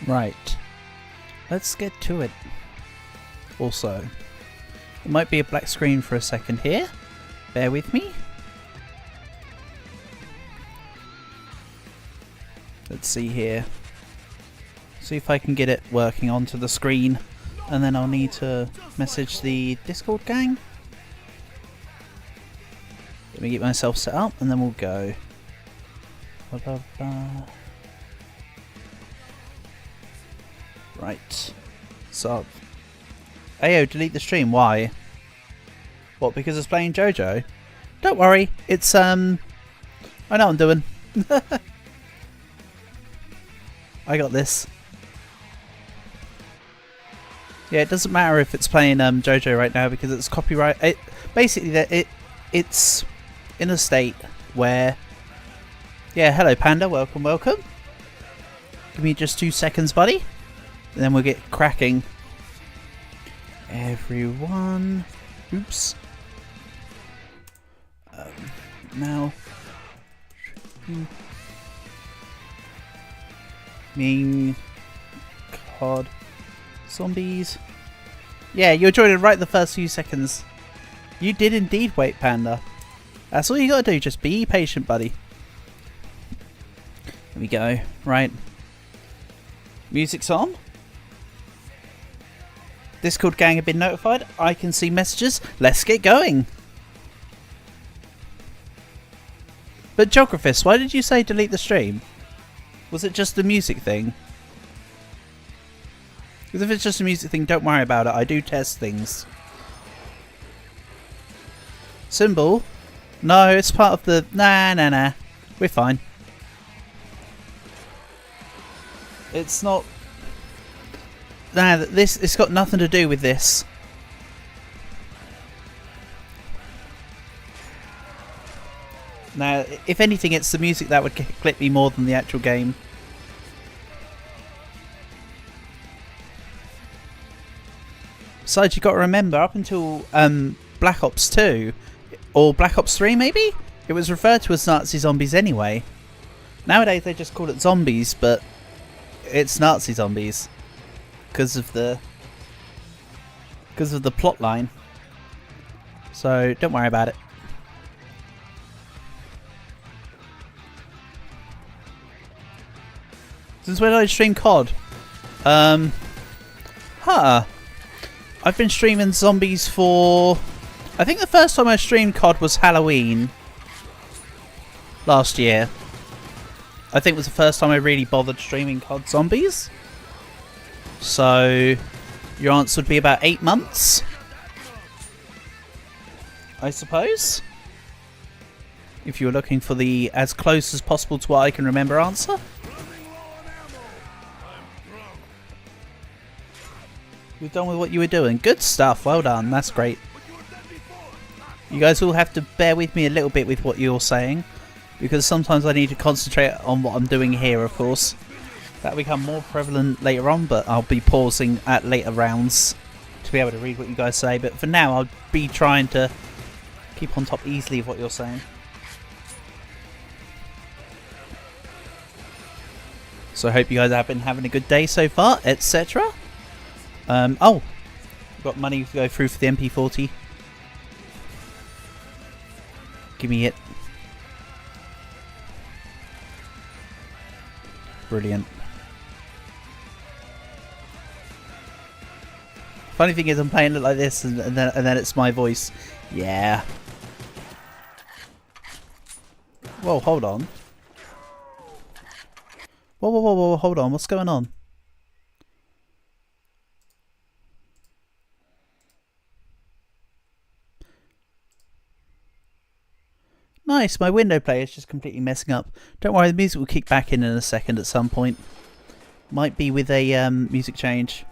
Right. Let's get to it. Also, it might be a black screen for a second here. Bear with me. Let's see here. See if I can get it working onto the screen. And then I'll need to message the Discord gang. Let me get myself set up and then we'll go. Blah, blah, blah. Right. So. Ayo, delete the stream. Why? What, because it's playing JoJo? Don't worry. It's, I know what I'm doing. I got this. Yeah, it doesn't matter if it's playing JoJo right now because it's copyright. Basically, it's in a state where... Yeah, hello Panda, welcome, welcome. Give me just 2 seconds, buddy. And then we'll get cracking. Everyone... Oops. Now... Mean... CoD... Zombies... Yeah, you're joining right the first few seconds. You did indeed wait, Panda. That's all you gotta do, just be patient, buddy. There we go. Right. Music's on. Discord gang have been notified. I can see messages. Let's get going. But Geographist, why did you say delete the stream? Was it just the music thing? Because if it's just a music thing, don't worry about it. I do test things. Symbol? No, it's part of the... Nah. We're fine. It's not... Nah, it's got nothing to do with this. Now, if anything, it's the music that would clip me more than the actual game. Besides, you've got to remember, up until Black Ops 2, or Black Ops 3 maybe, it was referred to as Nazi zombies anyway. Nowadays they just call it zombies, but it's Nazi zombies because of the plot line. So don't worry about it. Since when did I stream CoD? I've been streaming zombies for... I think the first time I streamed CoD was Halloween. Last year. I think it was the first time I really bothered streaming CoD Zombies. So, your answer would be about 8 months. I suppose. If you were looking for the as close as possible to what I can remember answer. You're done with what you were doing. Good stuff. Well done. That's great. You guys all have to bear with me a little bit with what you're saying. Because sometimes I need to concentrate on what I'm doing here, of course. That'll become more prevalent later on, but I'll be pausing at later rounds to be able to read what you guys say. But for now, I'll be trying to keep on top easily of what you're saying. So I hope you guys have been having a good day so far, etc. Oh, got money to go through for the MP40. Give me it. Brilliant. Funny thing is, I'm playing it like this, and then it's my voice. Yeah. Whoa, hold on. Whoa, hold on. What's going on? Nice, my window player is just completely messing up. Don't worry, the music will kick back in a second at some point. Might be with a music change.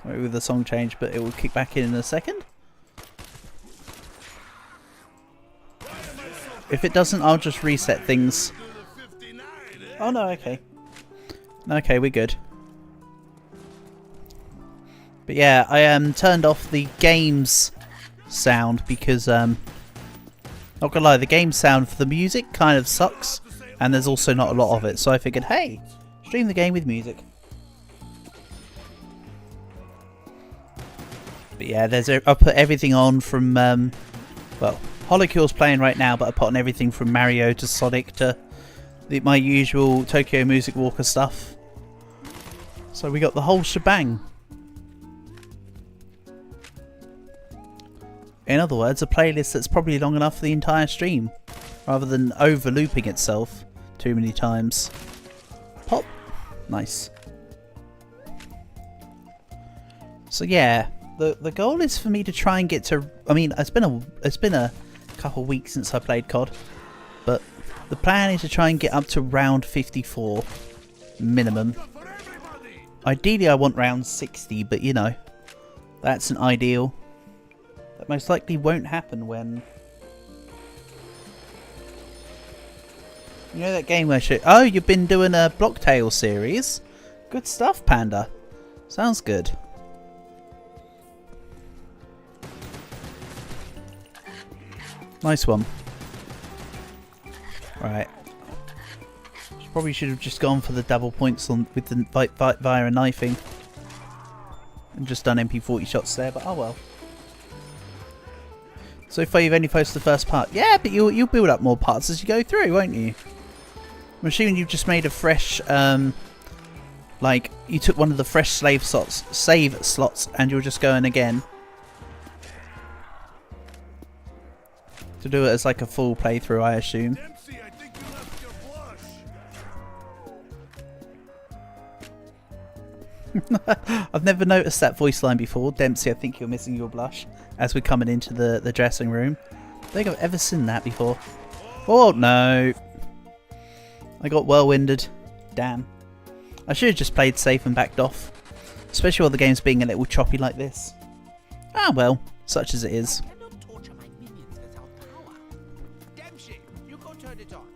Or with a song change, but it will kick back in a second. If it doesn't, I'll just reset things. Oh no, okay. Okay, we're good. But yeah, I turned off the games sound because not gonna lie, the game sound for the music kind of sucks, and there's also not a lot of it, so I figured, hey, stream the game with music. But yeah, I put everything on from, well, Holocure's playing right now, but I put on everything from Mario to Sonic to my usual Tokyo Music Walker stuff. So we got the whole shebang. In other words, a playlist that's probably long enough for the entire stream, rather than over-looping itself too many times. Pop. Nice. So yeah, the goal is for me to try and get to... I mean, it's been a couple of weeks since I played CoD, but the plan is to try and get up to round 54 minimum. Ideally I want round 60, but you know, that's an ideal. That most likely won't happen when... You know that game where oh, you've been doing a Blocktail series? Good stuff, Panda. Sounds good. Nice one. Right. Probably should have just gone for the double points on with the via knifing. And just done MP40 shots there, but oh well. So far you've only posted the first part. Yeah, but you'll build up more parts as you go through, won't you? I'm assuming you've just made a fresh, like, you took one of the fresh save slots and you're just going again. To do it as like a full playthrough, I assume. Millsy, I think you left your blush. I've never noticed that voice line before. Dempsey, I think you're missing your blush as we're coming into the dressing room. I don't think I've ever seen that before. Oh no. I got whirlwinded. Damn. I should have just played safe and backed off. Especially while the game's being a little choppy like this. Ah well, such as it is. You go turn it on.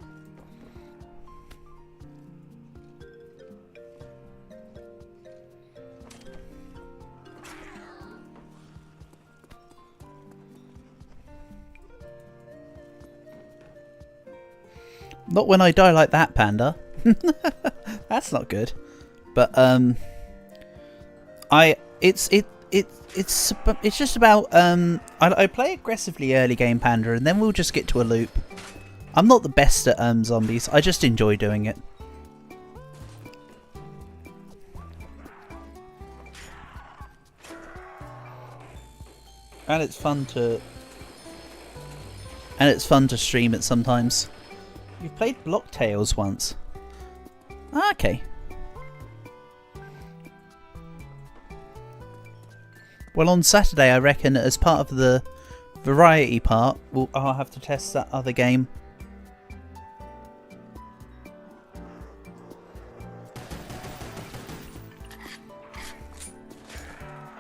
Not when I die like that, Panda. That's not good. But it's just about I play aggressively early game, Panda, and then we'll just get to a loop. I'm not the best at zombies. I just enjoy doing it. And it's fun to stream it sometimes. You've played Blocktails once. Ah, okay. Well, on Saturday, I reckon, as part of the variety part, I'll have to test that other game.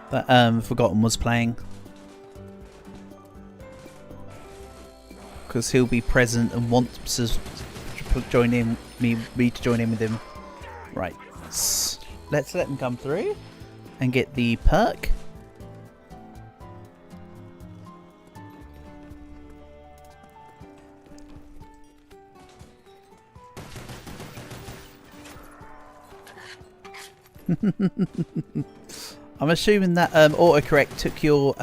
That Forgotten was playing. Because he'll be present and wants to join in, me to join in with him. Right, let's let him come through and get the perk. I'm assuming that autocorrect took your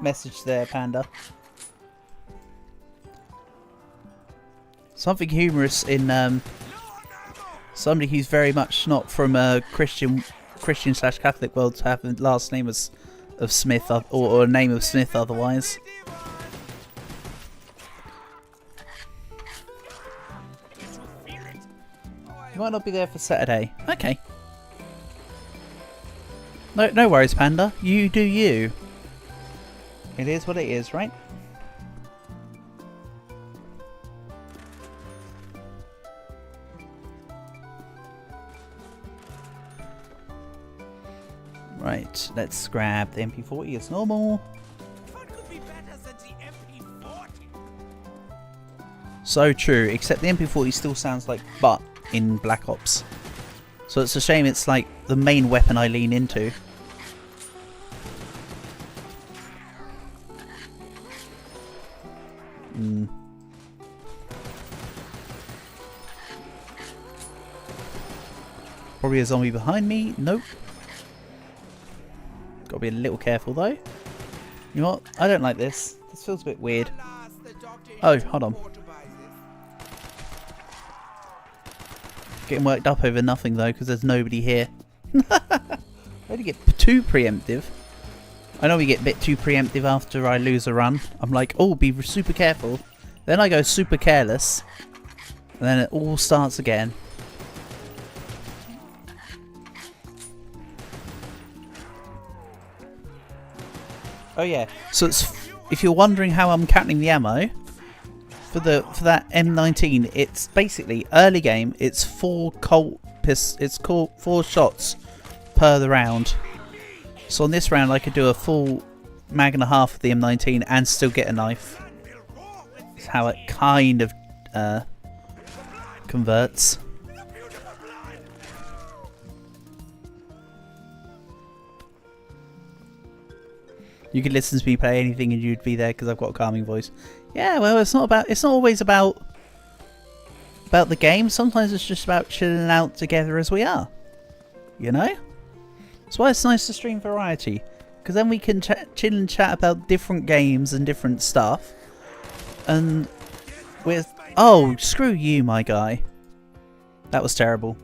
message there, Panda. Something humorous in somebody who's very much not from a Christian/Catholic world to have the last name of Smith or a name of Smith otherwise. You might not be there for Saturday. Okay. No worries, Panda. You do you. It is what it is, right? Right, let's grab the MP40 as normal. What could be better than the MP40? So true, except the MP40 still sounds like butt in Black Ops. So it's a shame it's like the main weapon I lean into. Probably a zombie behind me. Nope. Gotta be a little careful though. You know what? I don't like this. This feels a bit weird. Alas, the doctor Oh, isn't hold on. authorized. Getting worked up over nothing though, because there's nobody here. I don't get too preemptive. I know we get a bit too preemptive after I lose a run. I'm like, oh, be super careful. Then I go super careless. And then it all starts again. Oh yeah, so it's, if you're wondering how I'm counting the ammo, for that M19, it's basically early game. It's 4 4 shots per the round. So on this round, I could do a full mag and a half of the M19 and still get a knife. That's how it kind of converts. You could listen to me play anything and you'd be there because I've got a calming voice. Yeah, well, it's not always about the game. Sometimes it's just about chilling out together as we are. You know? That's why it's nice to stream variety. Because then we can chill and chat about different games and different stuff. And with... Oh, screw you, my guy. That was terrible.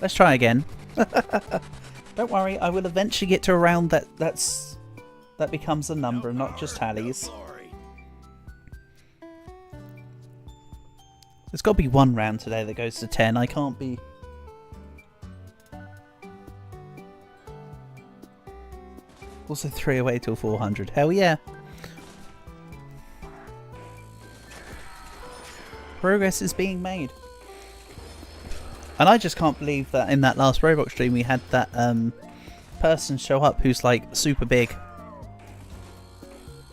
Let's try again. Don't worry, I will eventually get to a round that becomes a number and not just tallies. There's got to be one round today that goes to 10. I can't be... Also 3 away till 400. Hell yeah. Progress is being made. And I just can't believe that in that last Roblox stream we had that person show up who's like super big.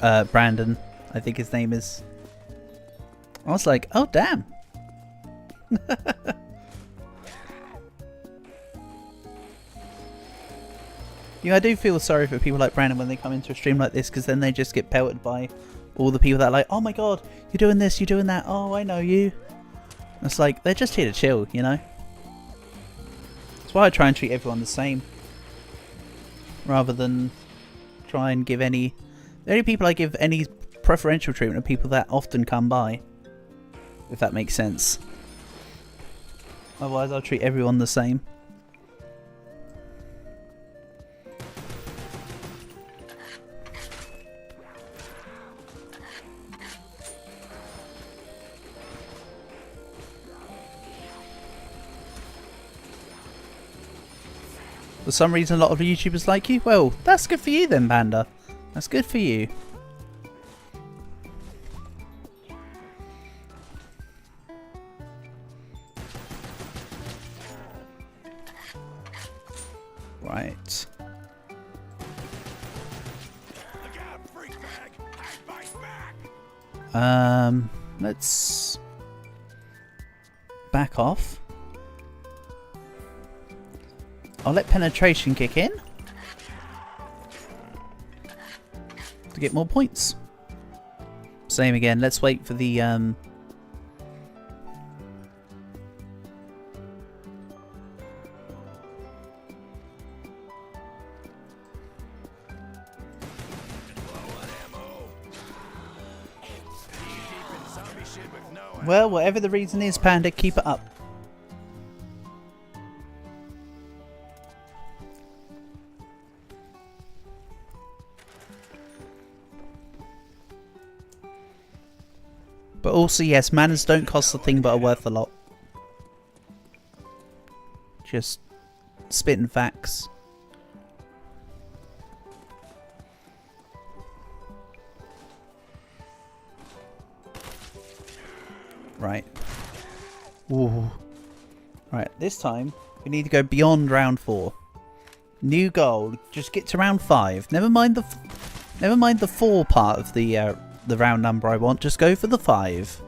Brandon, I think his name is. I was like, oh damn. Yeah, I do feel sorry for people like Brandon when they come into a stream like this, because then they just get pelted by all the people that are like, oh my god, you're doing this, you're doing that, oh I know you. And it's like, they're just here to chill, you know? That's why I try and treat everyone the same. Rather than try and give any... The only people I give any preferential treatment are people that often come by. If that makes sense. Otherwise I'll treat everyone the same. For some reason a lot of YouTubers like you? Well, that's good for you then, Panda. That's good for you. Right. Let's back off. I'll let penetration kick in to get more points. Same again. Let's wait for the well, whatever the reason is, Panda, keep it up. But also, yes, manners don't cost a thing but are worth a lot. Just spitting facts. Right. Ooh. Right, this time we need to go beyond round 4. New goal, just get to round 5. Never mind the 4 part of the round number I want. Just go for the 5.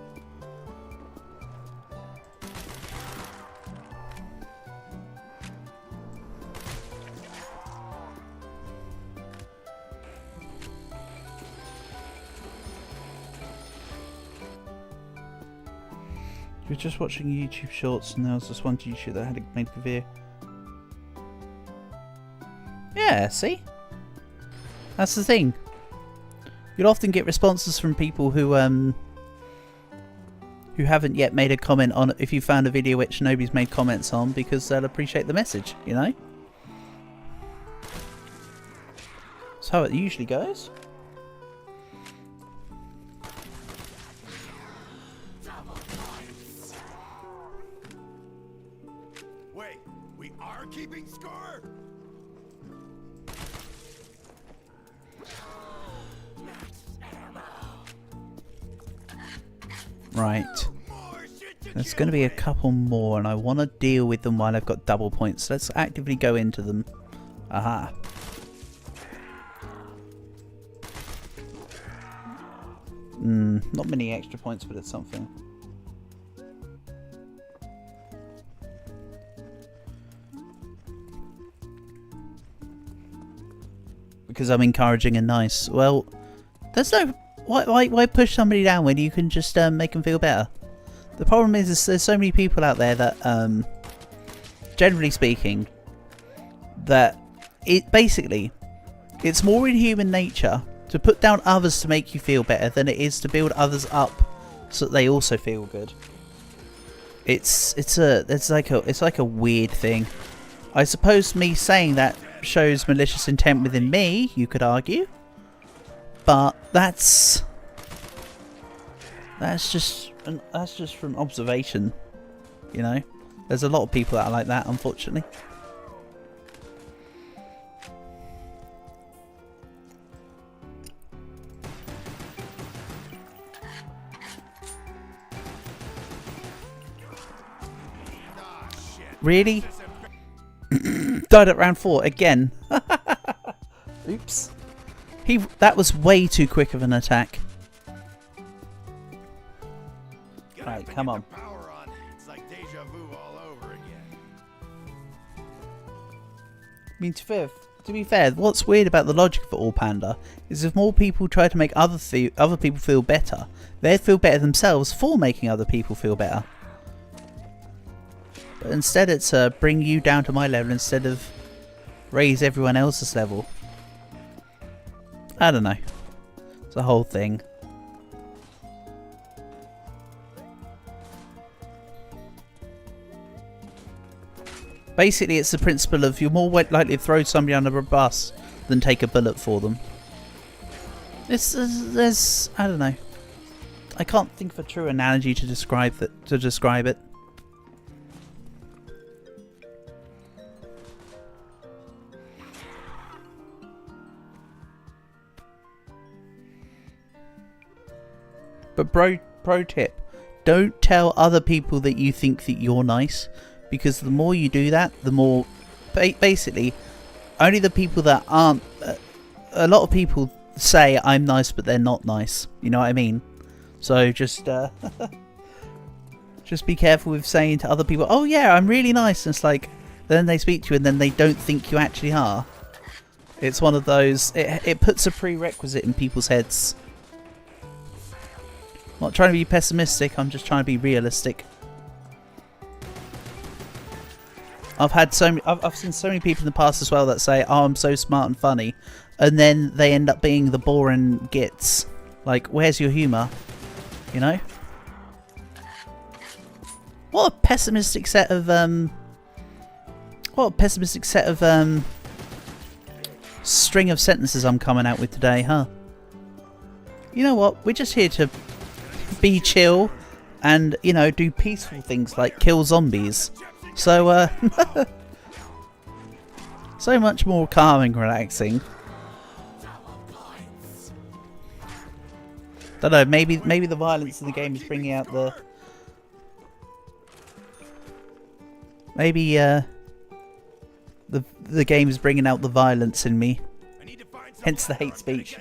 You're just watching YouTube shorts and there was just one YouTube that had made a video. Yeah, see? That's the thing. You'll often get responses from people who haven't yet made a comment on it if you found a video which nobody's made comments on, because they'll appreciate the message, you know? That's how it usually goes. Wait, we are keeping score? Right. There's going to be a couple more, and I want to deal with them while I've got double points. Let's actively go into them. Aha. Not many extra points, but it's something. Because I'm encouraging and nice. Well, there's no... Why push somebody down when you can just make them feel better? The problem is there's so many people out there that, generally speaking, that it's more in human nature to put down others to make you feel better than it is to build others up so that they also feel good. It's like a weird thing. I suppose me saying that shows malicious intent within me, you could argue. But that's just from observation, you know. There's a lot of people that are like that, unfortunately. Really? Died at round 4 again. Oops. That was way too quick of an attack. Right, come on. It's like deja vu all over again. I mean, to be fair, what's weird about the logic of it all, Panda, is if more people try to make other people feel better, they'd feel better themselves for making other people feel better. But instead it's bring you down to my level instead of raise everyone else's level. I don't know. It's a whole thing. Basically, it's the principle of you're more likely to throw somebody under a bus than take a bullet for them. There's I don't know. I can't think of a true analogy to describe it. But pro tip, don't tell other people that you think that you're nice, because the more you do that, the more... Basically, only the people that aren't... a lot of people say I'm nice, but they're not nice. You know what I mean? So just just be careful with saying to other people, oh yeah, I'm really nice. And it's like, then they speak to you and then they don't think you actually are. It's one of those... It puts a prerequisite in people's heads. I'm not trying to be pessimistic, I'm just trying to be realistic. I've seen so many people in the past as well that say, oh, I'm so smart and funny, and then they end up being the boring gits. Like, where's your humour? You know? What a pessimistic set of string of sentences I'm coming out with today, huh? You know what? We're just here to be chill and, you know, do peaceful things like kill zombies. So, so much more calming, relaxing. Don't know, maybe the violence in the game is bringing out the... Maybe, the game is bringing out the violence in me. Hence the hate speech.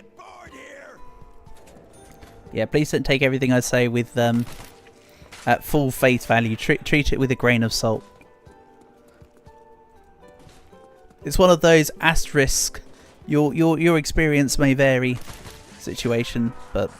Yeah, please don't take everything I say with at full face value. Treat it with a grain of salt. It's one of those asterisk. Your experience may vary situation, but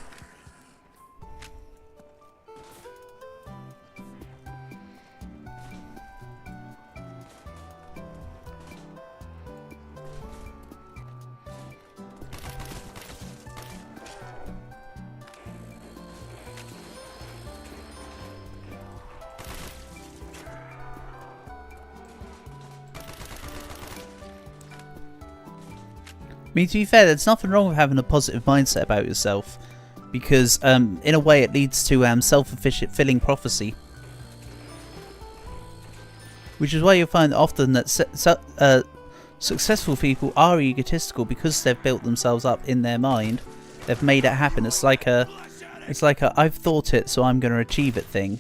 mean, to be fair, there's nothing wrong with having a positive mindset about yourself, because in a way it leads to self-fulfilling prophecy. Which is why you'll find often that successful people are egotistical, because they've built themselves up in their mind. They've made it happen. It's like a I've thought it, so I'm going to achieve it thing.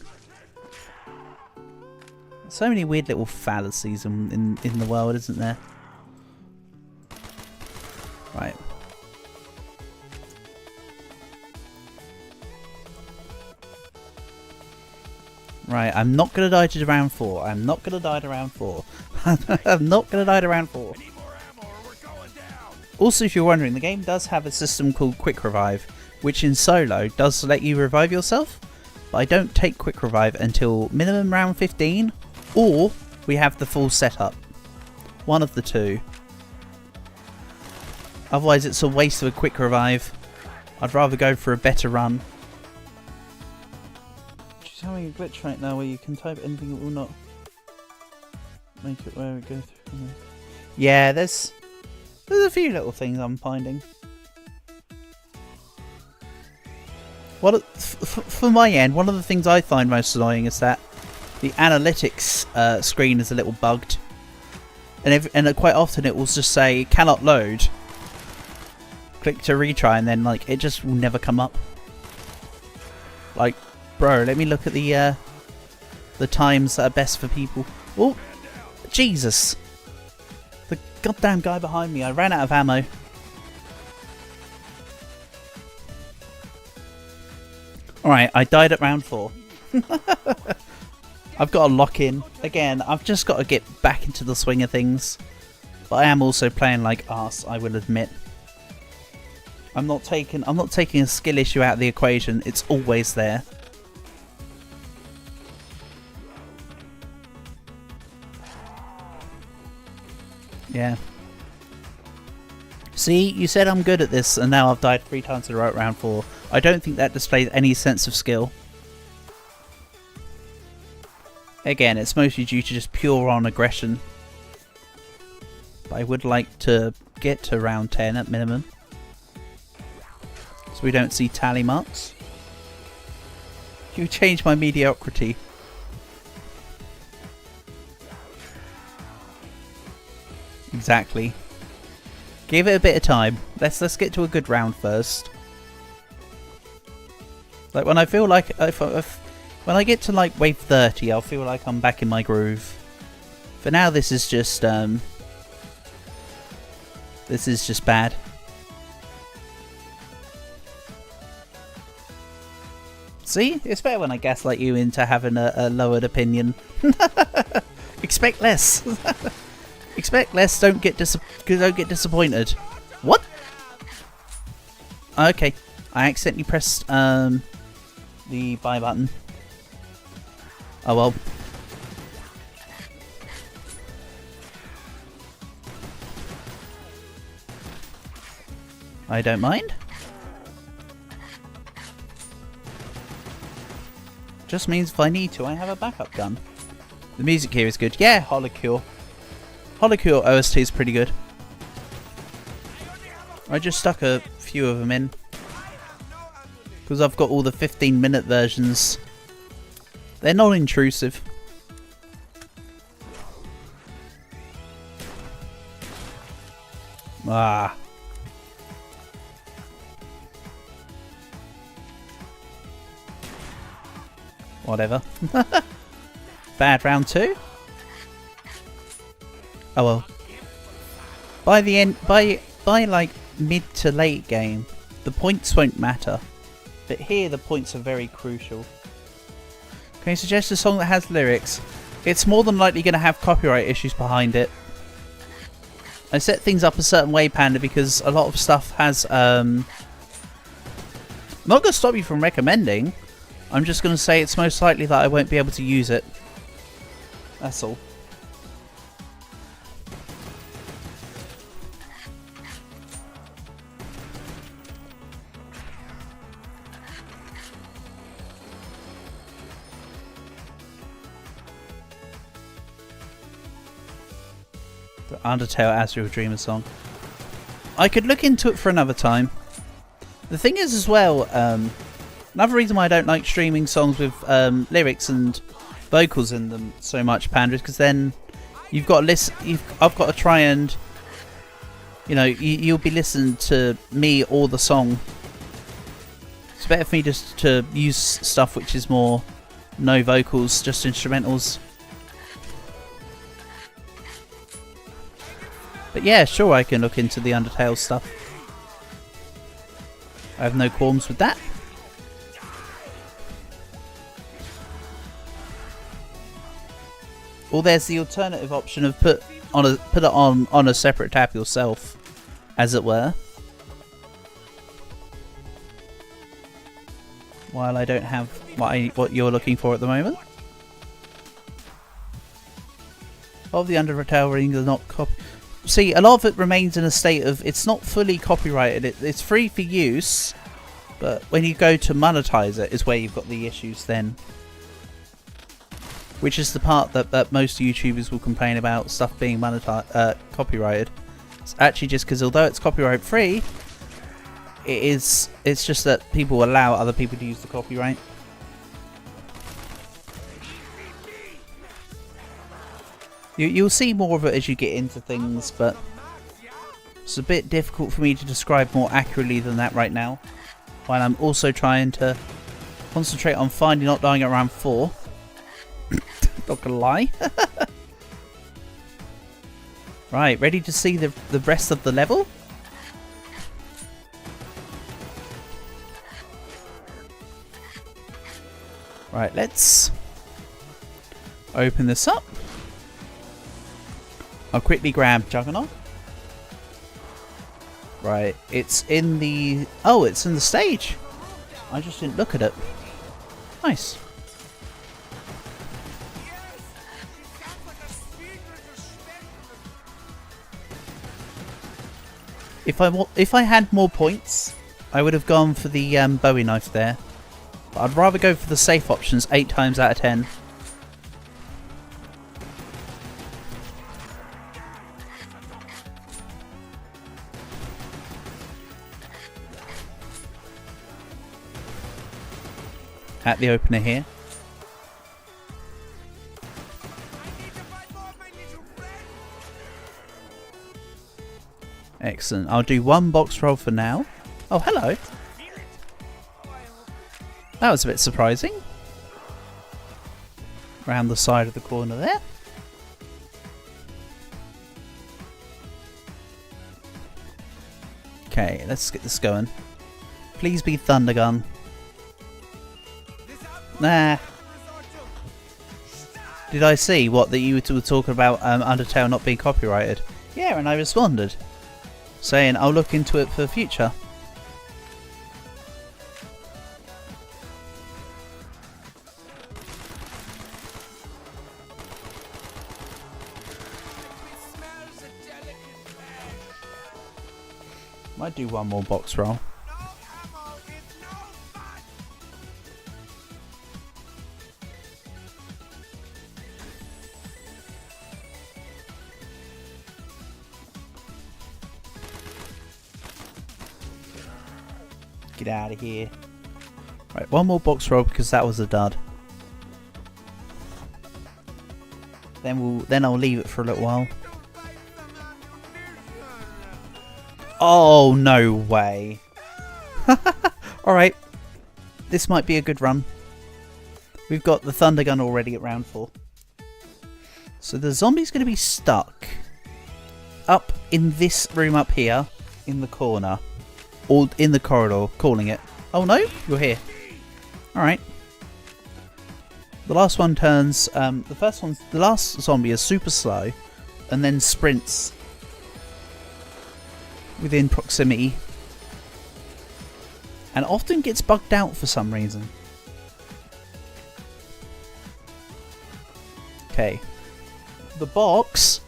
So many weird little fallacies in the world, isn't there? Right. Right, I'm not going to die to round 4. I'm not going to die to round 4. I'm not going to die to round 4. Also, if you're wondering, the game does have a system called Quick Revive, which in solo does let you revive yourself, but I don't take Quick Revive until minimum round 15, or we have the full setup. One of the two. Otherwise it's a waste of a Quick Revive. I'd rather go for a better run. She's having a glitch right now where you can type anything, it will not make it where it goes through. Yeah, there's a few little things I'm finding. For my end, one of the things I find most annoying is that the analytics screen is a little bugged, and quite often it will just say cannot load. Click to retry, and then like it just will never come up. Like, bro, let me look at the times that are best for people. Oh, Jesus! The goddamn guy behind me. I ran out of ammo. Alright, I died at round 4. I've got to lock in. Again, I've just got to get back into the swing of things. But I am also playing like arse, I will admit. I'm not taking a skill issue out of the equation. It's always there. Yeah. See, you said I'm good at this, and now I've died 3 times in a row at round 4. I don't think that displays any sense of skill. Again, it's mostly due to just pure on aggression. But I would like to get to round 10 at minimum, so we don't see tally marks. You changed my mediocrity. Exactly. Give it a bit of time. Let's get to a good round first. Like when I feel like when I get to like wave 30, I'll feel like I'm back in my groove. For now, this is just bad. See, it's better when I gaslight you into having a lowered opinion. Expect less. Expect less. Don't get disappointed. What? Okay, I accidentally pressed the buy button. Oh well. I don't mind. Just means if I need to, I have a backup gun. The music here is good. Yeah, Holocure. Holocure OST is pretty good. I just stuck a few of them in, because I've got all the 15-minute versions. They're non-intrusive. Ah. Whatever. Bad round 2. Oh well. By the end, by like mid to late game, the points won't matter. But here the points are very crucial. Can you suggest a song that has lyrics? It's more than likely going to have copyright issues behind it. I set things up a certain way, Panda, because a lot of stuff has not going to stop you from recommending. I'm just going to say it's most likely that I won't be able to use it. That's all. The Undertale Astral Dreamer song. I could look into it for another time. The thing is as well, another reason why I don't like streaming songs with lyrics and vocals in them so much, Panda, is because then you've got to listen. I've got to try and, you know, you'll be listening to me or the song. It's better for me just to use stuff which is more no vocals, just instrumentals. But yeah, sure, I can look into the Undertale stuff. I have no qualms with that. Or there's the alternative option of put it on a separate tab yourself, as it were. While I don't have what you're looking for at the moment. All of the Undertale rings are not See, a lot of it remains in a state of it's not fully copyrighted. It's free for use, but when you go to monetize it is where you've got the issues then. Which is the part that most YouTubers will complain about stuff being copyrighted. It's actually just because although it's copyright free, it's just that people allow other people to use the copyright. You'll see more of it as you get into things, but it's a bit difficult for me to describe more accurately than that right now. While I'm also trying to concentrate on finding not dying at round 4. Not gonna lie. Right, ready to see the rest of the level? Right, let's open this up. I'll quickly grab Juggernaut. Right, it's in the... Oh, it's in the stage. I just didn't look at it. Nice. If I had more points, I would have gone for the Bowie knife there. But I'd rather go for the safe options 8 times out of 10. At the opener here. Excellent. I'll do 1 box roll for now. Oh, hello. That was a bit surprising. Around the side of the corner there. Okay, let's get this going. Please be Thundergun. Nah. Did I see that you were talking about Undertale not being copyrighted? Yeah, and I responded, saying I'll look into it for the future. Might do 1 more box roll. Get out of here. Right, 1 more box roll because that was a dud. Then I'll leave it for a little while. Oh, no way. Alright. This might be a good run. We've got the Thundergun already at round 4. So the zombie's going to be stuck up in this room up here in the corner. Or in the corridor, calling it. Oh no, you're here. Alright. The last one turns, the last zombie is super slow and then sprints within proximity and often gets bugged out for some reason. Okay. The box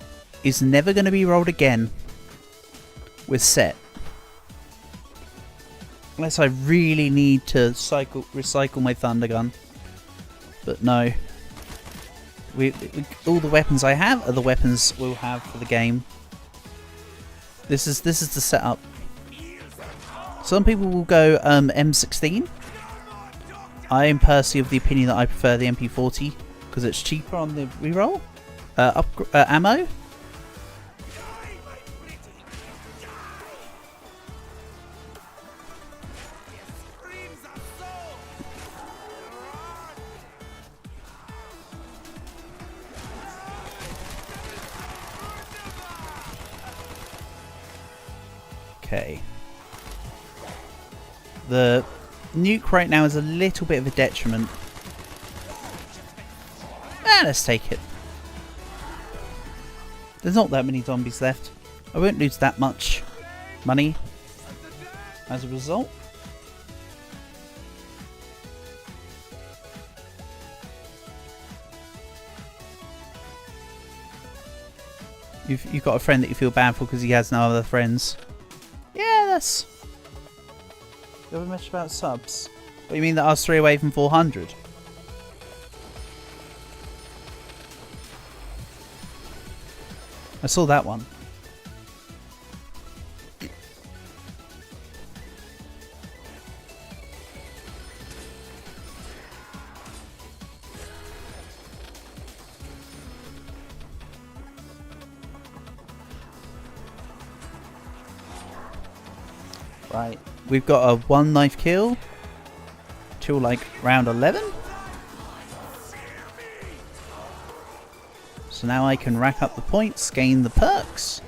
is never going to be rolled again with set. Unless I really need to recycle my Thundergun. But no. All the weapons I have are the weapons we'll have for the game. This is the setup. Some people will go M16. I am personally of the opinion that I prefer the MP40 because it's cheaper on the reroll. Ammo. Okay. The nuke right now is a little bit of a detriment. Let's take it. There's not that many zombies left. I won't lose that much money as a result. You've got a friend that you feel bad for because he has no other friends. Yeah, that's... You ever mentioned about subs? What do you mean that I was 3 away from 400? I saw that one. Right, we've got a 1 knife kill till like round 11. So now I can rack up the points, gain the perks.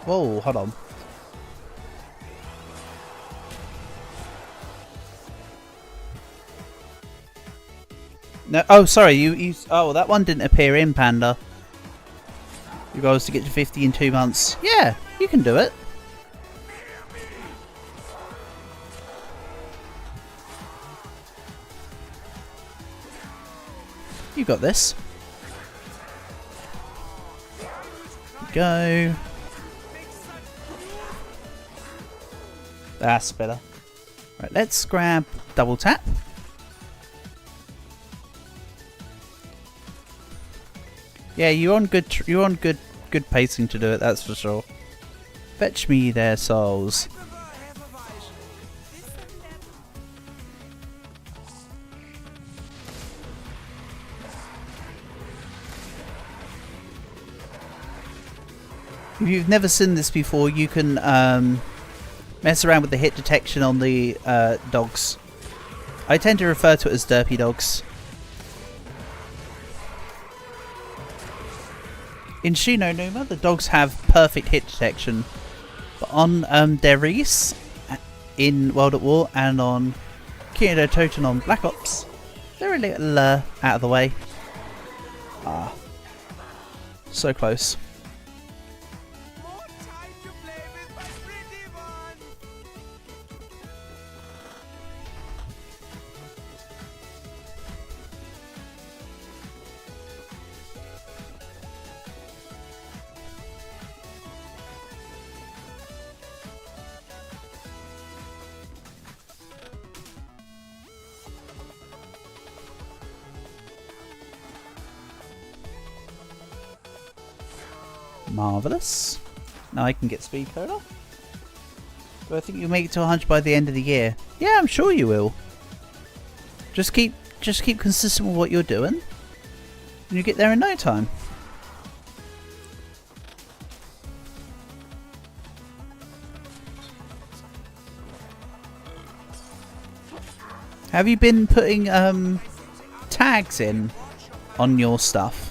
Whoa, hold on. No, oh sorry, you oh, that one didn't appear in Panda. Your goal is to get to 50 in 2 months. Yeah, you can do it. You got this. Go. That's better. Right, let's grab double tap. Yeah, you're on good pacing to do it, that's for sure. Fetch me their souls. If you've never seen this before, you can mess around with the hit detection on the dogs. I tend to refer to it as derpy dogs. In Shino Numa, the dogs have perfect hit detection, but on Derice in World at War and on Kyoto Toten on Black Ops, they're a little out of the way. Ah, so close. Marvellous. Now I can get speed cola. Do I think you'll make it to 100 by the end of the year? Yeah, I'm sure you will. Just keep consistent with what you're doing, and you get there in no time. Have you been putting tags in on your stuff?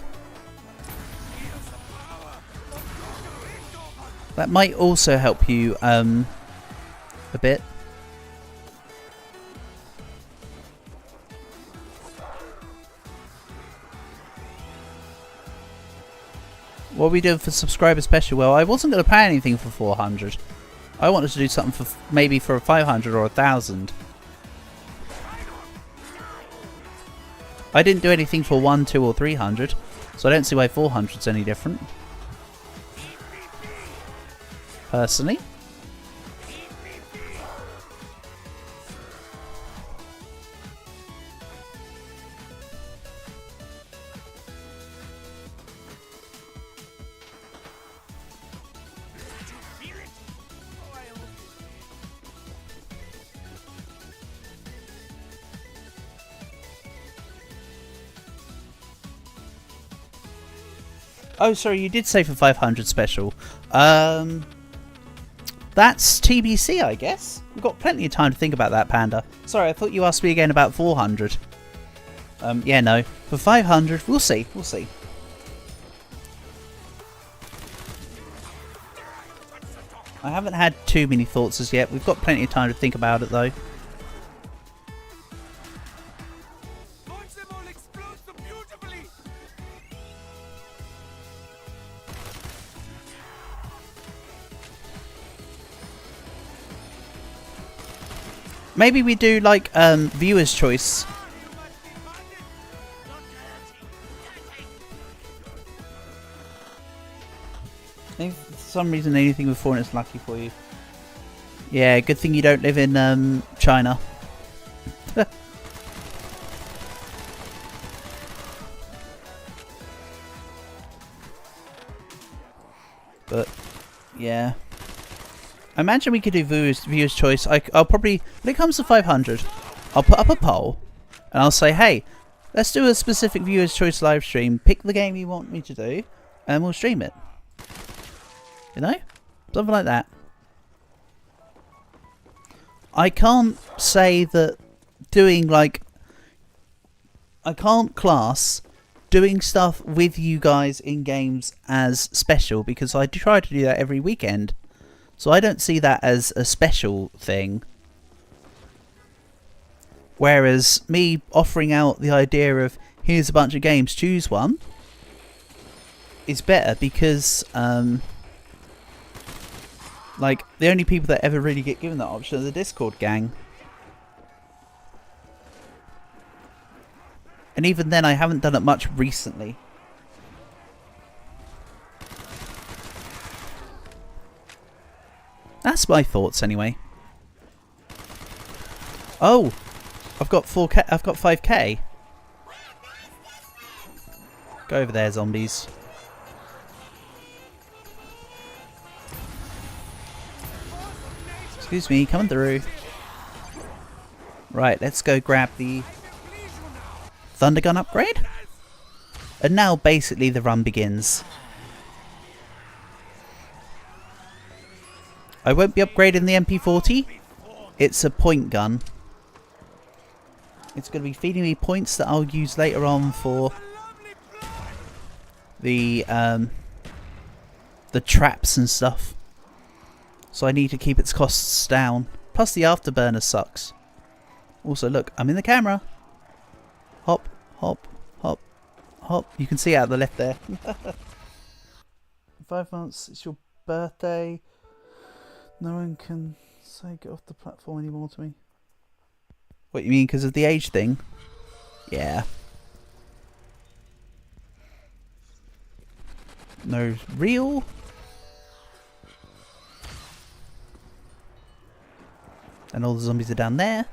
That might also help you a bit. What are we doing for subscriber special? Well, I wasn't going to pay anything for 400. I wanted to do something for maybe for 500 or 1,000. I didn't do anything for 1, 2 or 300, so I don't see why 400's any different. Personally. Oh, sorry, you did say for 500 special. That's TBC, I guess. We've got plenty of time to think about that, Panda. Sorry, I thought you asked me again about 400. Yeah, no. For 500, we'll see. We'll see. I haven't had too many thoughts as yet. We've got plenty of time to think about it, though. Maybe we do like viewer's choice. If for some reason anything with foreign is lucky for you. Yeah, good thing you don't live in China. But yeah. I imagine we could do viewer's choice. I'll probably, when it comes to 500, I'll put up a poll and I'll say, hey, let's do a specific viewer's choice live stream. Pick the game you want me to do and we'll stream it. You know? Something like that. I can't say that doing like... I can't class doing stuff with you guys in games as special because I try to do that every weekend. So I don't see that as a special thing. Whereas me offering out the idea of here's a bunch of games, choose one, is better because like the only people that ever really get given that option are the Discord gang. And even then I haven't done it much recently. That's my thoughts anyway. Oh, I've got 4K. I've got 5K. Go over there, zombies. Excuse me, coming through. Right, let's go grab the Thunder Gun upgrade. And now basically the run begins. I won't be upgrading the MP40. It's a point gun. It's going to be feeding me points that I'll use later on for the traps and stuff. So I need to keep its costs down. Plus the afterburner sucks. Also, look, I'm in the camera. Hop, hop, hop, hop. You can see out the left there. 5 months, it's your birthday. No one can say get off the platform anymore to me. What, you mean because of the age thing? Yeah. No real? And all the zombies are down there.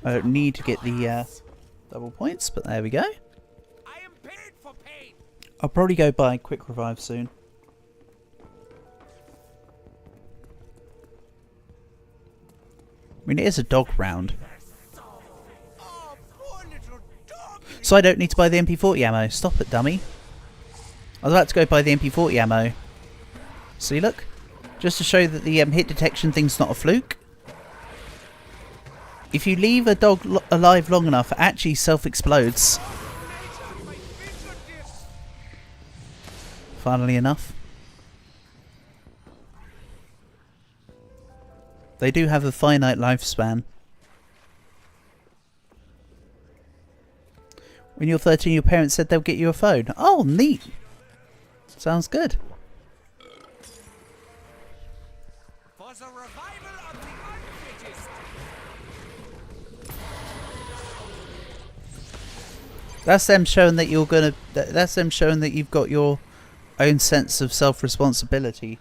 I don't need to get the double points, but there we go. I'll probably go buy quick revive soon. I mean, it is a dog round. So I don't need to buy the MP40 ammo. Stop it, dummy. I was about to go buy the MP40 ammo. See, look. Just to show that the hit detection thing's not a fluke. If you leave a dog alive long enough, it actually self-explodes. Funnily enough. They do have a finite lifespan. When you're 13, your parents said they'll get you a phone. Oh, neat. Sounds good. That's them showing that you're gonna. That's them showing that you've got your own sense of self-responsibility,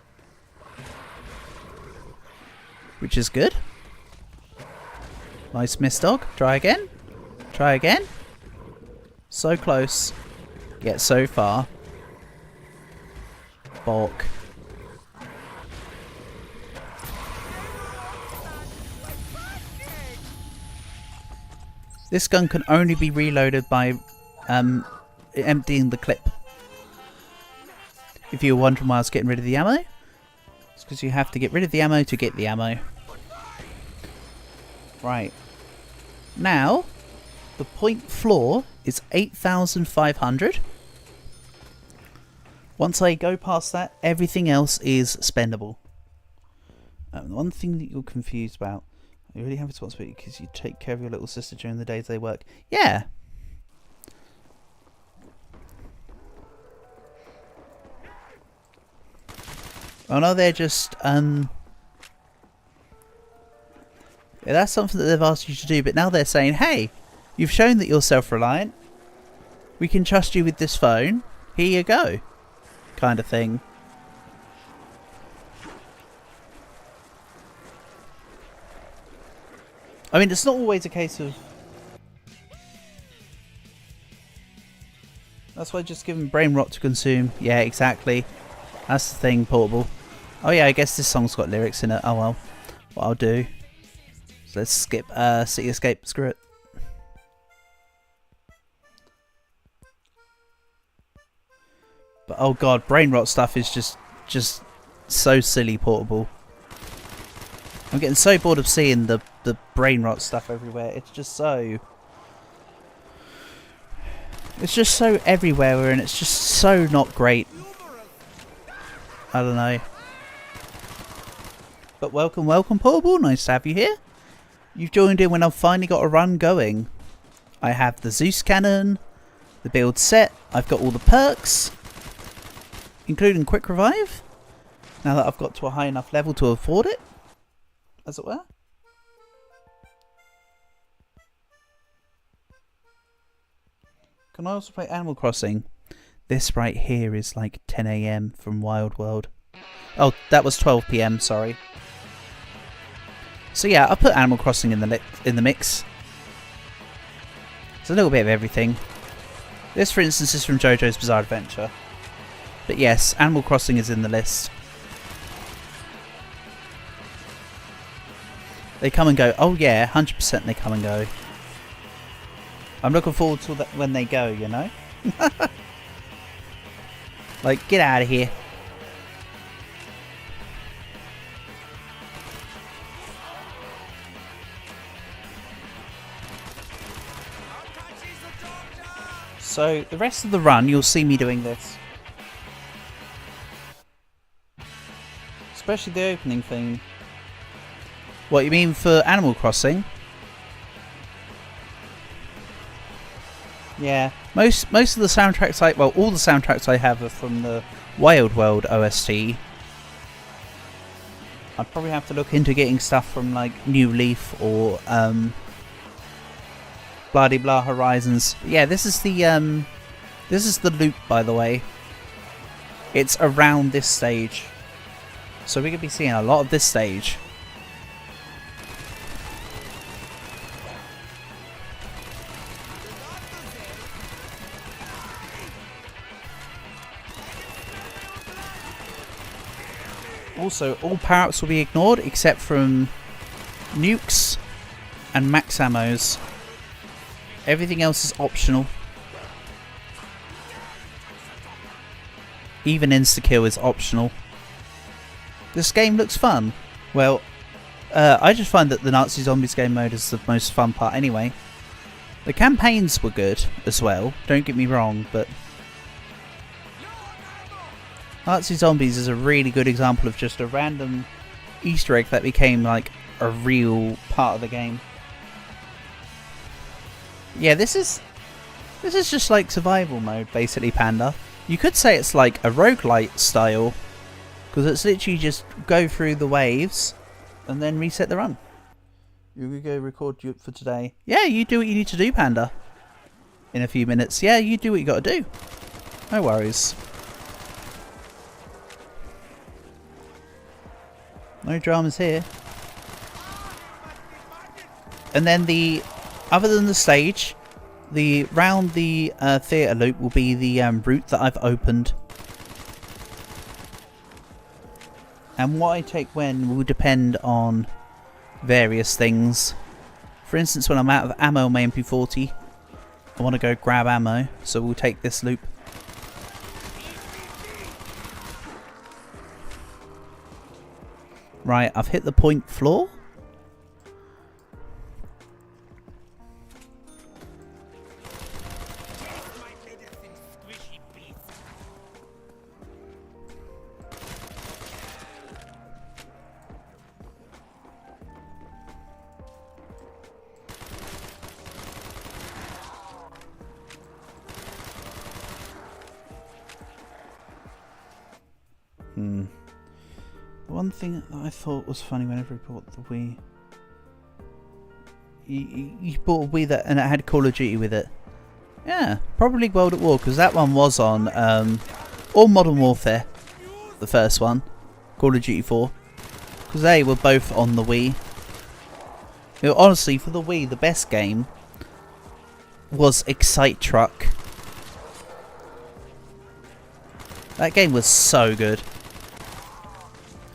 which is good. Nice miss, dog. Try again. Try again. So close, yet so far. Balk. This gun can only be reloaded by emptying the clip. If you were wondering why I was getting rid of the ammo, it's because you have to get rid of the ammo to get the ammo. Right. Now, the point floor is 8,500. Once I go past that, everything else is spendable. The one thing that you're confused about, you really have responsibility because you take care of your little sister during the days they work. Yeah. Oh no, they're just, yeah, that's something that they've asked you to do, but now they're saying, hey, you've shown that you're self-reliant. We can trust you with this phone. Here you go. Kind of thing. I mean, it's not always a case of... That's why just give them brain rot to consume. Yeah, exactly. That's the thing, Portable. Oh yeah, I guess this song's got lyrics in it. Oh well. What I'll do. So let's skip City Escape. Screw it. But oh god, brain rot stuff is just so silly, Portable. I'm getting so bored of seeing the brain rot stuff everywhere. It's just so... It's just so everywhere and it's just so not great. I don't know. But welcome, welcome, Portable. Nice to have you here. You've joined in when I've finally got a run going. I have the Zeus cannon, the build set. I've got all the perks, including quick revive. Now that I've got to a high enough level to afford it, as it were. Can I also play Animal Crossing? This right here is like 10 AM from Wild World. Oh, that was 12 PM, sorry. So yeah, I'll put Animal Crossing in the mix. It's a little bit of everything. This, for instance, is from JoJo's Bizarre Adventure. But yes, Animal Crossing is in the list. They come and go. Oh yeah, 100% they come and go. I'm looking forward to that when they go, you know? Like, get out of here. So, the rest of the run, you'll see me doing this. Especially the opening thing. What, you mean for Animal Crossing? Yeah, most of the soundtracks all the soundtracks I have are from the Wild World OST. I'd probably have to look into getting stuff from like New Leaf or Bloody Blah Horizons. Yeah, this is the loop, by the way. It's around this stage, so we're gonna be seeing a lot of this stage. Also, all power-ups will be ignored except from nukes and max ammos. Everything else is optional. Even insta-kill is optional. This game looks fun. Well, I just find that the Nazi Zombies game mode is the most fun part anyway. The campaigns were good as well, don't get me wrong, but Nazi Zombies is a really good example of just a random Easter egg that became like a real part of the game. Yeah, this is just like survival mode, basically, Panda. You could say it's like a roguelite style, because it's literally just go through the waves and then reset the run. You're gonna go record for today. Yeah, you do what you need to do, Panda. In a few minutes. Yeah, you do what you gotta do. No worries. No dramas here. And then other than the stage, round the theatre loop will be the route that I've opened. And what I take when will depend on various things. For instance, when I'm out of ammo on my MP40, I want to go grab ammo, so we'll take this loop. Right, I've hit the point floor. One thing that I thought was funny whenever we bought the Wii, you bought a Wii and it had Call of Duty with it. Yeah, probably World at War, because that one was on, or Modern Warfare, the first one, Call of Duty 4, because they were both on the Wii. You know, honestly, for the Wii, the best game was Excite Truck. That game was so good.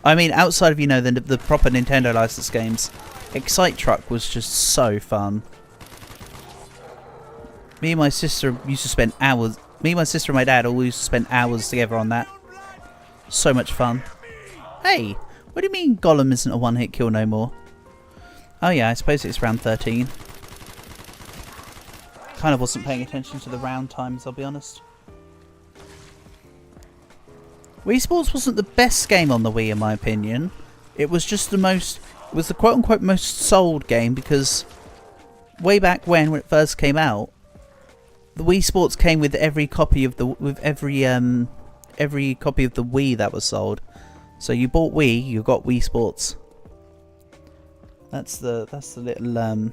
I mean, outside of, you know, the proper Nintendo licensed games, Excite Truck was just so fun. Me and my sister used to spend hours... Me, my sister and my dad all used to spend hours together on that. So much fun. Hey, what do you mean Gollum isn't a one-hit kill no more? Oh yeah, I suppose it's round 13. Kind of wasn't paying attention to the round times, I'll be honest. Wii Sports wasn't the best game on the Wii in my opinion. It was just the most... It was the quote-unquote most sold game because way back when it first came out, the Wii Sports came with every copy of the... every copy of the Wii that was sold. So you bought Wii, you got Wii Sports. That's the little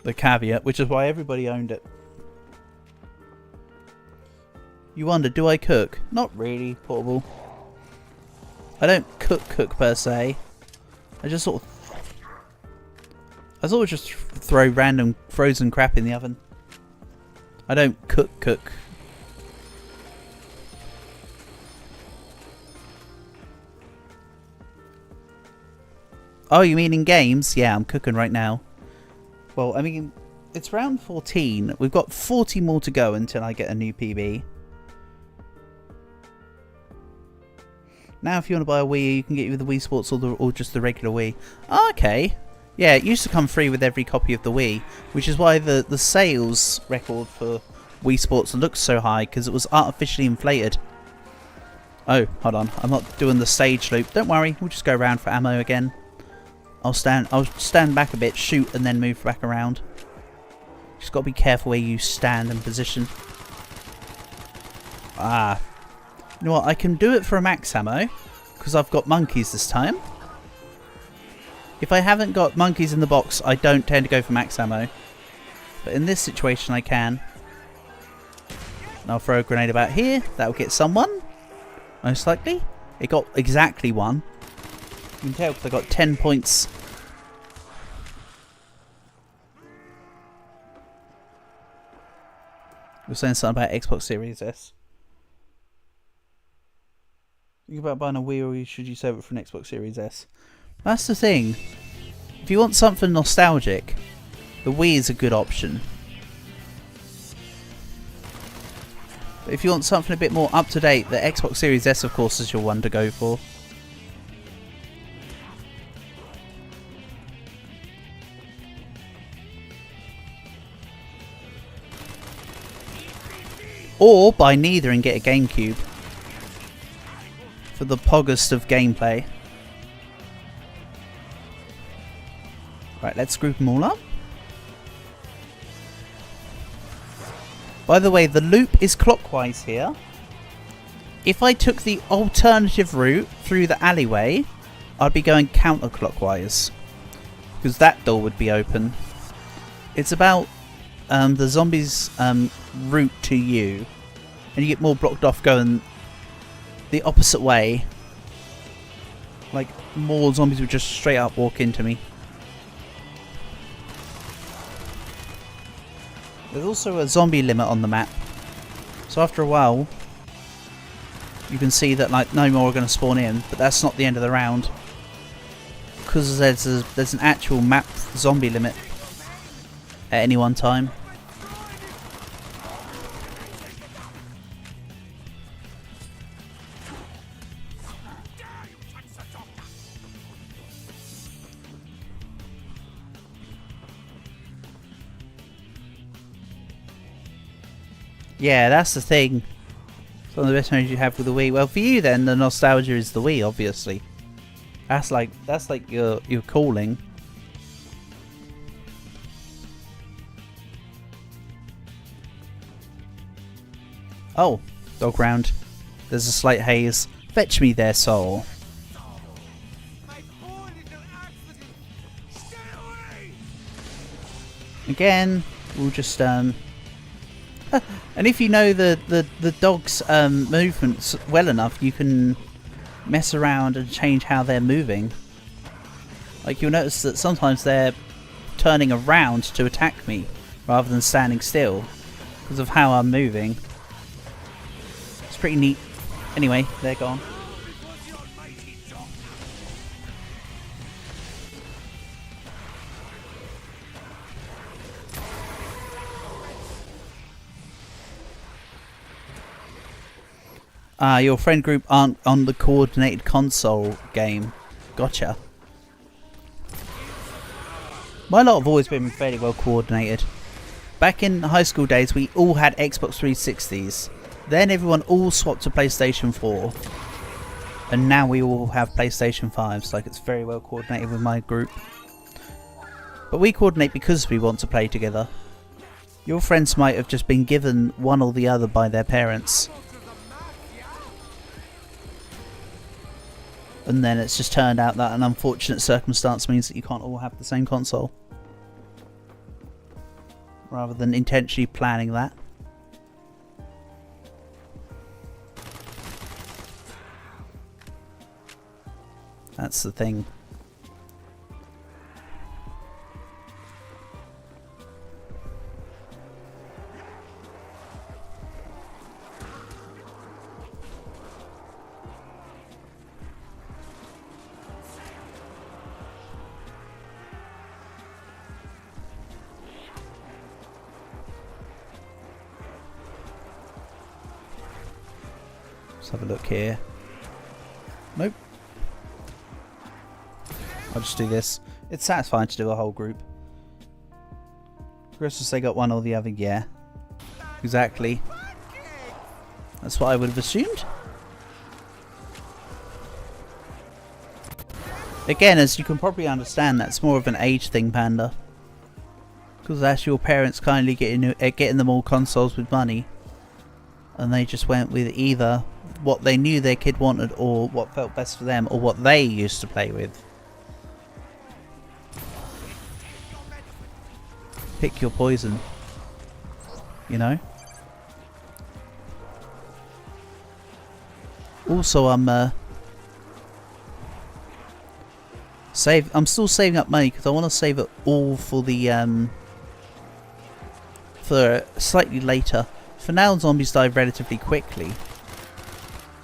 the caveat, which is why everybody owned it. You wonder, do I cook? Not really, Portable. I don't cook per se. I just sort of just throw random frozen crap in the oven. I don't cook. Oh, you mean in games? Yeah, I'm cooking right now. Well, I mean, it's round 14. We've got 40 more to go until I get a new PB. Now, if you want to buy a Wii, you can get you the Wii Sports or just the regular Wii. Oh, okay. Yeah, it used to come free with every copy of the Wii, which is why the sales record for Wii Sports looks so high, because it was artificially inflated. Oh, hold on. I'm not doing the stage loop. Don't worry, we'll just go around for ammo again. I'll stand back a bit, shoot, and then move back around. Just got to be careful where you stand and position. Ah. You know what, I can do it for a max ammo, because I've got monkeys this time. If I haven't got monkeys in the box, I don't tend to go for max ammo. But in this situation I can. And I'll throw a grenade about here, that'll get someone. Most likely. It got exactly one. You can tell because I got 10 points. You're saying something about Xbox Series S. Think about buying a Wii, or should you save it for an Xbox Series S? That's the thing. If you want something nostalgic, the Wii is a good option. But if you want something a bit more up to date, the Xbox Series S, of course, is your one to go for. Or buy neither and get a GameCube. For the poggest of gameplay. Right, let's group them all up. By the way, the loop is clockwise here. If I took the alternative route through the alleyway, I'd be going counterclockwise. Because that door would be open. It's about the zombies' route to you. And you get more blocked off going the opposite way. Like, more zombies would just straight up walk into me. There's also a zombie limit on the map. So after a while, you can see that like no more are going to spawn in, but that's not the end of the round. because there's an actual map zombie limit at any one time. Yeah, that's the thing. It's one of the best memories you have with the Wii. Well, for you then, the nostalgia is the Wii, obviously. That's like your calling. Oh, dog round. There's a slight haze. Fetch me their soul. Again, we'll just and if you know the dog's movements well enough, you can mess around and change how they're moving. Like, you'll notice that sometimes they're turning around to attack me rather than standing still because of how I'm moving. It's pretty neat. Anyway, they're gone. Your friend group aren't on the coordinated console game. Gotcha. My lot have always been fairly well coordinated. Back in high school days, we all had Xbox 360s. Then everyone all swapped to PlayStation 4. And now we all have PlayStation 5s. Like, it's very well coordinated with my group. But we coordinate because we want to play together. Your friends might have just been given one or the other by their parents. And then it's just turned out that an unfortunate circumstance means that you can't all have the same console. Rather than intentionally planning that. That's the thing. Let's have a look here. Nope. I'll just do this. It's satisfying to do a whole group. Regardless they got one or the other, yeah. Exactly. That's what I would have assumed. Again, as you can probably understand, that's more of an age thing, Panda. Because that's your parents kindly getting them all consoles with money. And they just went with either what they knew their kid wanted or what felt best for them or what they used to play with. Pick your poison. You know? Also, I'm still saving up money because I want to save it all for the for slightly later. For now, zombies die relatively quickly.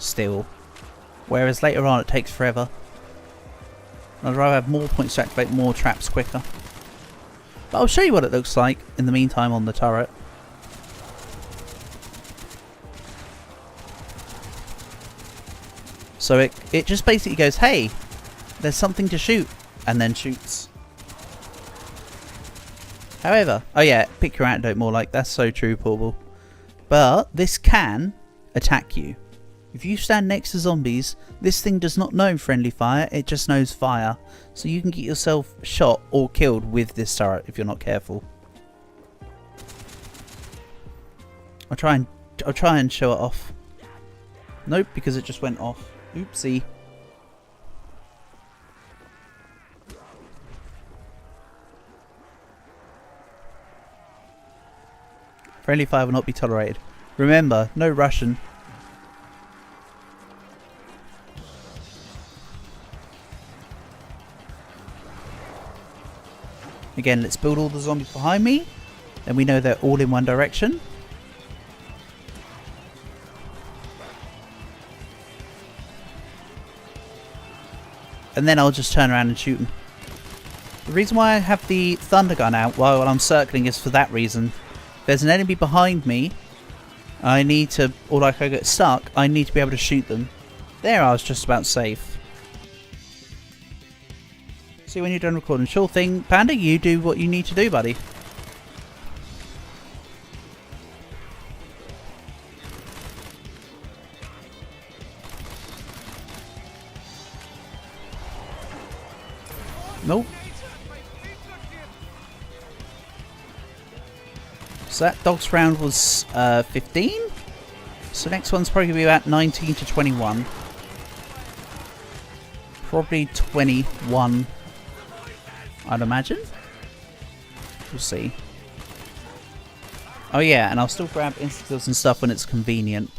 Still. Whereas later on it takes forever. I'd rather have more points to activate more traps quicker. But I'll show you what it looks like in the meantime on the turret. So it just basically goes, hey, there's something to shoot, and then shoots. However, oh yeah, pick your antidote more, like, that's so true, Portable. But this can attack you. If you stand next to zombies, this thing does not know friendly fire, it just knows fire. So you can get yourself shot or killed with this turret if you're not careful. I'll try and show it off. Nope, because it just went off. Oopsie. Friendly fire will not be tolerated. Remember, no Russian. Again, let's build all the zombies behind me. Then we know they're all in one direction. and then I'll just turn around and shoot them. The reason why I have the thunder gun out while I'm circling is for that reason. If there's an enemy behind me, I need to, or like I get stuck, I need to be able to shoot them. There, I was just about safe. See when you're done recording. Sure thing, Panda, you do what you need to do, buddy. Nope. So that dog's round was 15. So next one's probably going to be about 19 to 21. Probably 21, I'd imagine. We'll see. Oh yeah, and I'll still grab insta-kills and stuff when it's convenient.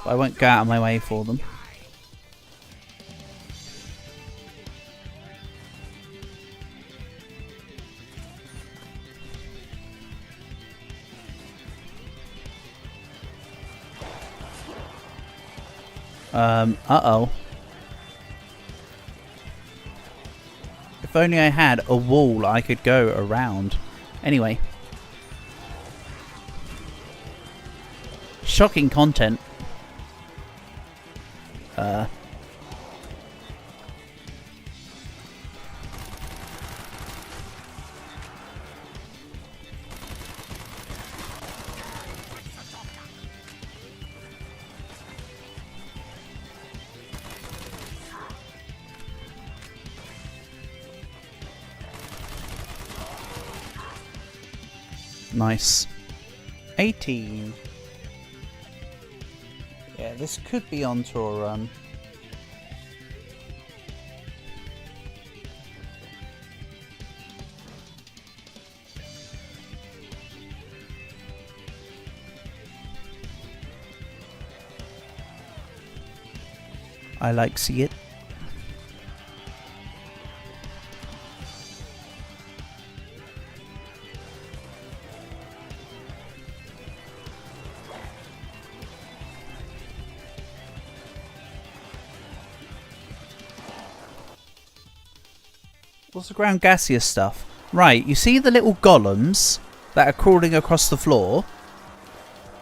But I won't go out of my way for them. Uh-oh. If only I had a wall I could go around. Anyway. Shocking content. Nice. 18. Yeah, this could be onto a run. I like see it. What's the ground gaseous stuff? Right, you see the little golems that are crawling across the floor?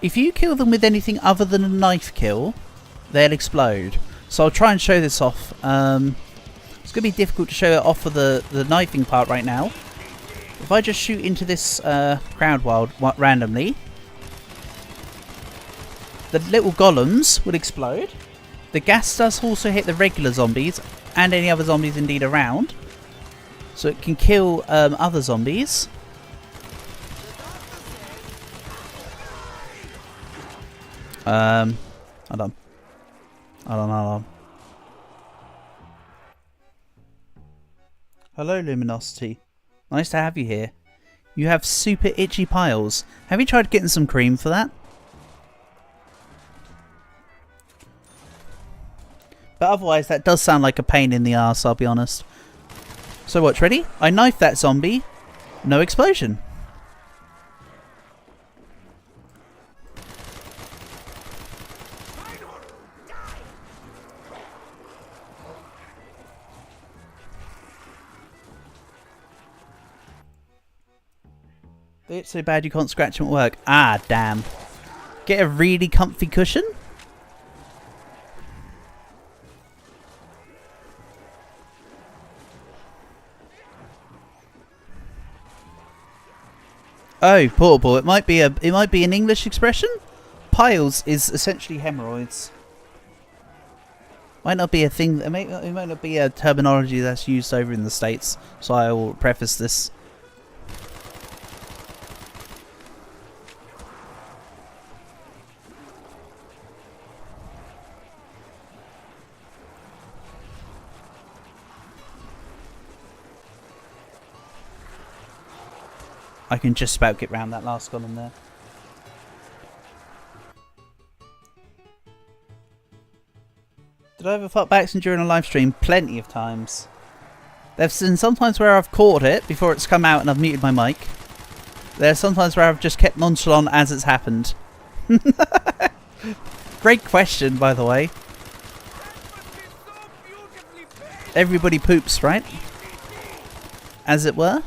If you kill them with anything other than a knife kill, they'll explode. So I'll try and show this off. It's going to be difficult to show it off for the knifing part right now. If I just shoot into this crowd wild randomly, the little golems will explode. The gas does also hit the regular zombies and any other zombies indeed around. So it can kill other zombies. Hold on. Hold on. Hello, Luminosity. Nice to have you here. You have super itchy piles. Have you tried getting some cream for that? But otherwise, that does sound like a pain in the arse, I'll be honest. So watch, ready? I knife that zombie. No explosion. It's so bad you can't scratch them at work. Ah, damn. Get a really comfy cushion? Oh, portable. It might be an English expression. Piles is essentially hemorrhoids. Might not be a thing. It might not be a terminology that's used over in the States. So I will preface this. I can just about get round that last golem there. Did I ever fuck by accident during a live stream? Plenty of times. There's been sometimes where I've caught it before it's come out and I've muted my mic. There's sometimes where I've just kept nonchalant as it's happened. Great question, by the way. Everybody poops, right? As it were.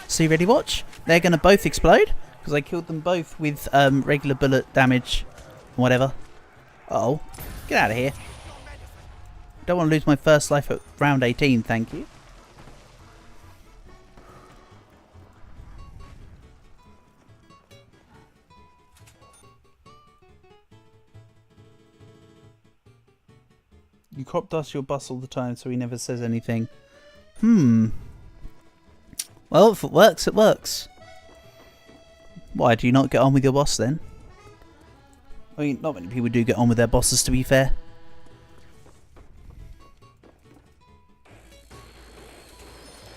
See, ready, watch. They're going to both explode because I killed them both with regular bullet damage, whatever. Uh oh, get out of here! Don't want to lose my first life at round 18, thank you. You crop dust your boss all the time, so he never says anything. Well, if it works, it works. Why, do you not get on with your boss then? I mean, not many people do get on with their bosses, to be fair.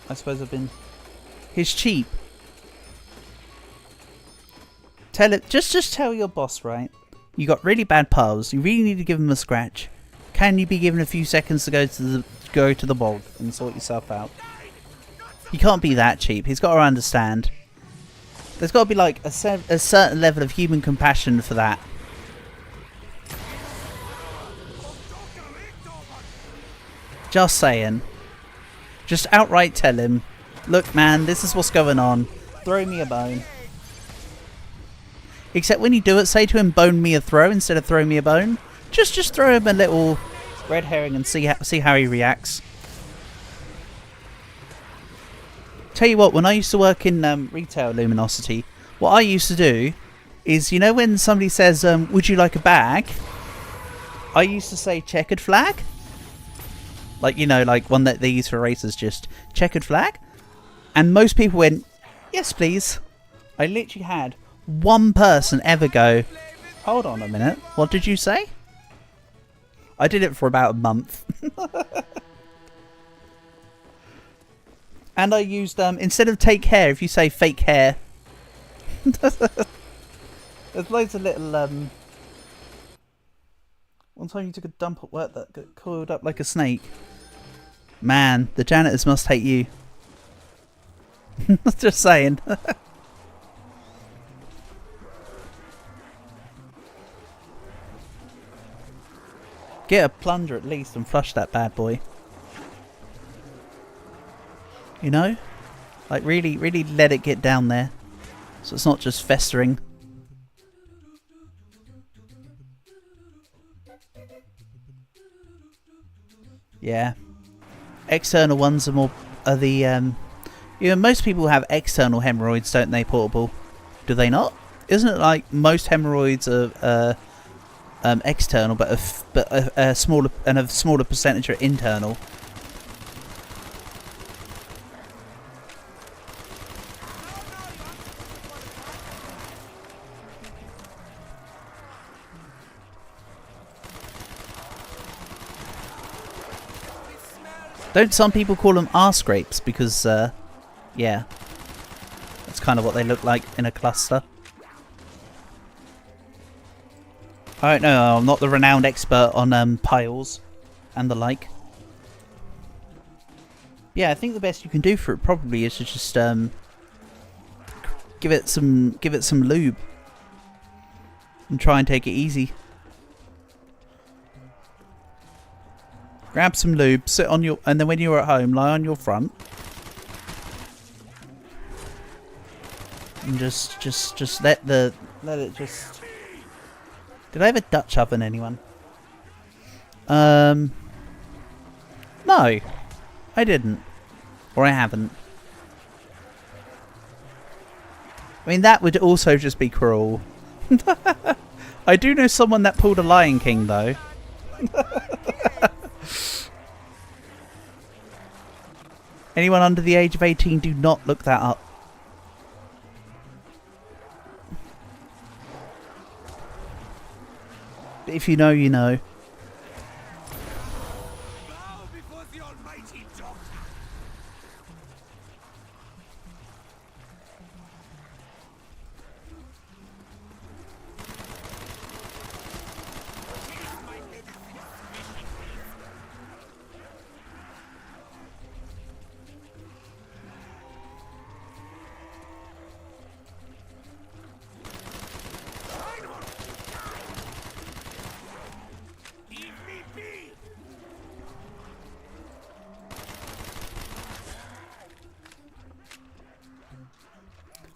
I suppose I've been... He's cheap. Tell it. Just tell your boss, right? You got really bad pals. You really need to give him a scratch. Can you be given a few seconds to go to the bog and sort yourself out? He can't be that cheap. He's got to understand. There's got to be like a certain level of human compassion for that. Just saying. Just outright tell him, look man, this is what's going on. Throw me a bone. Except when you do it, say to him, bone me a throw instead of throw me a bone. Just throw him a little red herring and see how he reacts. Tell you what, when I used to work in retail Luminosity, what I used to do is, you know when somebody says, would you like a bag? I used to say checkered flag. Like, you know, like one that they use for racers, just checkered flag. And most people went, yes please. I literally had one person ever go, hold on a minute, what did you say? I did it for about a month. And I used, instead of take hair, if you say fake hair. There's loads of little, one time you took a dump at work that got coiled up like a snake. Man, the janitors must hate you. Just saying. Get a plunger at least and flush that bad boy. You know? Like really let it get down there. So it's not just festering. Yeah. External ones are the you know, most people have external hemorrhoids, don't they, Portable? Do they not? Isn't it like most hemorrhoids are external, but a smaller percentage are internal? Don't some people call them arse scrapes? Because, yeah. That's kind of what they look like in a cluster. I don't know, I'm not the renowned expert on piles and the like. Yeah, I think the best you can do for it probably is to just give it some lube. And try and take it easy. Grab some lube, sit on your, and then when you're at home, lie on your front, and just let it just. Did I ever Dutch oven anyone? No, I didn't, or I haven't. I mean, that would also just be cruel. I do know someone that pulled a Lion King though. Anyone under the age of 18, do not look that up. But if you know, you know. Bow before the almighty doctor.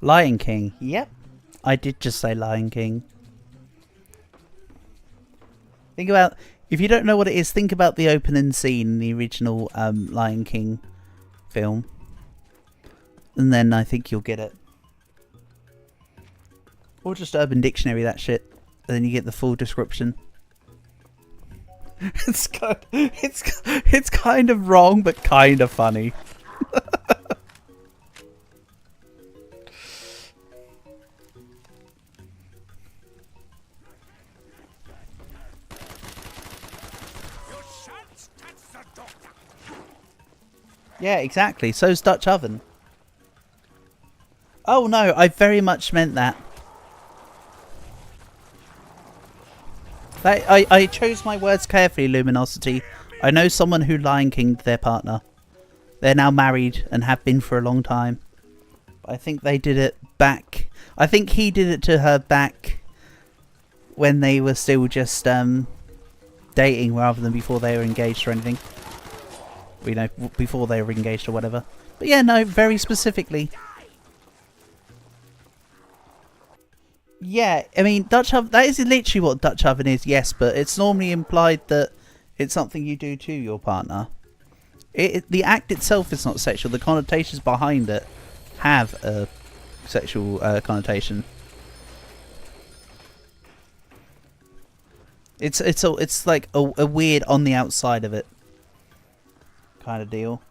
Lion King. Yep. I did just say Lion King. Think about... If you don't know what it is, think about the opening scene in the original Lion King film. And then I think you'll get it. Or just Urban Dictionary that shit. And then you get the full description. It's kind of wrong, but kind of funny. Yeah, exactly. So's Dutch oven. Oh no, I very much meant that. I chose my words carefully, Luminosity. I know someone who Lion King'd their partner. They're now married and have been for a long time. I think they did it back... I think he did it to her back when they were still just dating rather than before they were engaged or anything. You know, before they were engaged or whatever. But yeah, no, very specifically. Yeah, I mean, Dutch oven, that is literally what Dutch oven is, yes, but it's normally implied that it's something you do to your partner. The act itself is not sexual, the connotations behind it have a sexual connotation. It's like a weird on the outside of it kind of deal.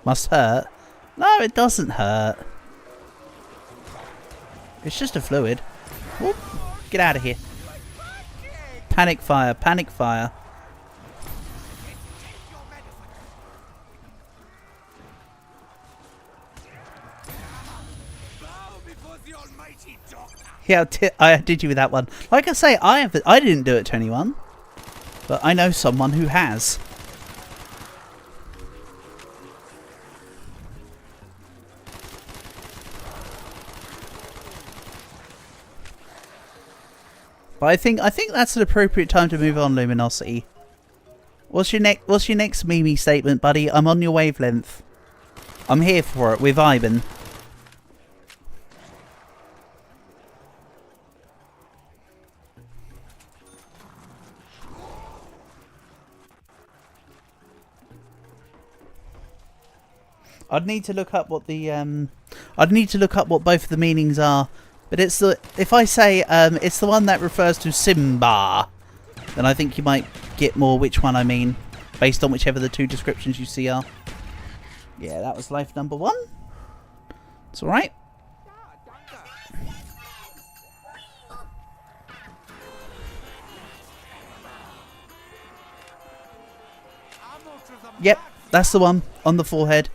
Must hurt? No, it doesn't hurt. It's just a fluid. Whoop. Get out of here. Panic fire, panic fire. Yeah, I did you with that one. Like I say, I didn't do it to anyone, but I know someone who has. But I think that's an appropriate time to move on, Luminosity. What's your next Mimi statement, buddy? I'm on your wavelength. I'm here for it. We're vibing. I'd need to look up what the I'd need to look up what both of the meanings are. But it's the, if I say it's the one that refers to Simba, then I think you might get more which one I mean, based on whichever the two descriptions you see are. Yeah, that was life number 1. It's alright. Yep, that's the one on the forehead.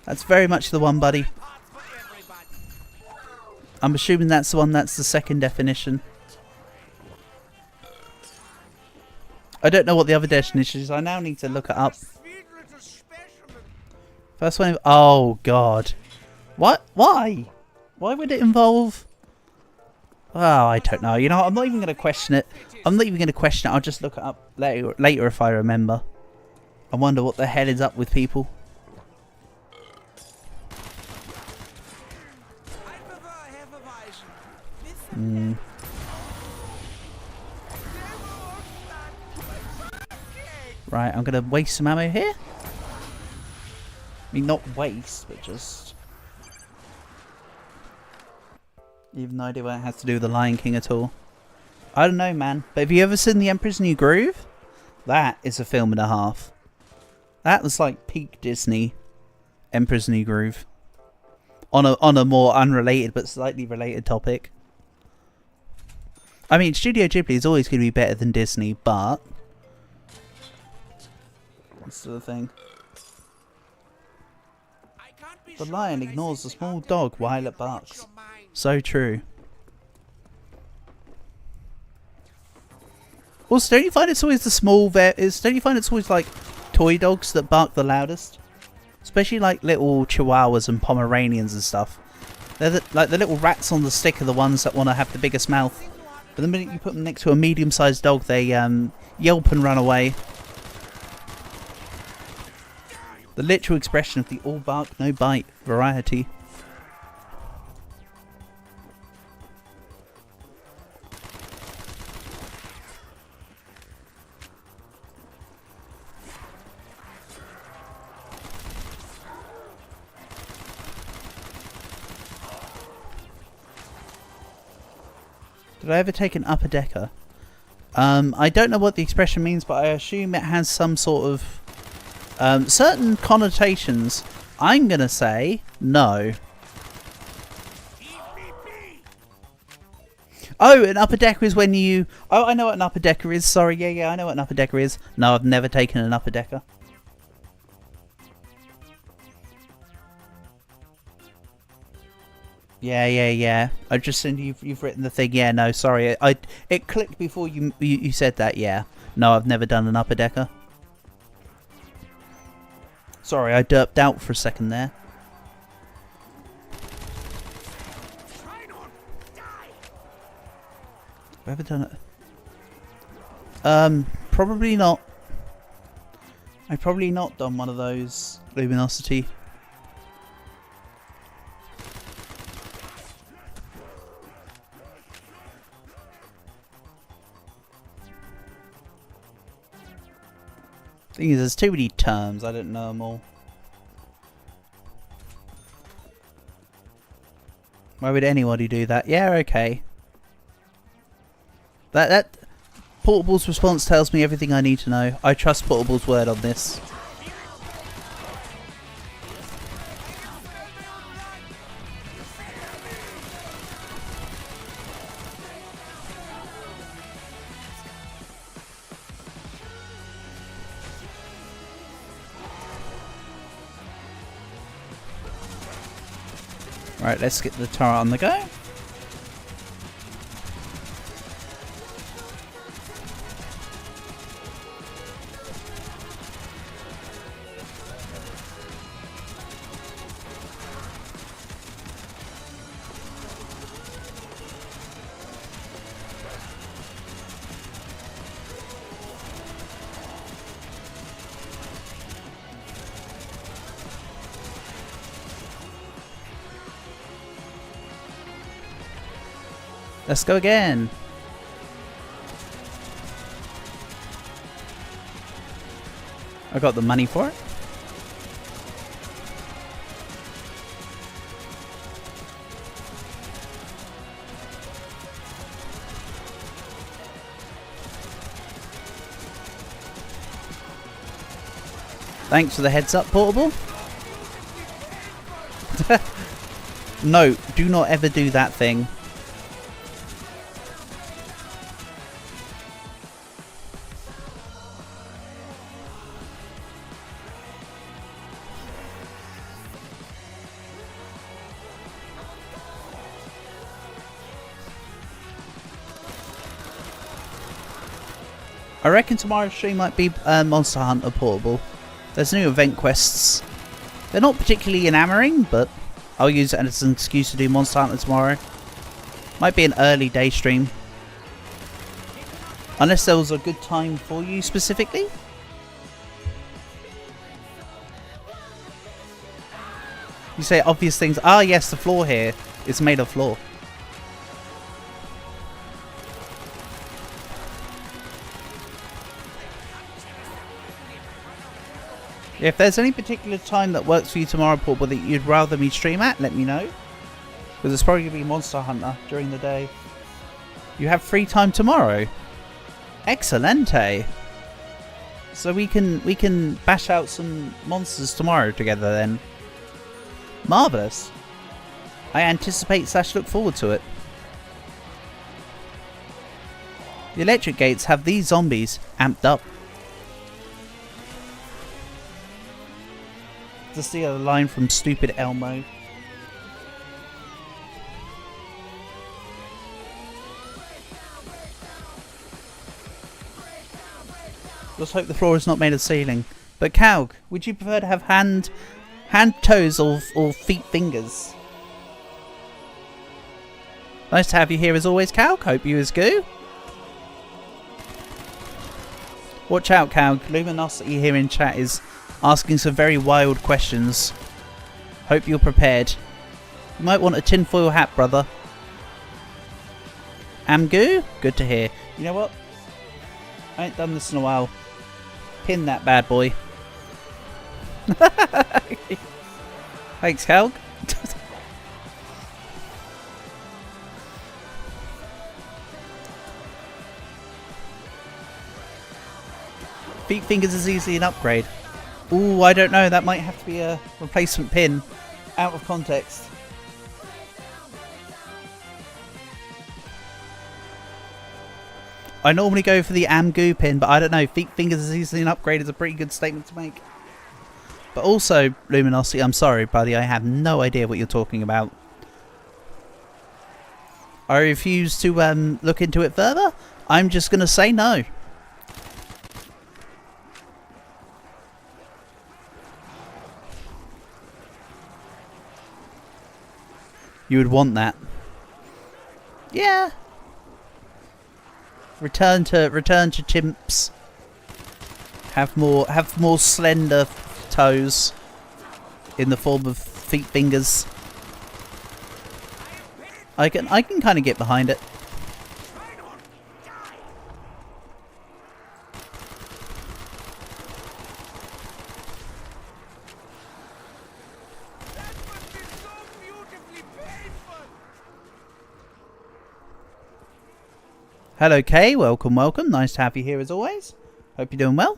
That's very much the one, buddy. I'm assuming that's the one that's the second definition. I don't know what the other definition is. I now need to look it up. First one... Oh, God. What? Why? Why would it involve... Oh, I don't know. You know what? I'm not even going to question it. I'm not even going to question it. I'll just look it up later if I remember. I wonder what the hell is up with people. Right, I'm going to waste some ammo here. I mean, not waste, but just... Even no idea what it has to do with the Lion King at all. I don't know, man. But have you ever seen The Emperor's New Groove? That is a film and a half. That was like peak Disney. Emperor's New Groove. On a more unrelated but slightly related topic. I mean, Studio Ghibli is always going to be better than Disney, but... That's the thing. The lion ignores the small dog while it barks. So true. Also, don't you find it's always the small don't you find it's always like toy dogs that bark the loudest? Especially like little chihuahuas and Pomeranians and stuff. They're like the little rats on the stick are the ones that want to have the biggest mouth. But the minute you put them next to a medium-sized dog, they yelp and run away. The literal expression of the all bark, no bite variety. Did I ever take an upper decker? I don't know what the expression means, but I assume it has some sort of certain connotations. I'm gonna say no. Oh, an upper decker is when you... Oh, I know what an upper decker is. Sorry, yeah, I know what an upper decker is. No, I've never taken an upper decker. Yeah. I've just seen you've written the thing. Yeah, no, sorry. It clicked before you said that. Yeah. No, I've never done an upper decker. Sorry, I derped out for a second there. Have I ever done it? Probably not. I've probably not done one of those luminosity. Thing is, there's too many terms. I don't know them all. Why would anybody do that? Yeah, okay. That Portable's response tells me everything I need to know. I trust Portable's word on this. Right, let's get the turret on the go. Let's go again. I got the money for it. Thanks for the heads up, Portable. No, do not ever do that thing. I reckon tomorrow's stream might be Monster Hunter Portable. There's new event quests. They're not particularly enamoring, but I'll use it as an excuse to do Monster Hunter tomorrow. Might be an early day stream. Unless there was a good time for you specifically. You say obvious things. Ah yes, the floor here is made of floor. If there's any particular time that works for you tomorrow, Portable, that you'd rather me stream at, let me know. Because it's probably going to be Monster Hunter during the day. You have free time tomorrow? Excelente! So we can bash out some monsters tomorrow together then. Marvellous! I anticipate / look forward to it. The electric gates have these zombies amped up. To see a line from stupid Elmo. Just hope the floor is not made of ceiling. But Calg, would you prefer to have hand toes or feet fingers? Nice to have you here as always, Calc. Hope you is good. Watch out, Calc. Luminosity here in chat is asking some very wild questions. Hope you're prepared. You might want a tinfoil hat, brother. Amgu? Good to hear. You know what? I ain't done this in a while. Pin that bad boy. Thanks, Calc. Feet fingers is easily an upgrade. Ooh, I don't know. That might have to be a replacement pin. Out of context. I normally go for the Amgu pin, but I don't know. Feet fingers is easily an upgrade is a pretty good statement to make. But also, Luminosity, I'm sorry, buddy. I have no idea what you're talking about. I refuse to look into it further. I'm just going to say no. You would want that. Yeah. Return to chimps. Have more slender toes in the form of feet fingers. I can kind of get behind it. Hello Kay, welcome, welcome. Nice to have you here as always. Hope you're doing well.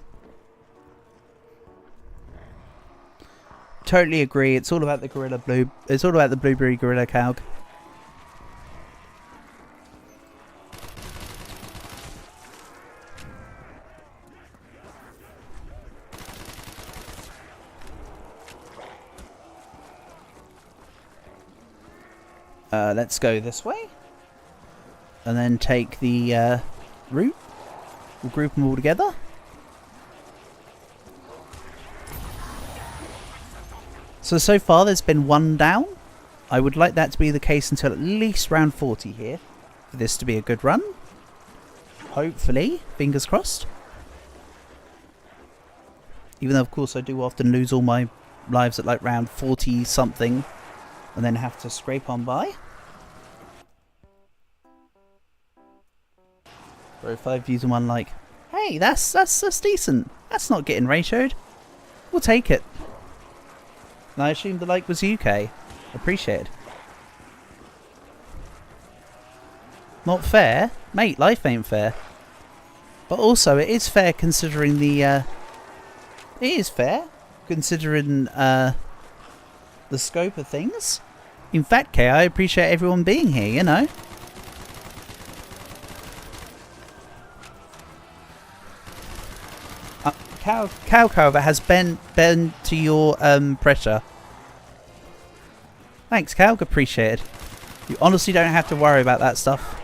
Totally agree. It's all about the gorilla blue. It's all about the blueberry gorilla Calg. Let's go this way. And then take the route. We'll group them all together. So far there's been one down. I would like that to be the case until at least round 40 here. For this to be a good run. Hopefully. Fingers crossed. Even though of course I do often lose all my lives at like round 40 something. And then have to scrape on by. Bro, 5 views and 1 like. Hey, that's decent. That's not getting ratioed. We'll take it. And I assume the like was UK. Appreciated. Not fair? Mate, life ain't fair. But also, it is fair considering the... it is fair considering the scope of things. In fact, Kay, I appreciate everyone being here, you know. Cow, however, has bent to your pressure. Thanks, Cow. Appreciated. You honestly don't have to worry about that stuff.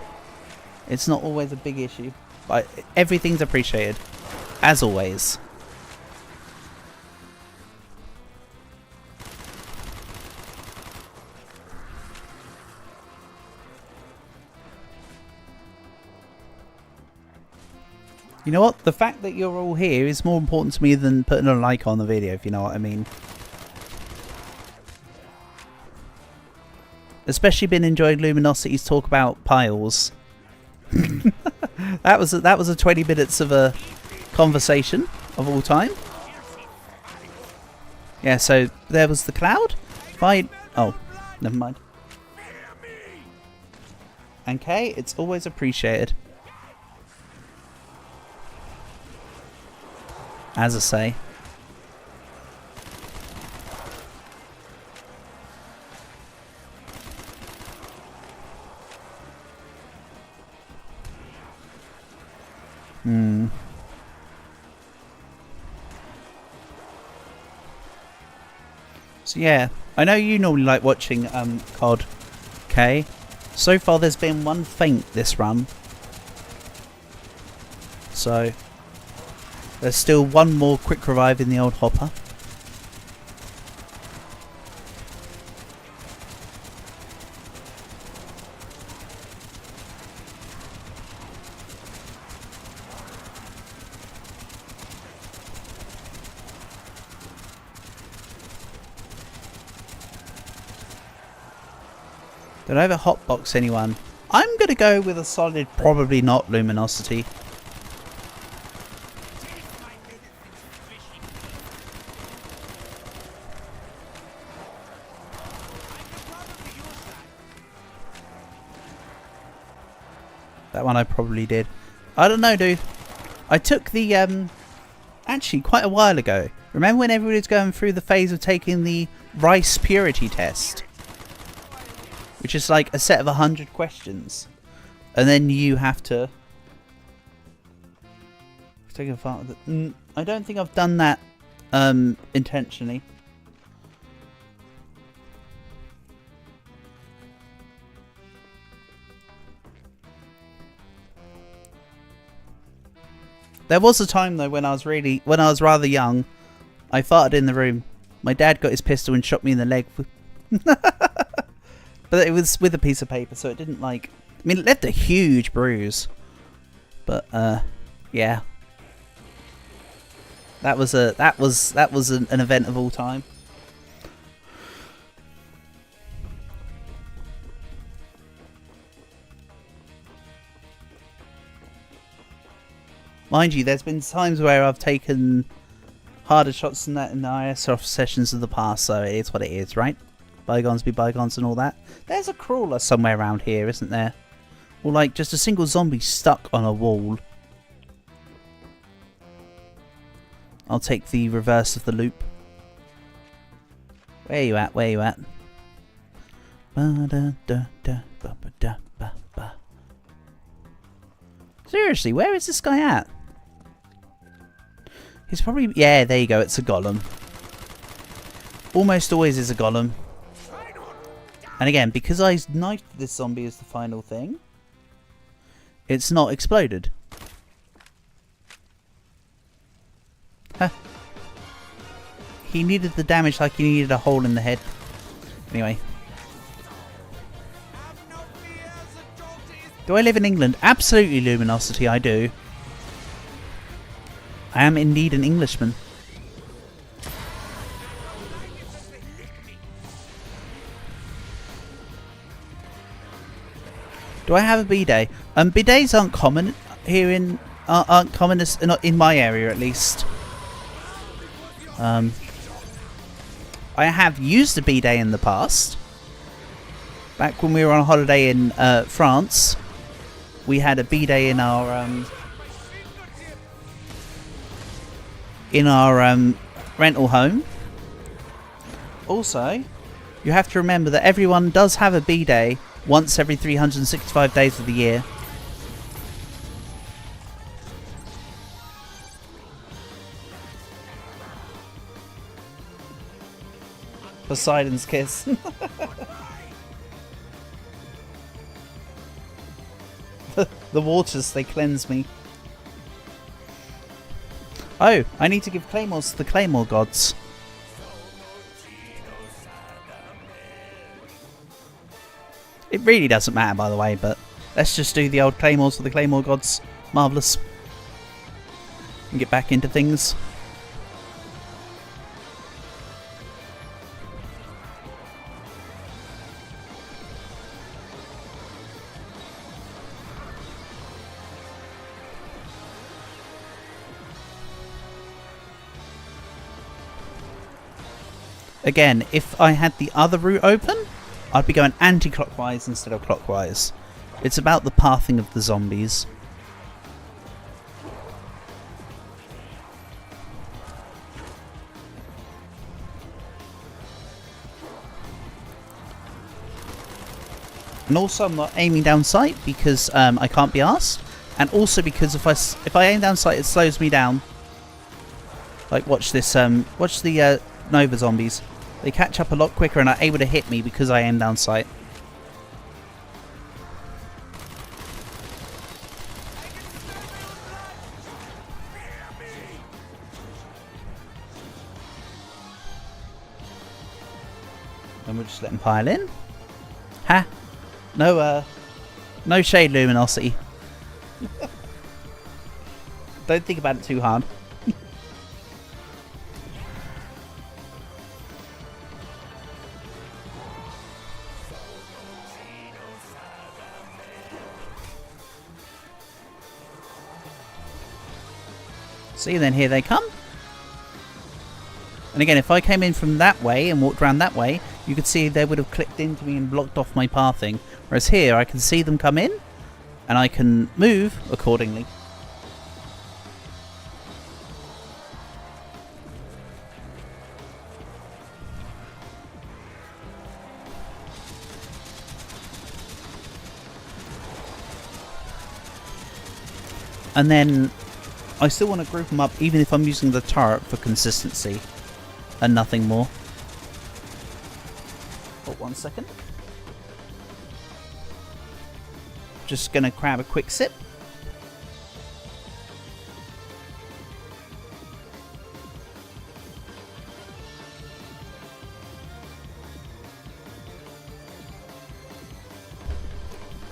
It's not always a big issue. But everything's appreciated. As always. You know what? The fact that you're all here is more important to me than putting a like on the video, if you know what I mean. Especially been enjoying Luminosity's talk about piles. that was a 20 minutes of a conversation of all time. Yeah, so there was the cloud. Oh, never mind. And Kay, it's always appreciated. As I say. So yeah, I know you normally like watching CoD, Kay. So far there's been one faint this run. So there's still one more quick revive in the old hopper. Did I ever hotbox anyone? I'm going to go with a solid probably not luminosity. That one I probably did. I don't know, dude. I took the, actually quite a while ago. Remember when everybody was going through the phase of taking the rice purity test? Which is like a set of 100 questions. And then you have to take a part of the... I don't think I've done that intentionally. There was a time though when I was rather young, I farted in the room. My dad got his pistol and shot me in the leg. But it was with a piece of paper, so it didn't like... I mean, it left a huge bruise. But, yeah. That was an event of all time. Mind you, there's been times where I've taken harder shots than that in the ISOF sessions of the past, so it is what it is, right? Bygones be bygones and all that. There's a crawler somewhere around here, isn't there? Or like just a single zombie stuck on a wall. I'll take the reverse of the loop. Where you at? Where you at? Seriously, where is this guy at? He's probably... Yeah, there you go. It's a golem. Almost always is a golem. And again, because I knifed this zombie as the final thing, it's not exploded. Huh. He needed the damage like he needed a hole in the head. Anyway. Do I live in England? Absolutely, Luminosity, I do. I am indeed an Englishman. Do I have a bidet? Bidets aren't common here aren't common as, not in my area at least. I have used a bidet in the past. Back when we were on holiday in France, we had a bidet in our rental home. Also, you have to remember that everyone does have a bidet once every 365 days of the year. Poseidon's kiss. The waters, they cleanse me. Oh, I need to give claymores to the claymore gods. It really doesn't matter, by the way, but let's just do the old claymores for the claymore gods. Marvellous. And get back into things. Again, if I had the other route open, I'd be going anti-clockwise instead of clockwise. It's about the pathing of the zombies. And also I'm not aiming down sight because I can't be asked. And also because if I aim down sight it slows me down. Like watch this, watch the Nova zombies. They catch up a lot quicker and are able to hit me because I aim down sight. And we'll just let them pile in. Ha! No shade, Luminosity. Don't think about it too hard. See, then here they come. And again, if I came in from that way and walked around that way, you could see they would have clicked into me and blocked off my pathing. Whereas here, I can see them come in, and I can move accordingly. And then I still want to group them up even if I'm using the turret for consistency and nothing more. Oh, 1 second. Just going to grab a quick sip.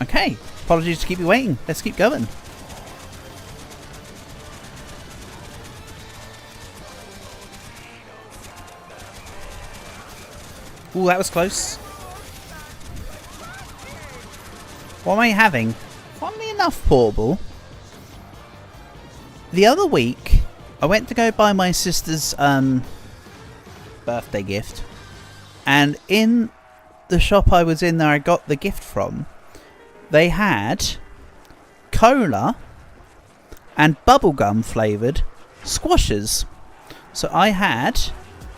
Okay, apologies to keep you waiting. Let's keep going. Ooh, that was close. What am I having? Funnily enough, Portable, the other week, I went to go buy my sister's birthday gift. And in the shop I was in there I got the gift from, they had cola and bubblegum flavoured squashes. So I had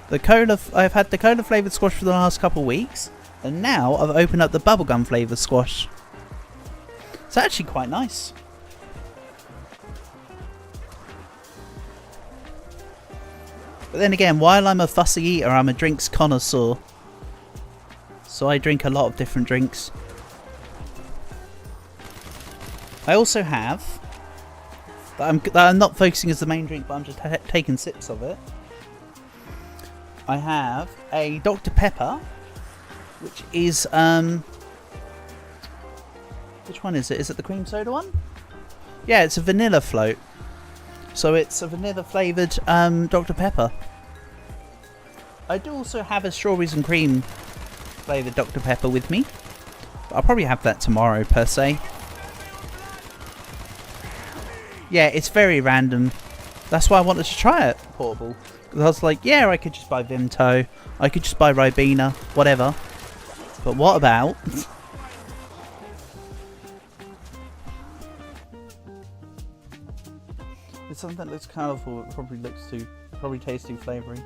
the cola. I've had the cola flavoured squash for the last couple of weeks, and now I've opened up the bubblegum flavoured squash. It's actually quite nice. But then again, while I'm a fussy eater, I'm a drinks connoisseur. So I drink a lot of different drinks. I also have, that I'm not focusing as the main drink, but I'm just taking sips of it. I have a Dr. Pepper, which is, which one is it? Is it the cream soda one? Yeah, it's a vanilla float. So it's a vanilla flavoured Dr. Pepper. I do also have a strawberries and cream flavoured Dr. Pepper with me. I'll probably have that tomorrow, per se. Yeah, it's very random. That's why I wanted to try it, Portable. Because I was like, yeah, I could just buy Vimto. I could just buy Ribena. Whatever. But what about... It's something that looks colourful, it probably tastes too flavoury.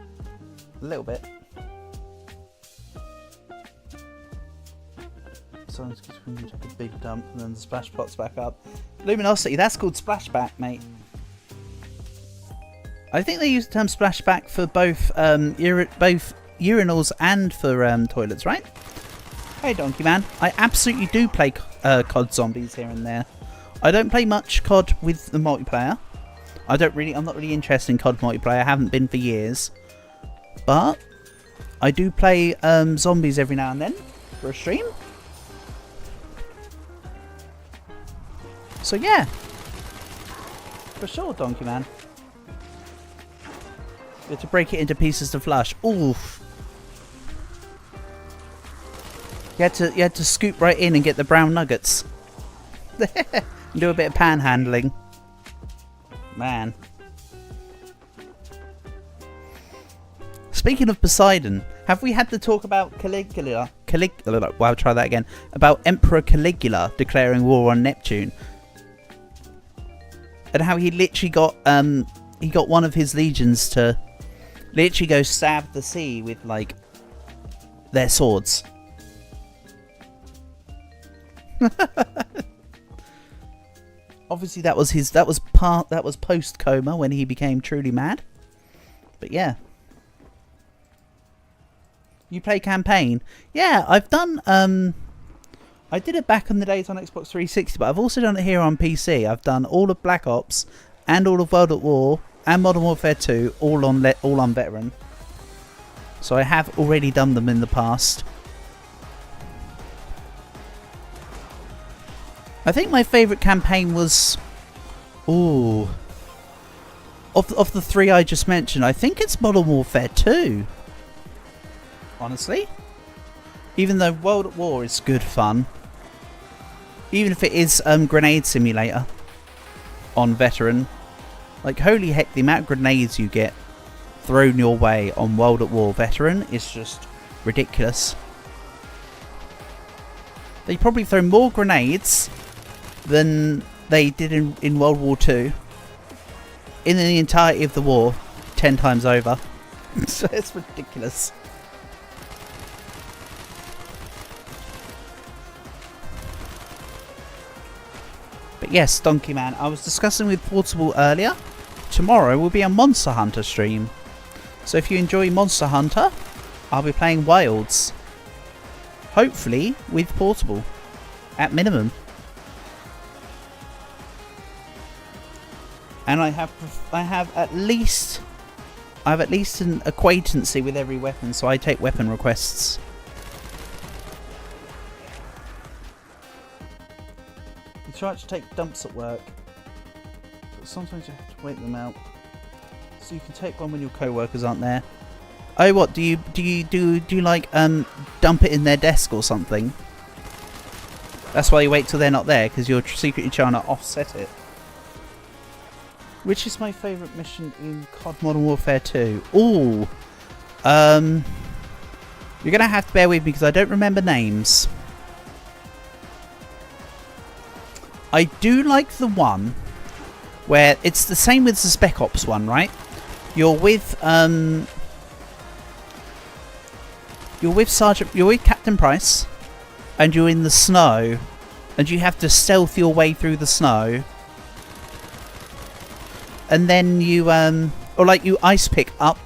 A little bit. Sometimes because when you take a big dump and then the splash pot's back up. Luminosity, that's called splashback, mate. I think they use the term splashback for both urinals and for toilets, right? Hey, Donkey Man. I absolutely do play COD Zombies here and there. I don't play much COD with the multiplayer. I'm not really interested in COD multiplayer. I haven't been for years. But I do play zombies every now and then for a stream. So yeah, for sure, Donkey Man. You have to break it into pieces to flush. Oof. You had to scoop right in and get the brown nuggets. And do a bit of panhandling. Man. Speaking of Poseidon, have we had to talk about Caligula? Well, try that again. About Emperor Caligula declaring war on Neptune. And how he literally got one of his legions to literally go stab the sea with like their swords. Obviously that was post coma when he became truly mad. But yeah. You play campaign? Yeah, I've done I did it back in the days on Xbox 360, but I've also done it here on PC. I've done all of Black Ops and all of World at War and Modern Warfare 2 all on veteran. So I have already done them in the past. I think my favourite campaign was... Ooh. Of the three I just mentioned, I think it's Modern Warfare 2. Honestly. Even though World at War is good fun. Even if it is Grenade Simulator on veteran. Like, holy heck, the amount of grenades you get thrown your way on World at War Veteran is just ridiculous. They probably throw more grenades than they did in World War II. In the entirety of the war, 10 times over. So it's ridiculous. But yes, Donkey Man, I was discussing with Portable earlier. Tomorrow will be a Monster Hunter stream. So if you enjoy Monster Hunter, I'll be playing Wilds. Hopefully with Portable. At minimum. And I have at least an acquaintancy with every weapon, so I take weapon requests. You try to take dumps at work, but sometimes you have to wait them out. So you can take one when your co-workers aren't there. Oh, what do you like dump it in their desk or something? That's why you wait till they're not there, because you're secretly trying to offset it. Which is my favourite mission in CoD Modern Warfare 2? Ooh. You're gonna have to bear with me because I don't remember names. I do like the one where it's the same with the Spec Ops one, right? You're with Captain Price, and you're in the snow, and you have to stealth your way through the snow. And then you, or like you ice pick up,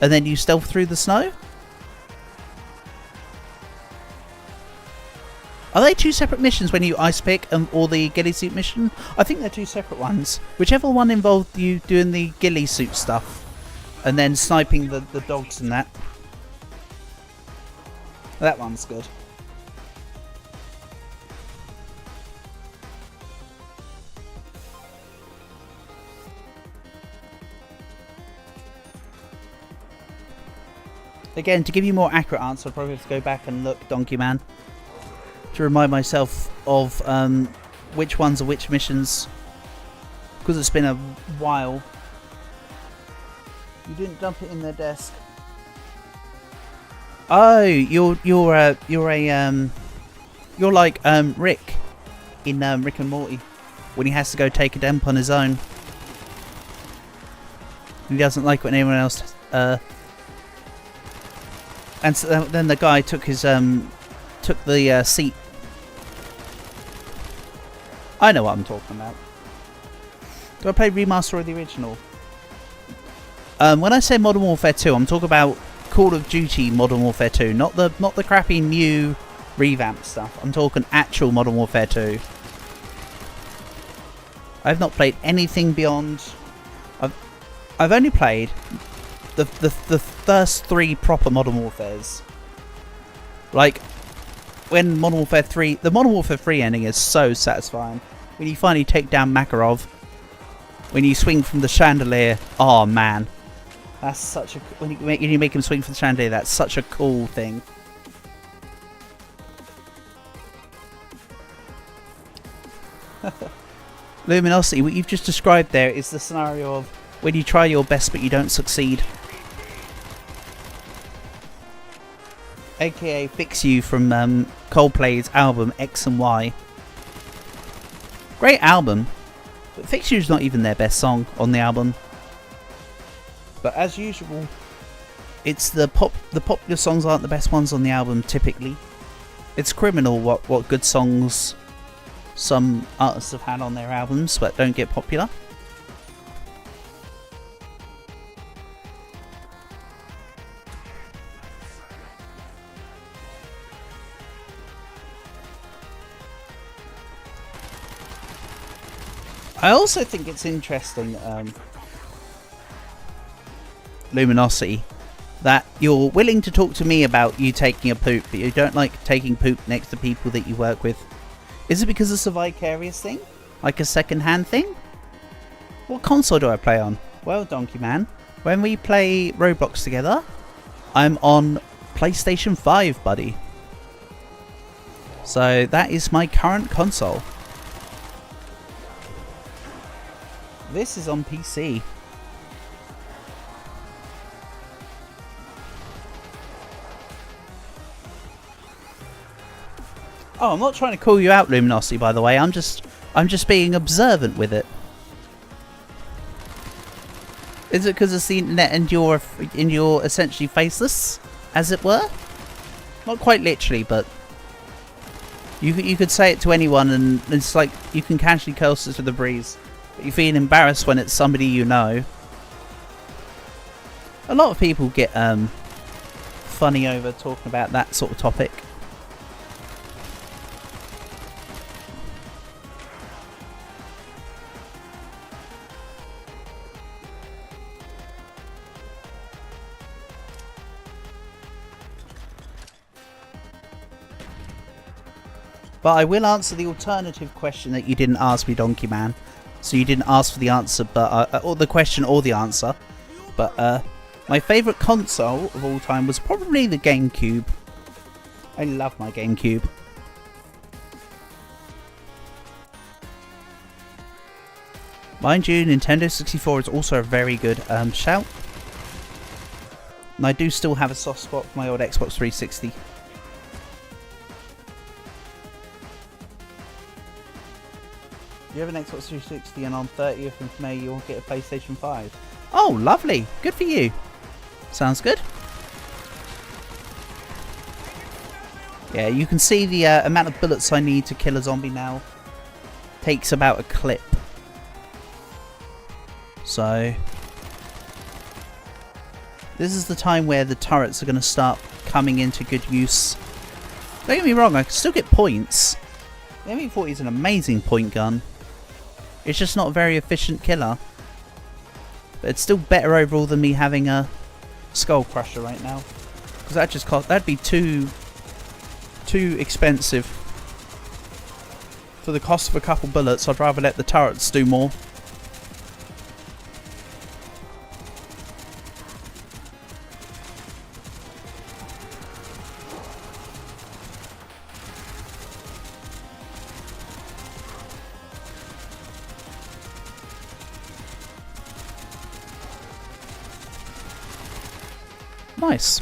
and then you stealth through the snow? Are they two separate missions when you ice pick or the ghillie suit mission? I think they're two separate ones. Whichever one involved you doing the ghillie suit stuff, and then sniping the dogs and that. That one's good. Again, to give you a more accurate answer, I'll probably have to go back and look, Donkey Man, to remind myself of which ones are which missions, because it's been a while. You didn't dump it in their desk. Oh, you're like Rick in Rick and Morty when he has to go take a dump on his own. He doesn't like when anyone else. And so then the guy took his took the seat. I know what I'm talking about. Do I play remaster or the original? When I say Modern Warfare 2, I'm talking about Call of Duty Modern Warfare 2, not the crappy new revamp stuff. I'm talking actual Modern Warfare 2. I've not played anything beyond. I've only played the first 3 proper Modern Warfares. Like when Modern Warfare 3, the Modern Warfare 3 ending is so satisfying. When you finally take down Makarov, when you swing from the chandelier, oh man, that's such a when you make him swing from the chandelier, that's such a cool thing. Luminosity, what you've just described there is the scenario of when you try your best but you don't succeed. AKA Fix You from Coldplay's album X and Y. Great album, but Fix You's not even their best song on the album. But as usual, it's the popular songs aren't the best ones on the album typically. It's criminal what good songs some artists have had on their albums but don't get popular. I also think it's interesting, Luminosity, that you're willing to talk to me about you taking a poop, but you don't like taking poop next to people that you work with. Is it because it's a vicarious thing? Like a second-hand thing? What console do I play on? Well, Donkey Man, when we play Roblox together, I'm on PlayStation 5, buddy. So that is my current console. This is on PC. Oh, I'm not trying to call you out, Luminosity, by the way. I'm just being observant with it. Is it because it's the internet and you're essentially faceless, as it were? Not quite literally, but you could say it to anyone, and it's like you can casually curse it to the breeze, but you feel embarrassed when it's somebody you know. A lot of people get funny over talking about that sort of topic. But I will answer the alternative question that you didn't ask me, Donkey Man. So you didn't ask for the answer, but or the question or the answer. But my favourite console of all time was probably the GameCube. I love my GameCube. Mind you, Nintendo 64 is also a very good shout. And I do still have a soft spot for my old Xbox 360. You have an Xbox 360 and on 30th of May you'll get a PlayStation 5. Oh, lovely. Good for you. Sounds good. Yeah, you can see the amount of bullets I need to kill a zombie now. Takes about a clip. So this is the time where the turrets are going to start coming into good use. Don't get me wrong, I can still get points. The M40 is an amazing point gun. It's just not a very efficient killer. But it's still better overall than me having a Skull Crusher right now. Because that just cost, that'd be too expensive. For the cost of a couple bullets, I'd rather let the turrets do more. Nice.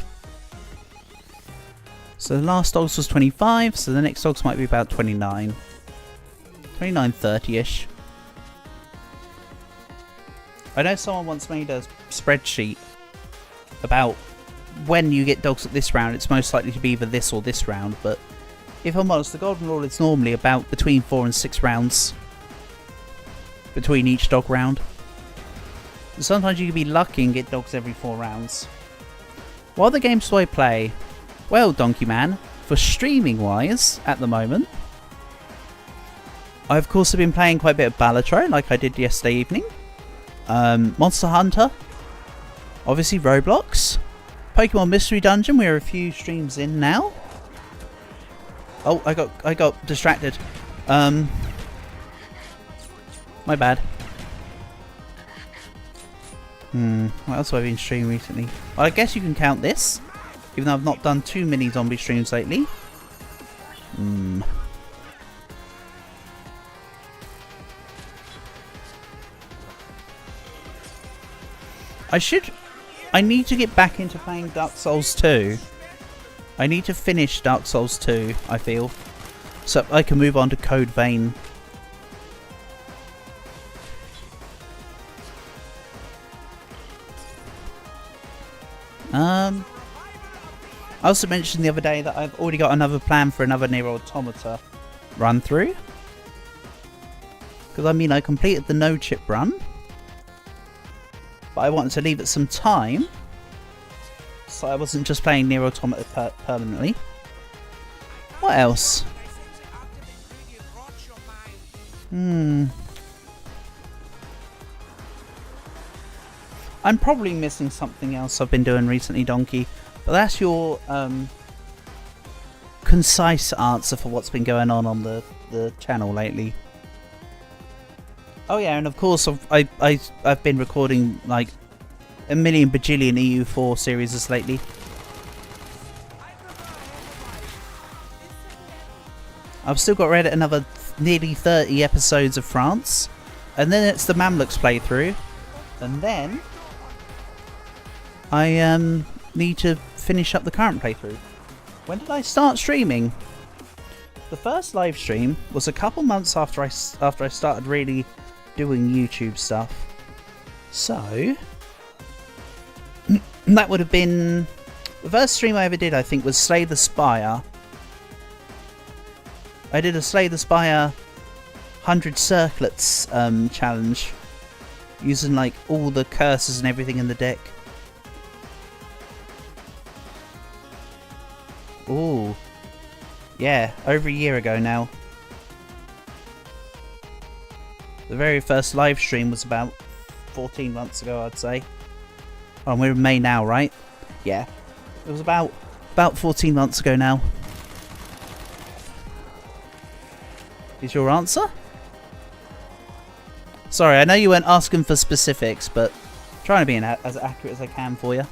So the last dogs was 25, so the next dogs might be about 29. 29, 30-ish. I know someone once made a spreadsheet about when you get dogs at this round, it's most likely to be either this or this round, but if I'm honest, the golden rule is normally about between 4 and 6 rounds between each dog round. And sometimes you can be lucky and get dogs every 4 rounds. What other games do I play? Well, Donkey Man, for streaming wise, at the moment, I of course have been playing quite a bit of Balatro, like I did yesterday evening. Monster Hunter, obviously Roblox, Pokemon Mystery Dungeon, we're a few streams in now. Oh, I got distracted. My bad. What else have I been streaming recently? Well, I guess you can count this, even though I've not done too many zombie streams lately. I need to get back into playing Dark Souls 2. I need to finish Dark Souls 2, I feel, so I can move on to Code Vein. I also mentioned the other day that I've already got another plan for another Nier Automata run through. Because I mean, I completed the no chip run, but I wanted to leave it some time, so I wasn't just playing Nier Automata permanently. What else? I'm probably missing something else I've been doing recently, Donkey, but that's your concise answer for what's been going on the channel lately. Oh yeah, and of course I've been recording like a million bajillion EU4 series lately. I've still got read another nearly 30 episodes of France. and then it's the Mamluks playthrough, and then I need to finish up the current playthrough. When did I start streaming? The first live stream was a couple months after I started really doing YouTube stuff. So that would have been the first stream I ever did. I think was Slay the Spire. I did a Slay the Spire 100 circlets challenge, using like all the curses and everything in the deck. Ooh. Yeah, over a year ago now. The very first live stream was about 14 months ago, I'd say. Oh, we're in May now, right? Yeah. It was about 14 months ago now. Is your answer? Sorry, I know you weren't asking for specifics, but I'm trying to be as accurate as I can for you.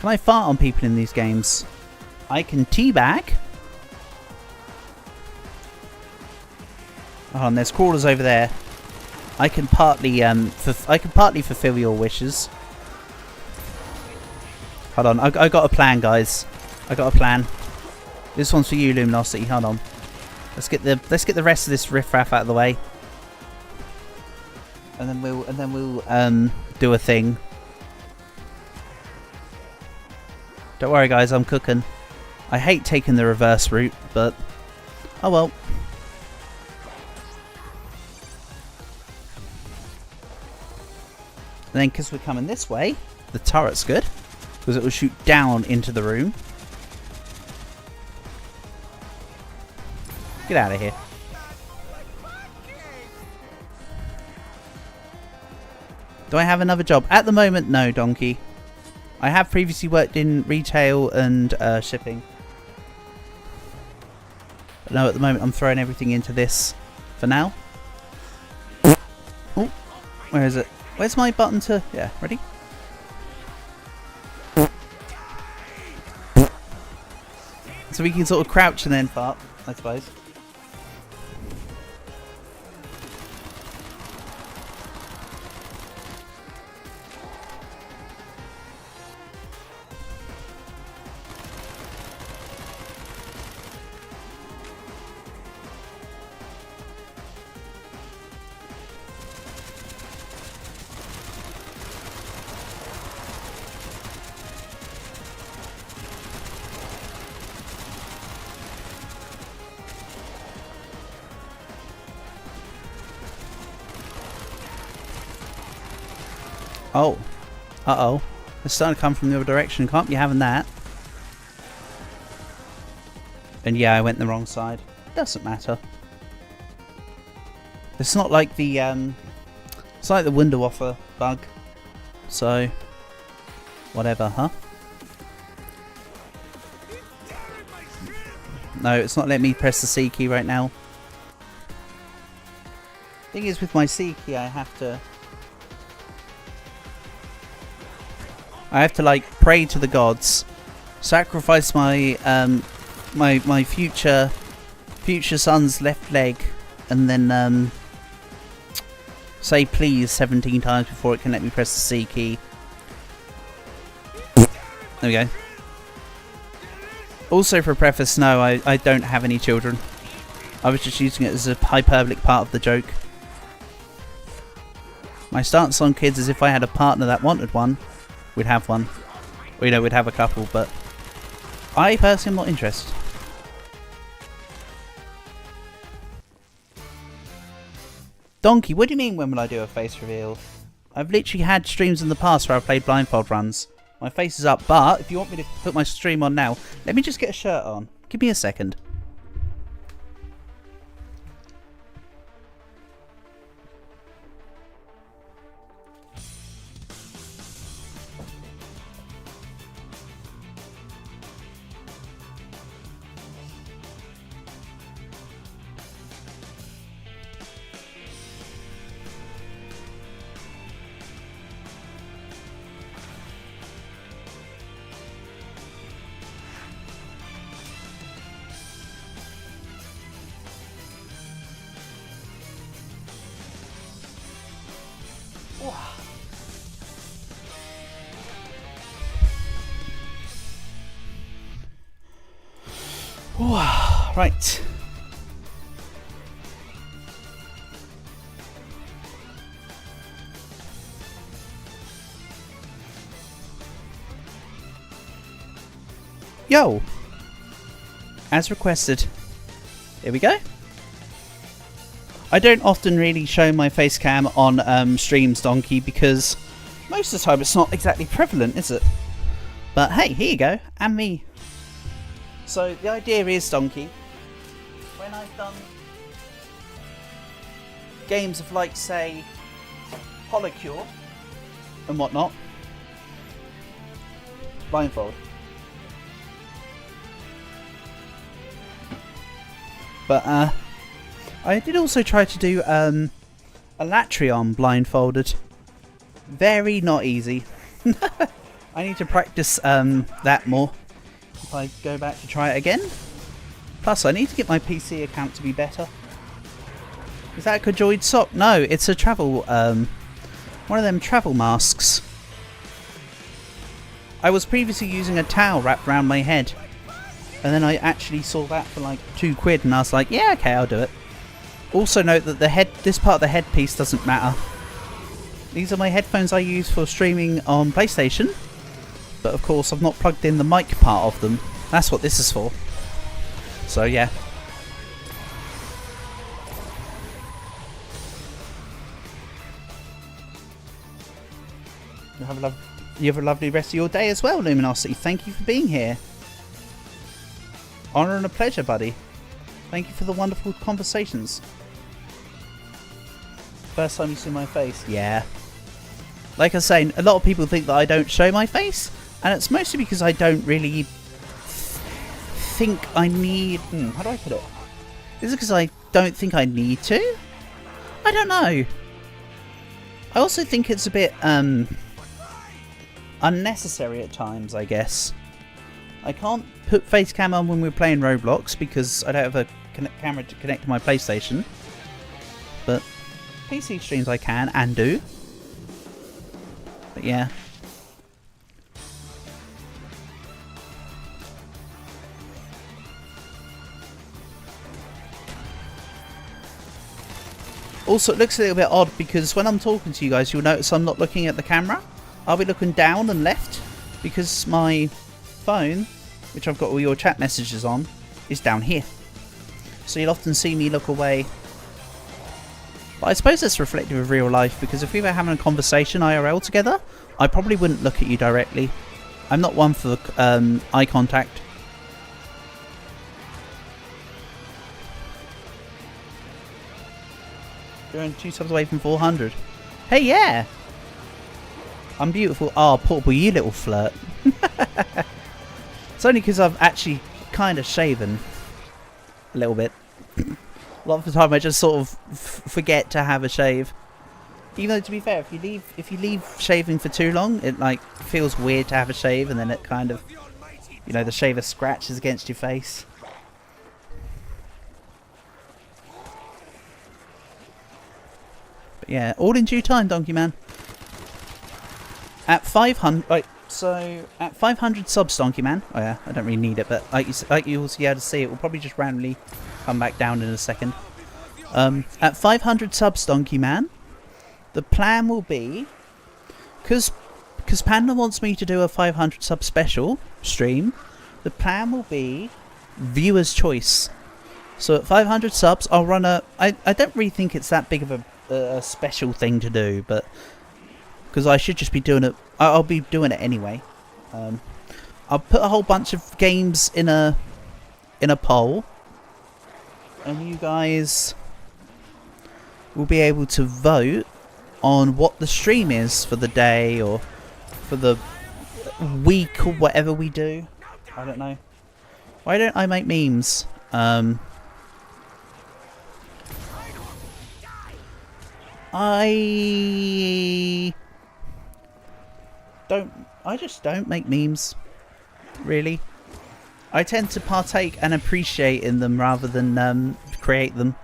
Can I fart on people in these games? I can teabag. Oh, and there's crawlers over there. I can partly fulfill your wishes. Hold on, I got a plan, guys. I got a plan. This one's for you, Luminosity. Hold on. Let's get the rest of this riffraff out of the way, and then we'll do a thing. Don't worry, guys. I'm cooking. I hate taking the reverse route, but oh well. And then, because we're coming this way, the turret's good, because it will shoot down into the room. Get out of here. Do I have another job? At the moment, no, Donkey. I have previously worked in retail and shipping. But no, at the moment, I'm throwing everything into this for now. Oh, where is it? Where's my button to... Yeah, ready? So we can sort of crouch and then fart, I suppose. Oh. Uh-oh. It's starting to come from the other direction. Can't be having that. And yeah, I went the wrong side. Doesn't matter. It's not like the it's like the window offer bug. So whatever, huh? No, it's not letting me press the C key right now. Thing is, with my C key I have to like pray to the gods, sacrifice my my future son's left leg, and then say please 17 times before it can let me press the C key. There we go. Also, for preface, no, I don't have any children. I was just using it as a hyperbolic part of the joke. My stance on kids is if I had a partner that wanted one, we'd have one. Or, you know, we'd have a couple, but I personally am not interested. Donkey, what do you mean when will I do a face reveal? I've literally had streams in the past where I've played blindfold runs. My face is up, but if you want me to put my stream on now, let me just get a shirt on. Give me a second. Right. Yo! As requested. Here we go. I don't often really show my face cam on streams, Donkey, because most of the time it's not exactly prevalent, is it? But hey, here you go, and me. So the idea is, Donkey, when I've done games of, like, say, Polycure and whatnot, blindfold. But I did also try to do a Latreon blindfolded. Very not easy. I need to practice that more if I go back to try it again. Plus, I need to get my PC account to be better. Is that a Kajoid sock? No, it's a travel, one of them travel masks. I was previously using a towel wrapped around my head. And then I actually saw that for like £2 and I was like, yeah, okay, I'll do it. Also note that this part of the headpiece doesn't matter. These are my headphones I use for streaming on PlayStation. But of course I've not plugged in the mic part of them. That's what this is for. So yeah. You have a lovely rest of your day as well, Luminosity. Thank you for being here. Honour and a pleasure, buddy. Thank you for the wonderful conversations. First time you see my face? Yeah. Like I was saying, a lot of people think that I don't show my face, and it's mostly because I don't really think I need... how do I put it? Is it because I don't think I need to? I don't know. I also think it's a bit unnecessary at times, I guess. I can't put face cam on when we're playing Roblox because I don't have a camera to connect to my PlayStation. But PC streams I can and do. But yeah. Also, it looks a little bit odd because when I'm talking to you guys, you'll notice I'm not looking at the camera. I'll be looking down and left because my phone, which I've got all your chat messages on, is down here. So you'll often see me look away. But I suppose that's reflective of real life, because if we were having a conversation IRL together, I probably wouldn't look at you directly. I'm not one for eye contact. You're only 2 subs away from 400. Hey, yeah! I'm beautiful. Oh, Portable, you little flirt. It's only because I've actually kind of shaven a little bit. A lot of the time I just sort of forget to have a shave. Even though, to be fair, if you leave shaving for too long, it like feels weird to have a shave, and then it kind of, you know, the shaver scratches against your face. But yeah, all in due time, Donkey Man. At 500, right, so at 500 subs, Donkey Man. Oh yeah, I don't really need it, but like you also be able to see, it will probably just randomly come back down in a second. At 500 subs, Donkey Man, the plan will be, because Panda wants me to do a 500 sub special stream, the plan will be viewer's choice. So at 500 subs, I'll run a... I don't really think it's that big of a special thing to do, but... because I should just be doing it... I'll be doing it anyway. I'll put a whole bunch of games in a poll. And you guys will be able to vote on what the stream is for the day or for the week or whatever we do. I don't know. Why don't I make memes? I just don't make memes, really. I tend to partake and appreciate in them rather than create them.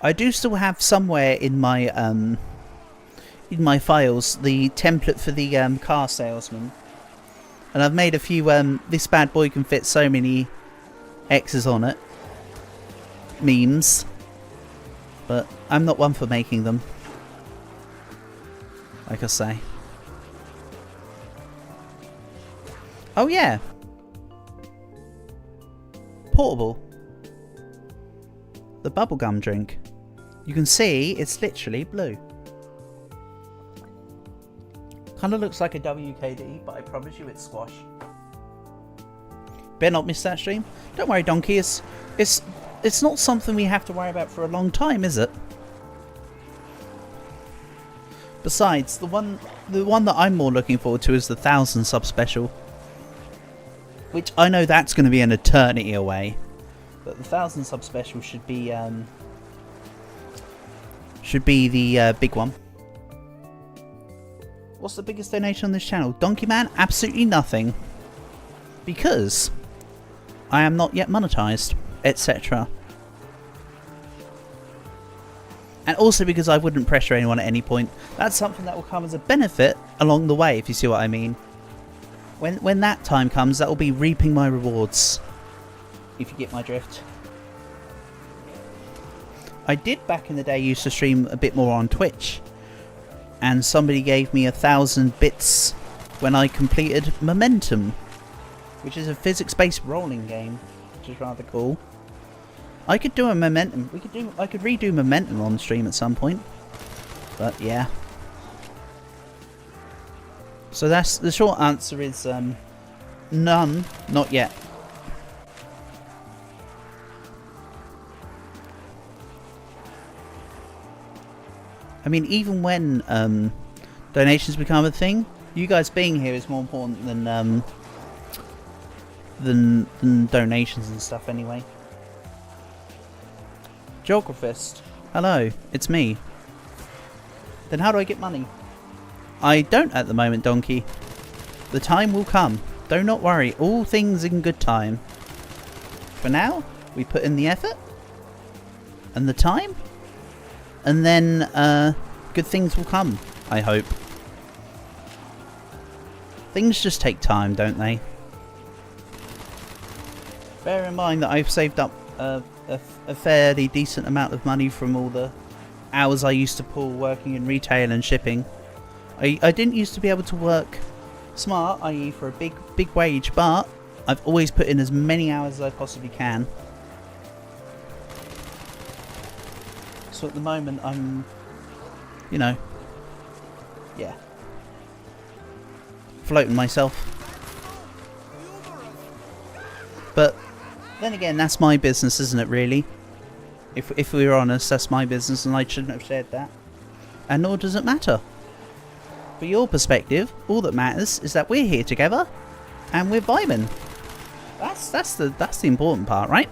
I do still have somewhere in my in my files the template for the car salesman, and I've made a few. This bad boy can fit so many X's on it, memes, but I'm not one for making them. Like I say. Oh yeah, portable. The bubblegum drink. You can see it's literally blue. Kind of looks like a WKD, but I promise you it's squash. Better not miss that stream. Don't worry, Donkey. It's not something we have to worry about for a long time, is it? Besides, the one that I'm more looking forward to is the 1,000 sub special, which I know that's going to be an eternity away. But the 1,000 sub special should be the big one. What's the biggest donation on this channel? Donkey Man? Absolutely nothing. Because I am not yet monetized, etc. And also because I wouldn't pressure anyone at any point. That's something that will come as a benefit along the way, if you see what I mean. When that time comes, that will be reaping my rewards. If you get my drift. I did back in the day used to stream a bit more on Twitch. And somebody gave me 1,000 bits when I completed Momentum, which is a physics-based rolling game, which is rather cool. I could do a Momentum. I could redo Momentum on stream at some point. But yeah. So that's the short answer is none, not yet. I mean, even when donations become a thing, you guys being here is more important than donations and stuff anyway. Geographist, hello, it's me. Then how do I get money? I don't at the moment, Donkey. The time will come. Do not worry, all things in good time. For now, we put in the effort and the time, and then good things will come, I hope. Things just take time, don't they? Bear in mind that I've saved up a fairly decent amount of money from all the hours I used to pull working in retail and shipping. I didn't used to be able to work smart, i.e. for a big wage, but I've always put in as many hours as I possibly can. So at the moment I'm, you know, yeah, floating myself. But then again, that's my business, isn't it, really? If we were honest, that's my business and I shouldn't have shared that. And nor does it matter. For your perspective, all that matters is that we're here together and we're vibing. That's the important part, right?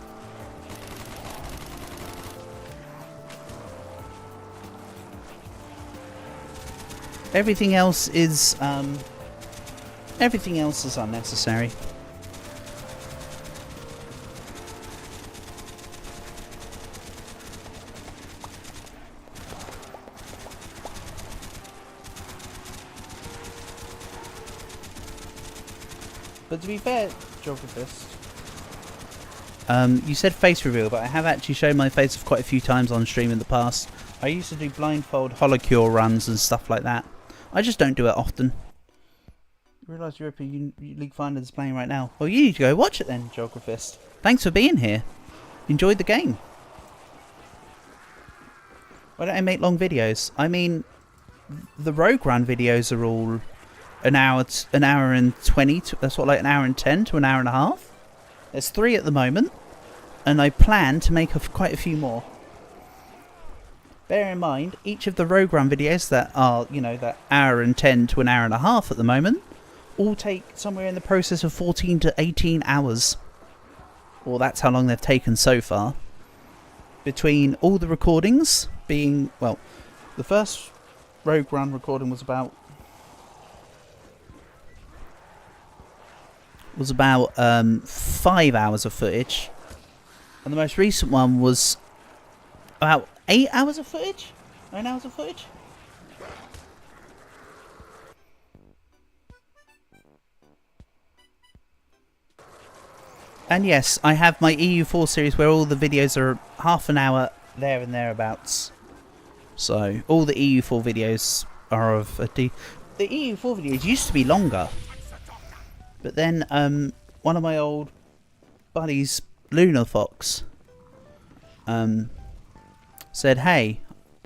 Everything else is unnecessary. But to be fair, Geographist, you said face reveal, but I have actually shown my face quite a few times on stream in the past. I used to do blindfold holocure runs and stuff like that. I just don't do it often. I realise European League Final is playing right now. Well, you need to go watch it then, Geographist. Thanks for being here. Enjoyed the game. Why don't I make long videos? I mean, the Rogue Run videos are all an hour and 20. That's what, like an hour and 10 to an hour and a half. There's 3 at the moment, and I plan to make quite a few more. Bear in mind, each of the Rogue Run videos that are, you know, that hour and 10 to an hour and a half at the moment, all take somewhere in the process of 14 to 18 hours. Well, that's how long they've taken so far. Between all the recordings being, well, the first Rogue Run recording was about 5 hours of footage, and the most recent one was about 8 hours of footage? 9 hours of footage? And yes, I have my EU4 series where all the videos are half an hour there and thereabouts. So all the EU4 videos are of the EU4 videos used to be longer, but then one of my old buddies, Luna Fox, said, "Hey,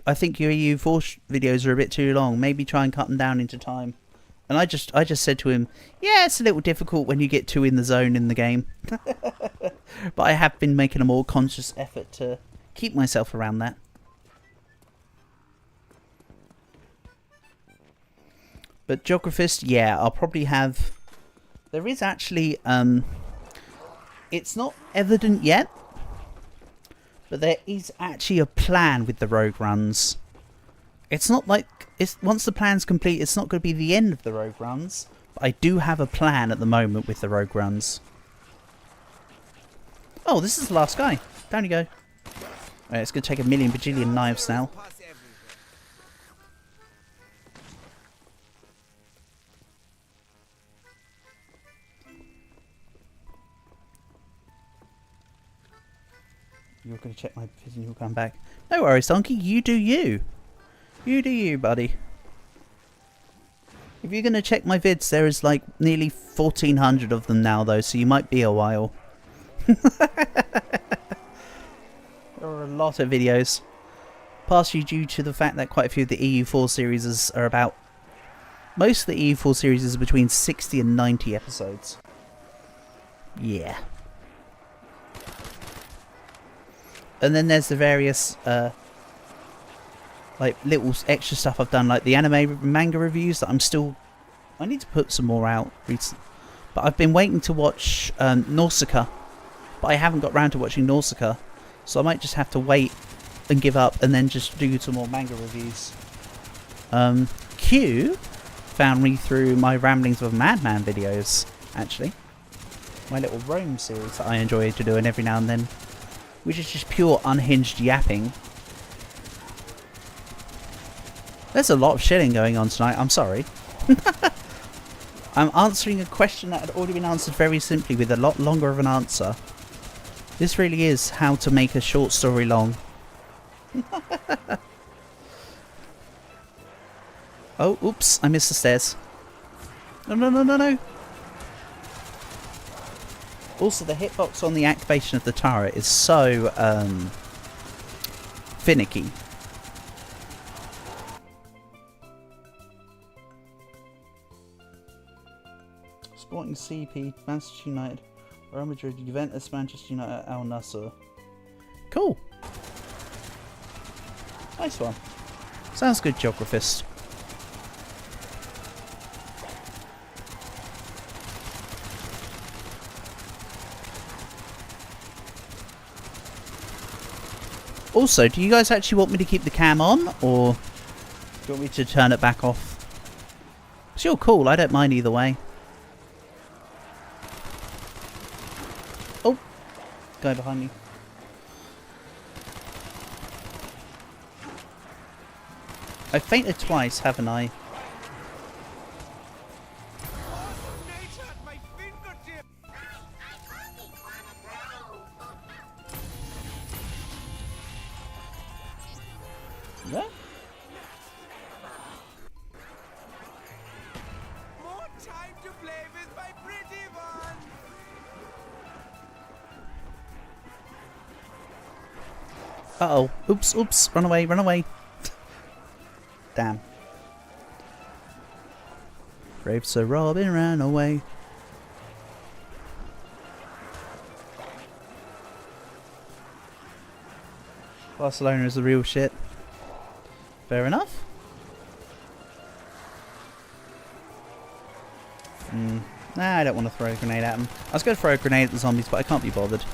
I think your EU4 videos are a bit too long. Maybe try and cut them down into time." And I just said to him, "Yeah, it's a little difficult when you get too in the zone in the game." But I have been making a more conscious effort to keep myself around that. But Geographist, yeah, I'll probably have... There is actually... it's not evident yet, but there is actually a plan with the rogue runs. It's not like... once the plan's complete, it's not going to be the end of the rogue runs. But I do have a plan at the moment with the rogue runs. Oh, this is the last guy. Down you go. Alright, it's going to take a million bajillion knives now. You're going to check my vision, you'll come back. No worries, Donkey. You do you. You do you, buddy. If you're going to check my vids, there is like nearly 1,400 of them now, though, so you might be a while. There are a lot of videos. Partially due to the fact that quite a few of the EU4 series are about... Most of the EU4 series is between 60 and 90 episodes. Yeah. And then there's the various... like little extra stuff I've done, like the anime manga reviews that I'm still... I need to put some more out recently. But I've been waiting to watch Nausicaa. But I haven't got round to watching Nausicaa. So I might just have to wait and give up and then just do some more manga reviews. Q found me through my Ramblings of a Madman videos, actually. My little Rome series that I enjoy to do every now and then. Which is just pure unhinged yapping. There's a lot of shilling going on tonight, I'm sorry. I'm answering a question that had already been answered very simply with a lot longer of an answer. This really is how to make a short story long. Oh, oops, I missed the stairs. No, no, no, no, no. Also, the hitbox on the activation of the turret is so, finicky. Sporting CP, Manchester United, Real Madrid, Juventus, Manchester United, Al Nassr. Cool. Nice one. Sounds good, Geographist. Also, do you guys actually want me to keep the cam on, or do you want me to turn it back off? It's your call, I don't mind either way. Oh, guy behind me. I fainted twice, haven't I? What? More time to play with my pretty one. Uh-oh. Oops, oops. Run away, run away. Damn. Brave Sir Robin ran away. Barcelona is the real shit. Fair enough. Nah, I don't want to throw a grenade at them. I was going to throw a grenade at the zombies, but I can't be bothered.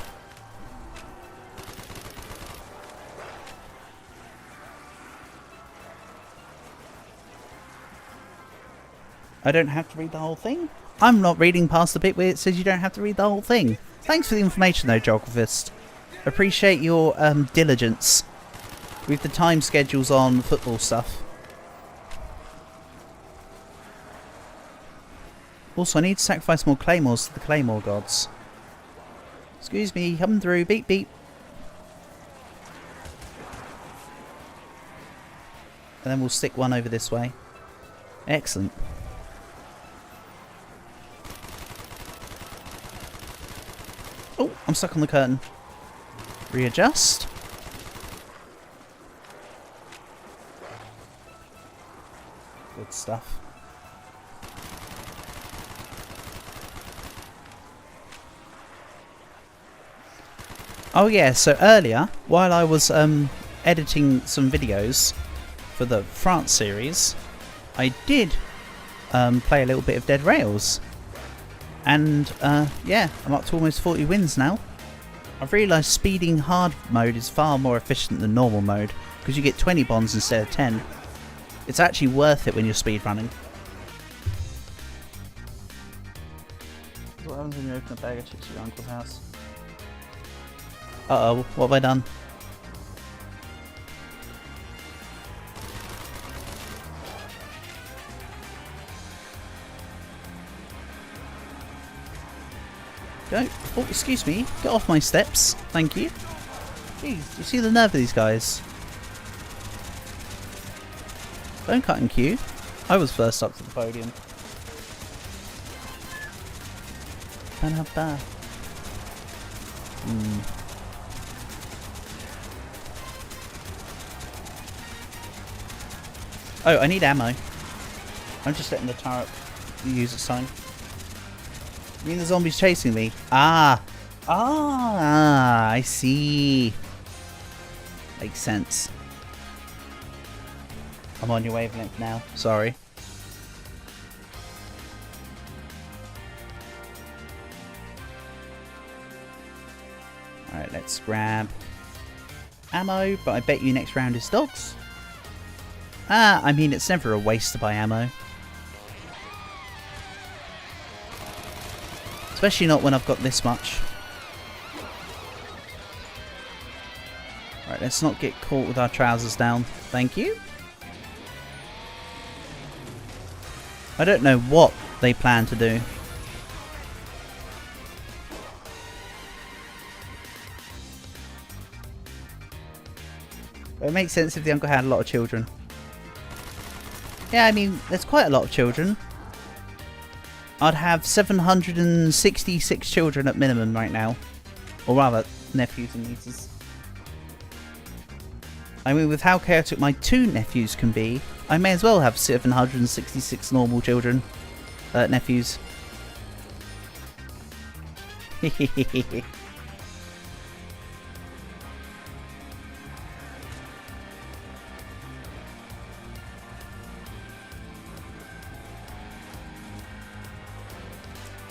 I don't have to read the whole thing? I'm not reading past the bit where it says you don't have to read the whole thing. Thanks for the information though, Geographist. Appreciate your diligence with the time schedules on football stuff. Also, I need to sacrifice more claymores to the claymore gods. Excuse me, coming through. Beep, beep. And then we'll stick one over this way. Excellent. Oh, I'm stuck on the curtain. Readjust. Good stuff. Oh yeah, so earlier, while I was editing some videos for the France series, I did play a little bit of Dead Rails. And yeah, I'm up to almost 40 wins now. I've realised speeding hard mode is far more efficient than normal mode, because you get 20 bonds instead of 10. It's actually worth it when you're speedrunning. What happens when you open a bag of chips at your uncle's house? Uh-oh, what have I done? Go. Oh, excuse me. Get off my steps. Thank you. Jeez, you see the nerve of these guys? Don't cut in queue. I was first up to the podium. Ba-da-ba. Oh, I need ammo. I'm just letting the turret use its time. You mean the zombie's chasing me? Ah! Ah! I see. Makes sense. I'm on your wavelength now. Sorry. Alright, let's grab ammo, but I bet you next round is dogs. Ah, I mean, it's never a waste to buy ammo. Especially not when I've got this much. Right, let's not get caught with our trousers down. Thank you. I don't know what they plan to do. But it makes sense if the uncle had a lot of children. Yeah, I mean, there's quite a lot of children. I'd have 766 children at minimum right now. Or rather, nephews and nieces. I mean, with how chaotic my 2 nephews can be, I may as well have 766 normal children. Nephews.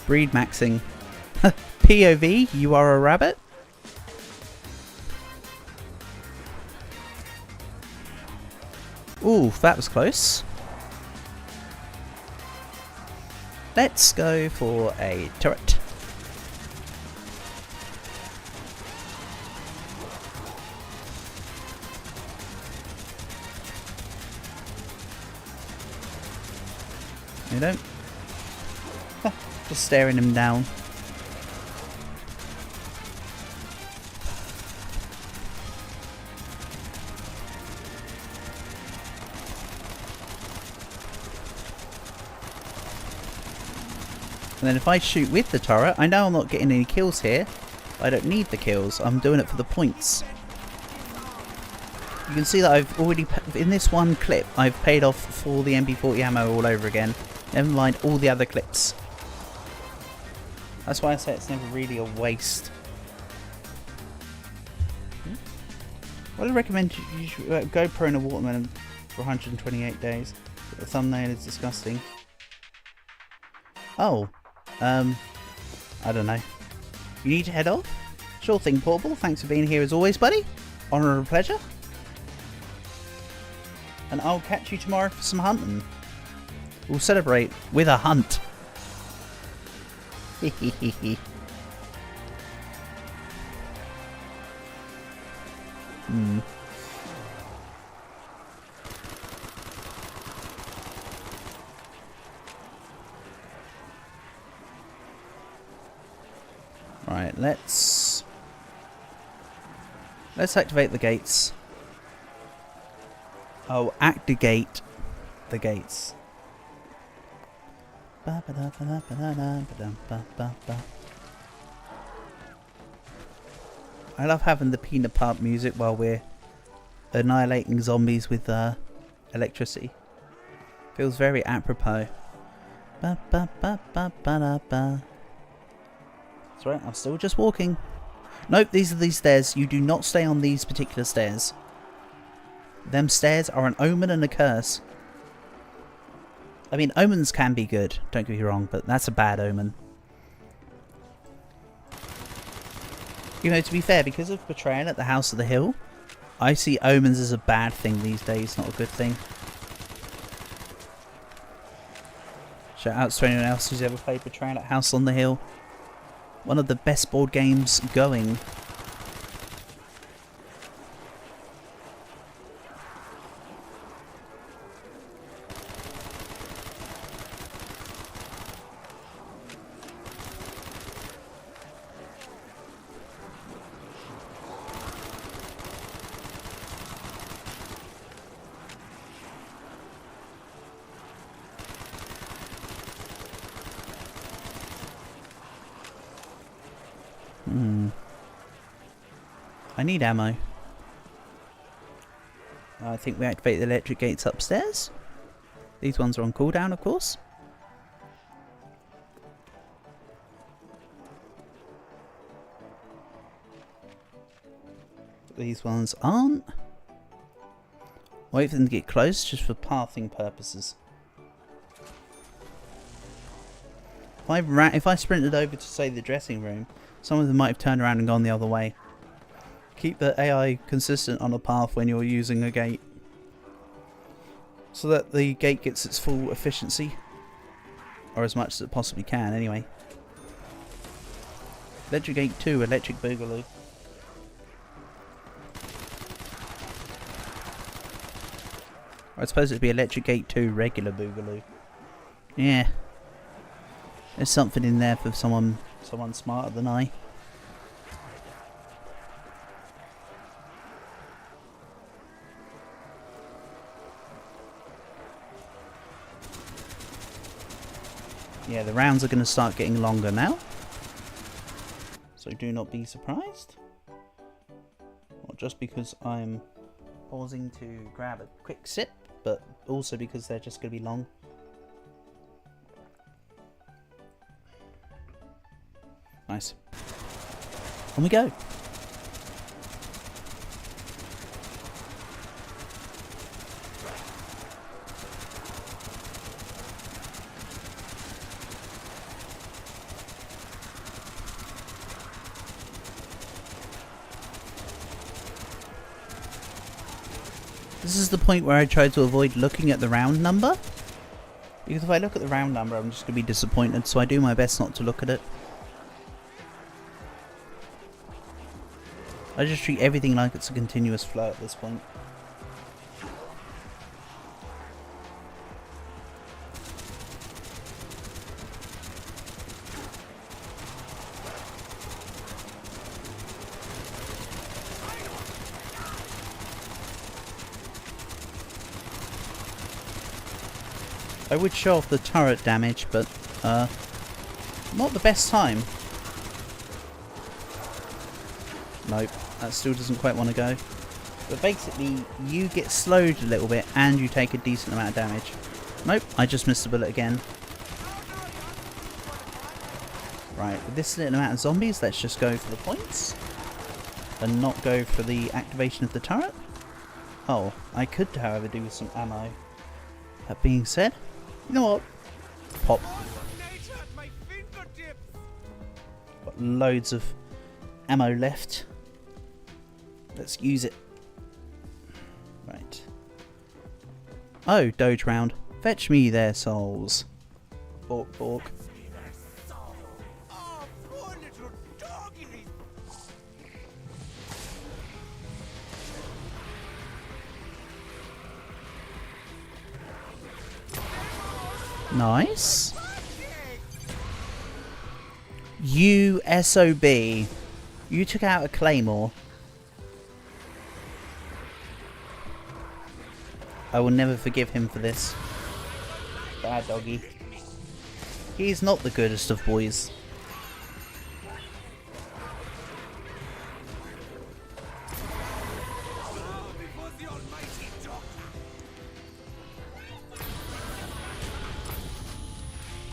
Breed maxing. POV, you are a rabbit? Ooh, that was close. Let's go for a turret. You don't? Just staring him down. And then if I shoot with the turret, I know I'm not getting any kills here. I don't need the kills, I'm doing it for the points. You can see that I've already, in this one clip, I've paid off for the MP40 ammo all over again. Never mind all the other clips. That's why I say it's never really a waste. Well, I recommend you should GoPro in a watermelon for 128 days. But the thumbnail is disgusting. Oh. I don't know. You need to head off? Sure thing, Portable. Thanks for being here as always, buddy. Honour and pleasure. And I'll catch you tomorrow for some hunting. We'll celebrate with a hunt. Hehehehe. Right, let's Let's activate the gates. Oh, activate the gates. I love having the peanut pump music while we're annihilating zombies with electricity. Feels very apropos. That's right, I'm still just walking. Nope, these are these stairs. You do not stay on these particular stairs. Them stairs are an omen and a curse. I mean, omens can be good, don't get me wrong, but that's a bad omen. You know, to be fair, because of betrayal at the House of the Hill, I see omens as a bad thing these days, not a good thing. Shout out to anyone else who's ever played Betrayal at House on the Hill. One of the best board games going. I need ammo. I think we activate the electric gates upstairs. These ones are on cooldown, of course. These ones aren't. Wait for them to get close, just for pathing purposes. If I sprinted over to, say, the dressing room, some of them might have turned around and gone the other way. Keep the AI consistent on a path when you're using a gate, so that the gate gets its full efficiency, or as much as it possibly can anyway. Electric Gate 2, Electric Boogaloo. Or I suppose it'd be Electric Gate 2, Regular Boogaloo. Yeah. There's something in there for someone smarter than I. Yeah, the rounds are going to start getting longer now. So do not be surprised. Not just because I'm pausing to grab a quick sip, but also because they're just going to be long. Nice. On we go. This is the point where I try to avoid looking at the round number, because if I look at the round number I'm just going to be disappointed, so I do my best not to look at it. I just treat everything like it's a continuous flow at this point. I would show off the turret damage, but not the best time. Nope, that still doesn't quite want to go. But basically, you get slowed a little bit and you take a decent amount of damage. Nope, I just missed a bullet again. Right, with this little amount of zombies, let's just go for the points. And not go for the activation of the turret. Oh, I could, however, do with some ammo. That being said, you know what? Pop. Got loads of ammo left. Let's use it. Right. Oh, Doge round. Fetch me their souls. Bork, bork. Nice. You SOB. You took out a claymore. I will never forgive him for this. Bad doggy. He's not the goodest of boys.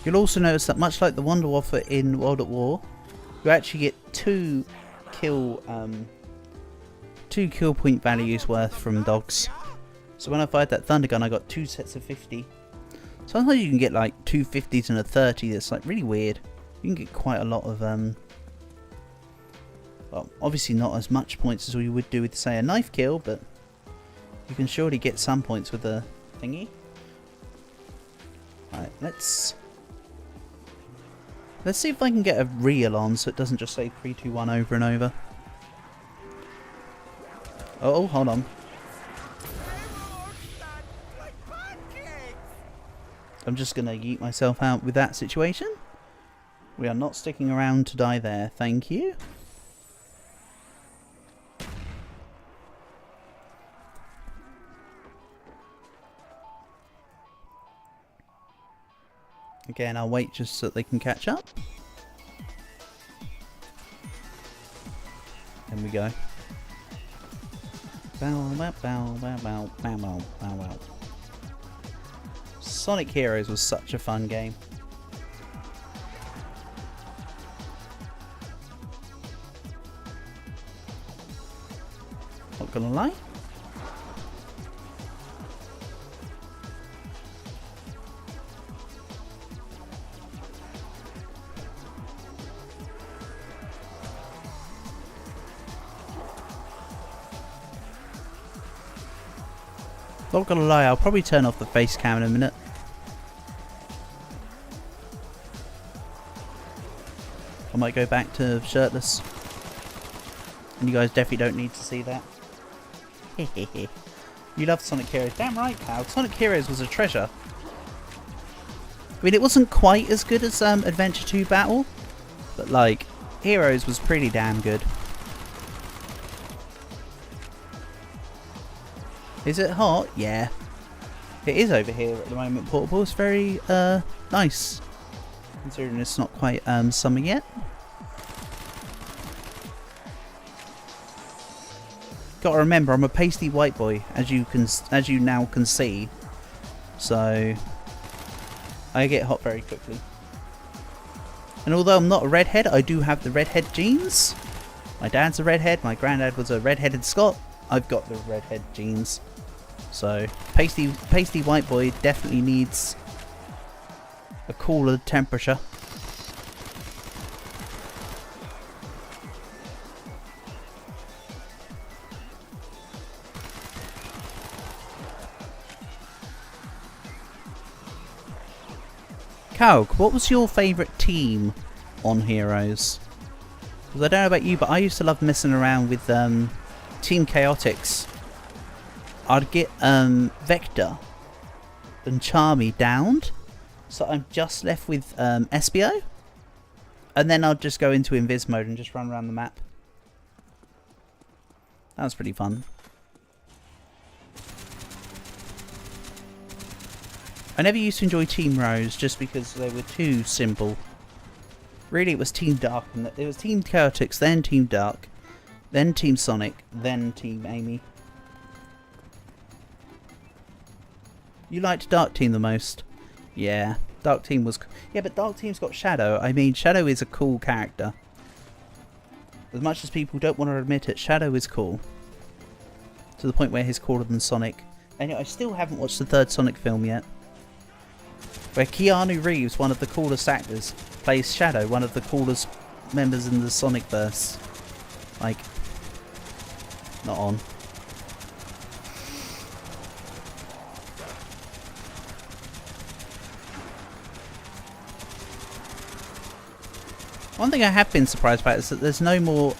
You'll also notice that much like the Wonder Waffle in World at War, you actually get two kill point values worth from dogs. So when I fired that Thunder Gun, I got 2 sets of 50. Sometimes you can get like 2 50s and a 30. That's like really weird. You can get quite a lot of well, obviously not as much points as you would do with, say, a knife kill, but you can surely get some points with a thingy. Right, let's see if I can get a reel on so it doesn't just say 3, 2, 1 over and over. Oh, hold on. I'm just going to yeet myself out with that situation. We are not sticking around to die there, thank you. Again, I'll wait just so that they can catch up. There we go. Bow, bow, bow, bow, bow, bow, bow, bow, bow. Sonic Heroes was such a fun game. Not gonna lie. Not gonna lie, I'll probably turn off the face cam in a minute. I might go back to shirtless. And you guys definitely don't need to see that. Hehehe. You love Sonic Heroes. Damn right, pal. Sonic Heroes was a treasure. I mean, it wasn't quite as good as Adventure 2 Battle, but like, Heroes was pretty damn good. Is it hot? Yeah. It is over here at the moment, Portable. It's very nice, considering it's not quite summer yet. Gotta remember, I'm a pasty white boy, as you now can see. So I get hot very quickly. And although I'm not a redhead, I do have the redhead genes. My dad's a redhead, my granddad was a redheaded Scot. I've got the redhead genes. So pasty white boy definitely needs a cooler temperature. Kalk, what was your favourite team on Heroes? Because I don't know about you, but I used to love messing around with Team Chaotix. I'd get Vector and Charmy downed, so I'm just left with SBO, and then I'd just go into Invis mode and just run around the map. That was pretty fun. I never used to enjoy Team Rose just because they were too simple. Really, it was Team Dark, and it was Team Chaotix, then Team Dark, then Team Sonic, then Team Amy. You liked Dark Team the most? Yeah, Dark Team was... Yeah, but Dark Team's got Shadow. I mean, Shadow is a cool character. As much as people don't want to admit it, Shadow is cool. To the point where he's cooler than Sonic. And I still haven't watched the third Sonic film yet. Where Keanu Reeves, one of the coolest actors, plays Shadow, one of the coolest members in the Sonicverse. Like, not on. One thing I have been surprised about is that there's no more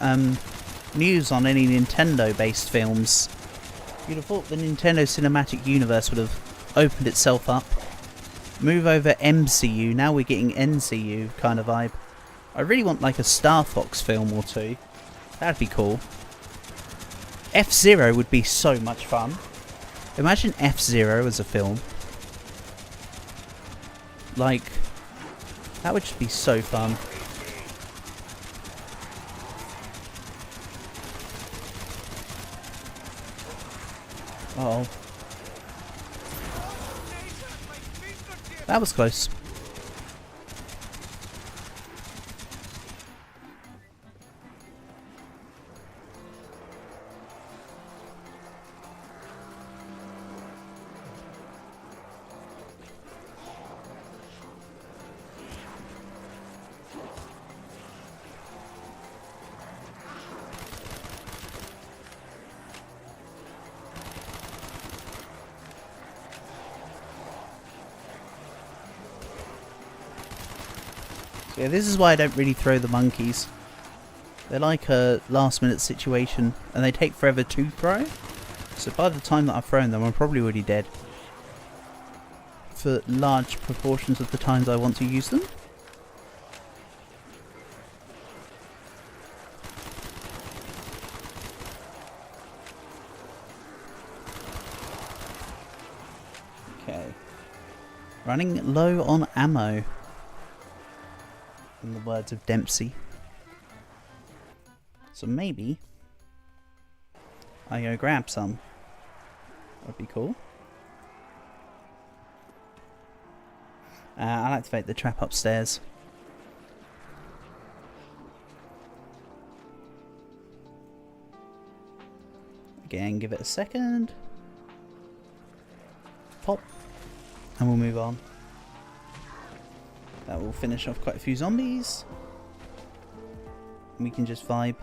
news on any Nintendo-based films. You'd have thought the Nintendo Cinematic Universe would have opened itself up. Move over MCU, now we're getting NCU kind of vibe. I really want like a Star Fox film or two. That'd be cool. F-Zero would be so much fun. Imagine F-Zero as a film. Like, that would just be so fun. Uh oh. That was close. Yeah, this is why I don't really throw the monkeys. They're like a last minute situation and they take forever to throw. So by the time that I've thrown them, I'm probably already dead. For large proportions of the times I want to use them. Okay. Running low on ammo. In the words of Dempsey. So maybe I go grab some. That'd be cool. I'll activate the trap upstairs. Again, give it a second. Pop. And we'll move on. That will finish off quite a few zombies. We can just vibe.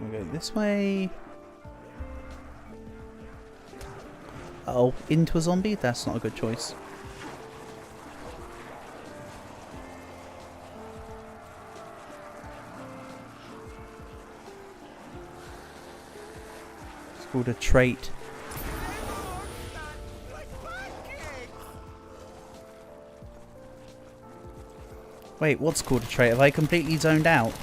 We'll go this way. Oh, into a zombie? That's not a good choice. It's called a trait. Wait, what's called a trait? Have I completely zoned out?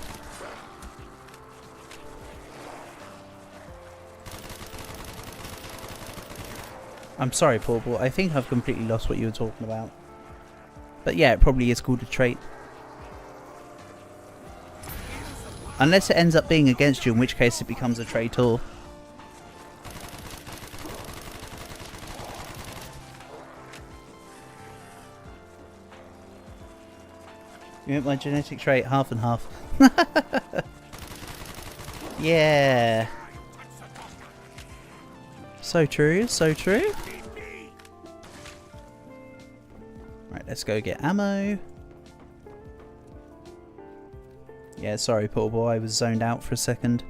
I'm sorry, Paul, I think I've completely lost what you were talking about. But yeah, it probably is called a trait. Unless it ends up being against you, in which case it becomes a traitor. You want my genetic trait? Half and half. Yeah. So true, so true. Right, let's go get ammo. Yeah, sorry, poor boy, I was zoned out for a second.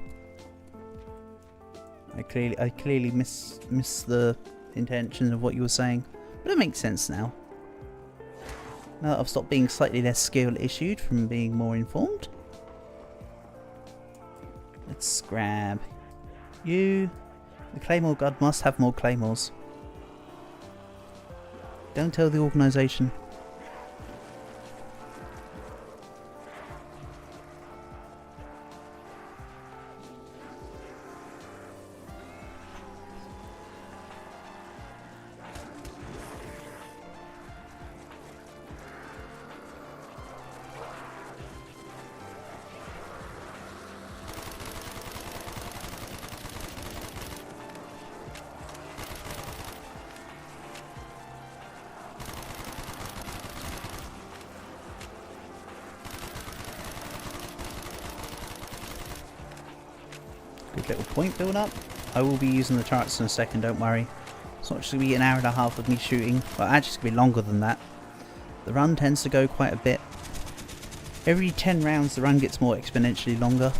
I clearly missed the intention of what you were saying, but it makes sense now. Now that I've stopped being slightly less skill issued from being more informed. Let's grab you. The Claymore God must have more claymores. Don't tell the organisation. Good little point build up. I will be using the turrets in a second, don't worry. It's not just going to be an hour and a half of me shooting. Well, actually it's going to be longer than that. The run tends to go quite a bit. Every 10 rounds the run gets more exponentially longer.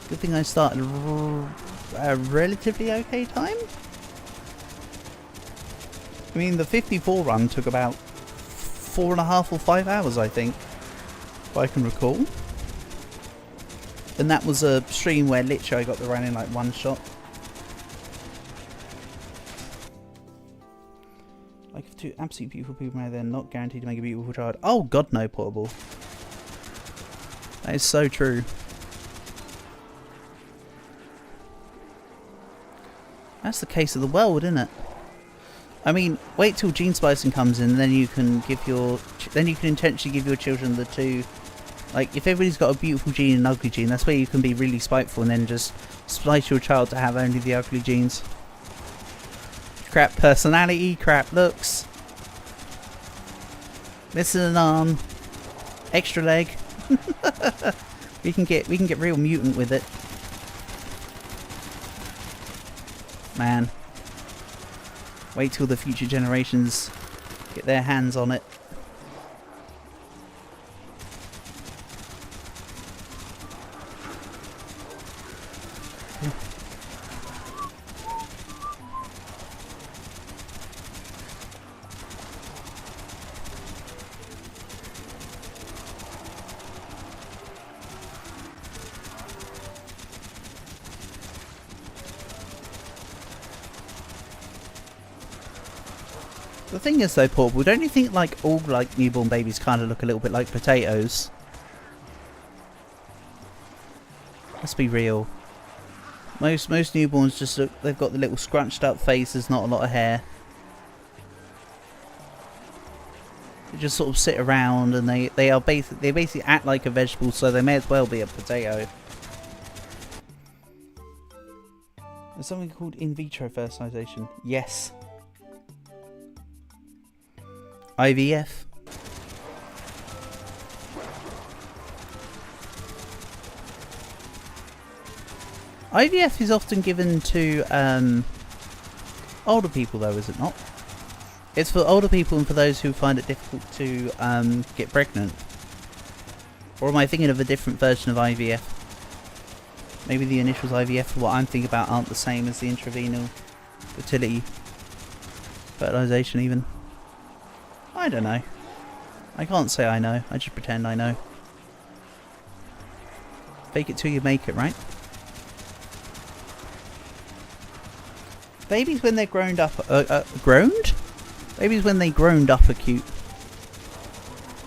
Good thing I started a relatively okay time. I mean, the 54 run took about 4.5 or 5 hours, I think, if I can recall. And that was a stream where literally I got the run in like one shot. Like if two absolute beautiful people marry, they're not guaranteed to make a beautiful child. Oh god no, Portable. That is so true. That's the case of the world, isn't it? I mean, wait till gene splicing comes in, then you can give your, then you can intentionally give your children the two. Like, if everybody's got a beautiful gene and an ugly gene, that's where you can be really spiteful and then just splice your child to have only the ugly genes. Crap personality, crap looks, missing an arm, extra leg. we can get real mutant with it. Man. Wait till the future generations get their hands on it. The thing is though, Portable, don't you think like all like newborn babies kind of look a little bit like potatoes? Let's be real. Most newborns just look, they've got the little scrunched up faces, not a lot of hair. They just sort of sit around and they basically act like a vegetable, so they may as well be a potato. There's something called in vitro fertilization. Yes. IVF. IVF is often given to older people though, is it not? It's for older people and for those who find it difficult to get pregnant. Or am I thinking of a different version of IVF? Maybe the initials IVF for what I'm thinking about aren't the same as the intravenous fertility fertilization even. I don't know. I can't say I know. I just pretend I know. Fake it till you make it, right? Babies when they're grown up... growned? Babies when they grown up are cute.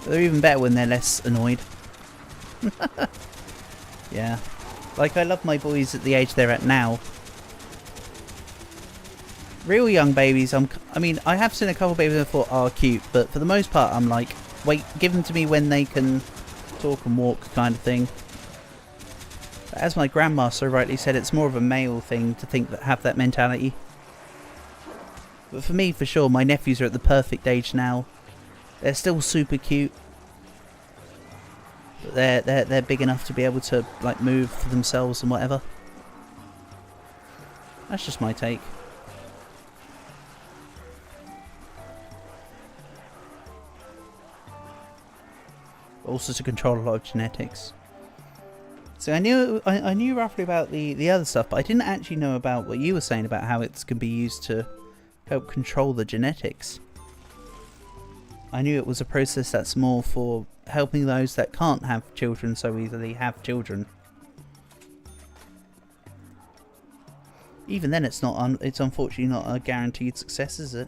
But they're even better when they're less annoyed. Yeah. Like, I love my boys at the age they're at now. Real young babies, I mean, I have seen a couple of babies I thought are cute, but for the most part I'm like, wait, give them to me when they can talk and walk kind of thing. But as my grandma so rightly said, it's more of a male thing to think that have that mentality. But for me, for sure, my nephews are at the perfect age now. They're still super cute. But they're big enough to be able to like move for themselves and whatever. That's just my take. Also to control a lot of genetics. So I knew roughly about the other stuff, but I didn't actually know about what you were saying about how it can be used to help control the genetics. I knew it was a process that's more for helping those that can't have children so easily have children. Even then, it's not. It's unfortunately not a guaranteed success, is it?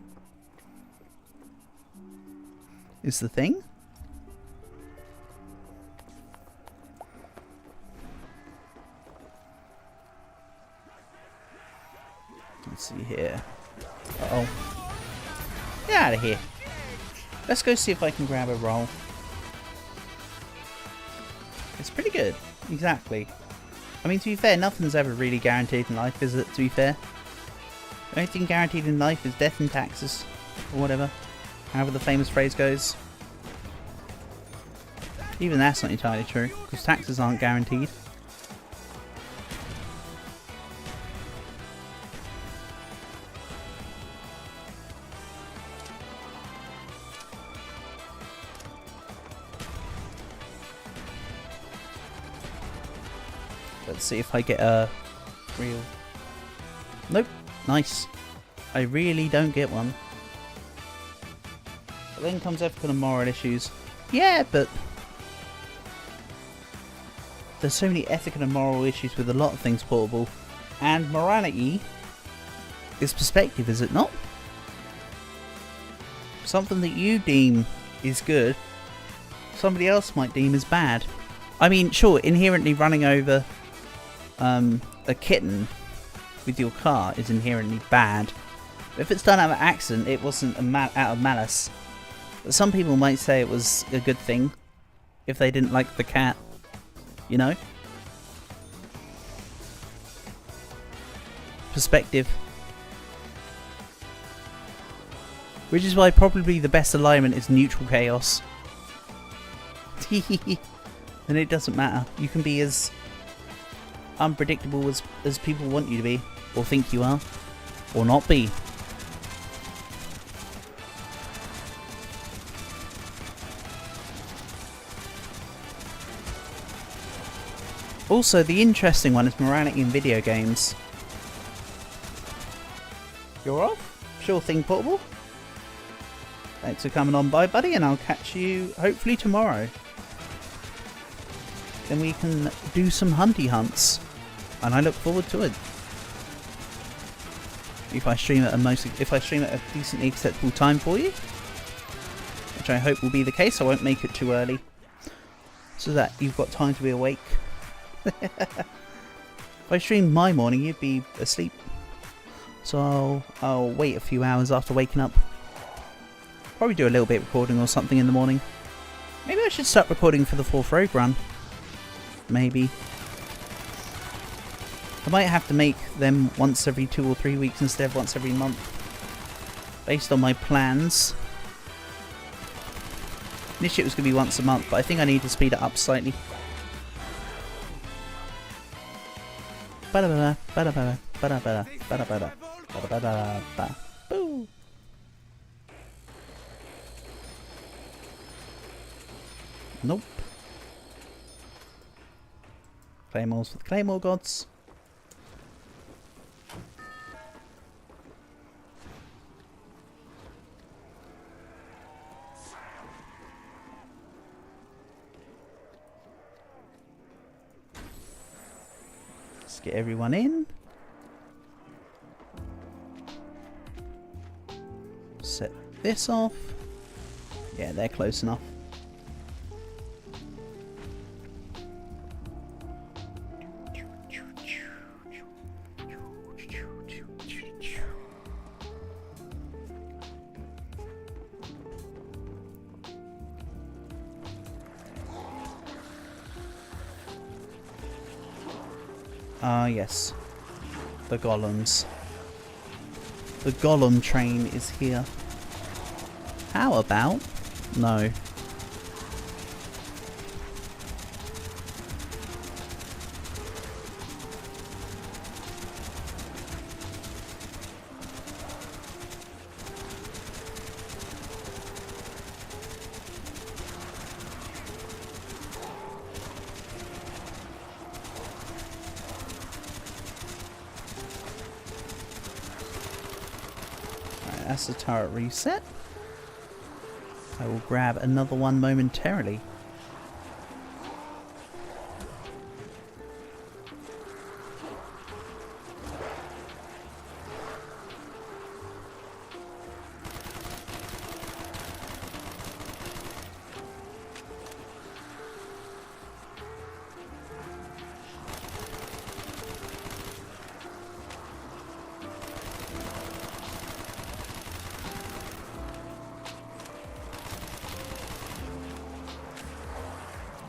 Is the thing? Let's see here. Uh-oh. Get out of here. Let's go see if I can grab a roll. It's pretty good. Exactly. I mean, to be fair, nothing's ever really guaranteed in life, is it, to be fair? The only thing guaranteed in life is death and taxes. Or whatever. However the famous phrase goes. Even that's not entirely true, because taxes aren't guaranteed. Let's see if I get a real... Nope. Nice. I really don't get one. But then comes ethical and moral issues. Yeah, but... there's so many ethical and moral issues with a lot of things portable, and morality is perspective, is it not? Something that you deem is good, somebody else might deem as bad. I mean, sure, inherently running over a kitten with your car is inherently bad. But if it's done out of accident, it wasn't out of malice. But some people might say it was a good thing if they didn't like the cat, you know? Perspective. Which is why probably the best alignment is neutral chaos. And it doesn't matter. You can be as unpredictable as people want you to be, or think you are, or not be. Also, the interesting one is morality in video games. You're off? Sure thing, Portable. Thanks for coming on by, buddy, and I'll catch you hopefully tomorrow. Then we can do some hunty hunts, and I look forward to it. If I stream at a decently acceptable time for you, which I hope will be the case. I won't make it too early, so that you've got time to be awake. If I streamed my morning, you'd be asleep. So I'll wait a few hours after waking up. Probably do a little bit of recording or something in the morning. Maybe I should start recording for the 4th Rogue run. Maybe. I might have to make them once every 2 or 3 weeks instead of once every month, based on my plans. Initially it was going to be once a month, but I think I need to speed it up slightly. Boo. Nope. Claymores for the Claymore gods. Let's get everyone in. Set this off. Yeah, they're close enough. Ah, yes. The golems. The golem train is here. How about... No. That's the turret reset. I will grab another one momentarily.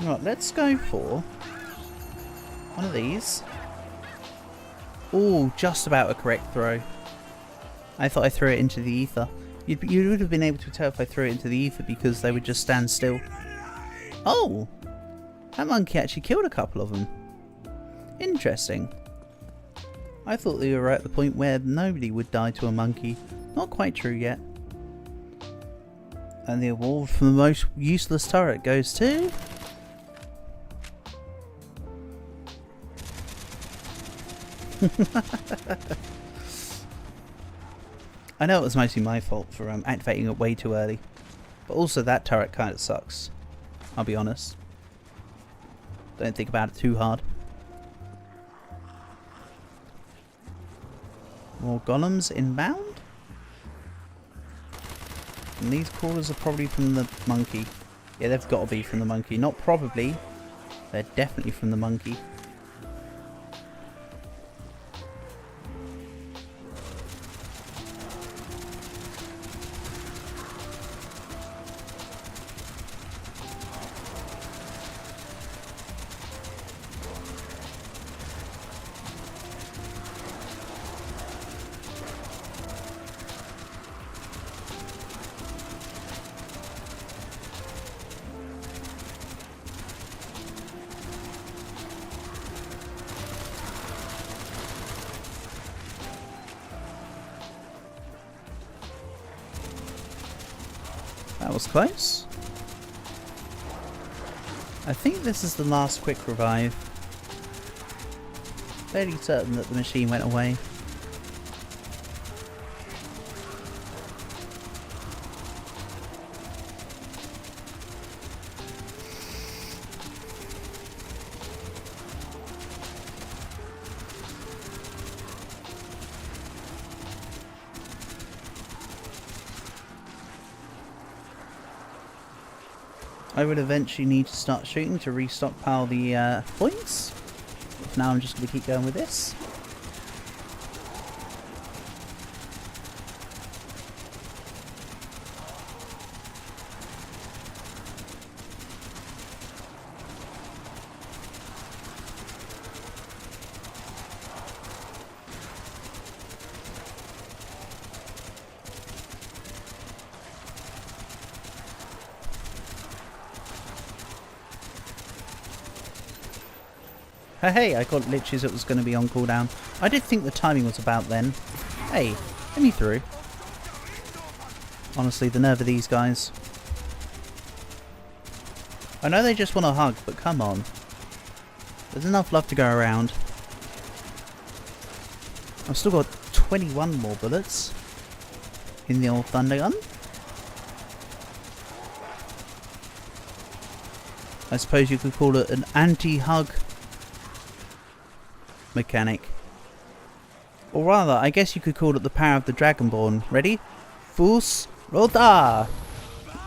Right, let's go for one of these. Oh, just about a correct throw. I thought I threw it into the ether. You would have been able to tell if I threw it into the ether because they would just stand still. Oh! That monkey actually killed a couple of them. Interesting. I thought they were at the point where nobody would die to a monkey. Not quite true yet. And the award for the most useless turret goes to... I know it was mostly my fault for activating it way too early, but also that turret kind of sucks, I'll be honest. Don't think about it too hard. More golems inbound? And these crawlers are probably from the monkey. Yeah, they've got to be from the monkey. Not probably. They're definitely from the monkey. That was close. I think this is the last quick revive. Fairly certain that the machine went away. I would eventually need to start shooting to restockpile the points. For now I'm just going to keep going with this. Hey, I got glitches it was going to be on cooldown. I did think the timing was about then. Hey, let me through. Honestly, the nerve of these guys. I know they just want a hug, but come on. There's enough love to go around. I've still got 21 more bullets in the old thunder gun. I suppose you could call it an anti-hug mechanic. Or rather, I guess you could call it the power of the Dragonborn. Ready? Fus Roda!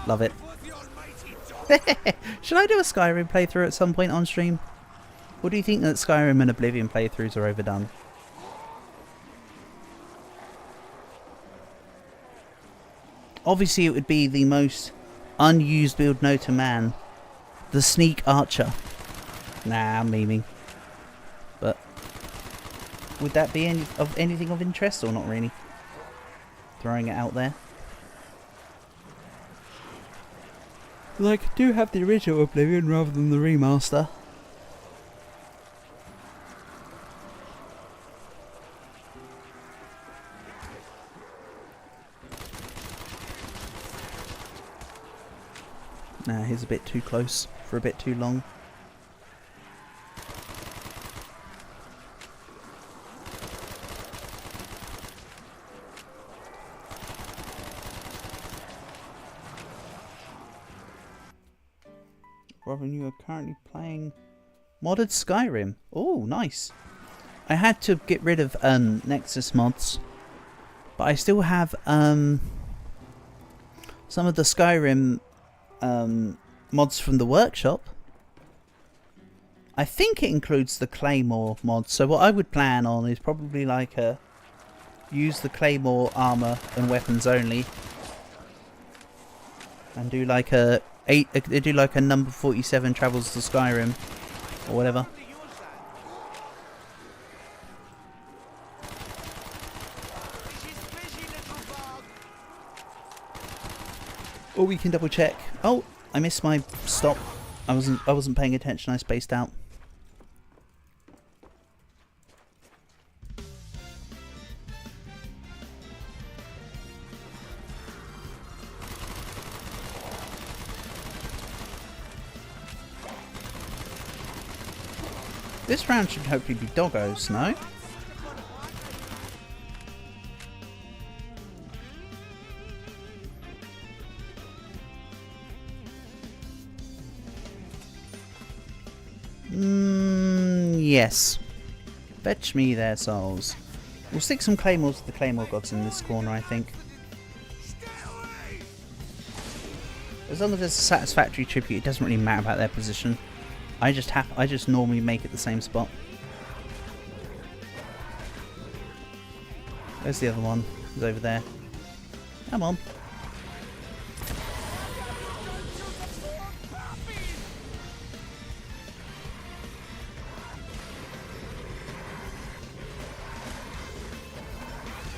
Love it. Should I do a Skyrim playthrough at some point on stream? Or do you think that Skyrim and Oblivion playthroughs are overdone? Obviously it would be the most unused build known to man. The Sneak Archer. Nah, I'm memeing. But would that be anything of interest or not really? Throwing it out there. Like, I do have the original Oblivion rather than the remaster. Nah, he's a bit too close for a bit too long. Robin, you are currently playing modded Skyrim. Oh, nice. I had to get rid of Nexus mods, but I still have some of the Skyrim mods from the workshop. I think it includes the Claymore mod, so what I would plan on is probably like use the Claymore armor and weapons only, and do like a number 47 travels to Skyrim or whatever. Or we can double check. Oh, I missed my stop. I wasn't paying attention. I spaced out. This round should hopefully be doggos, no? Yes. Fetch me their souls. We'll stick some claymores to the claymore gods in this corner, I think. As long as there's a satisfactory tribute, it doesn't really matter about their position. I just normally make it the same spot. Where's the other one? He's over there. Come on.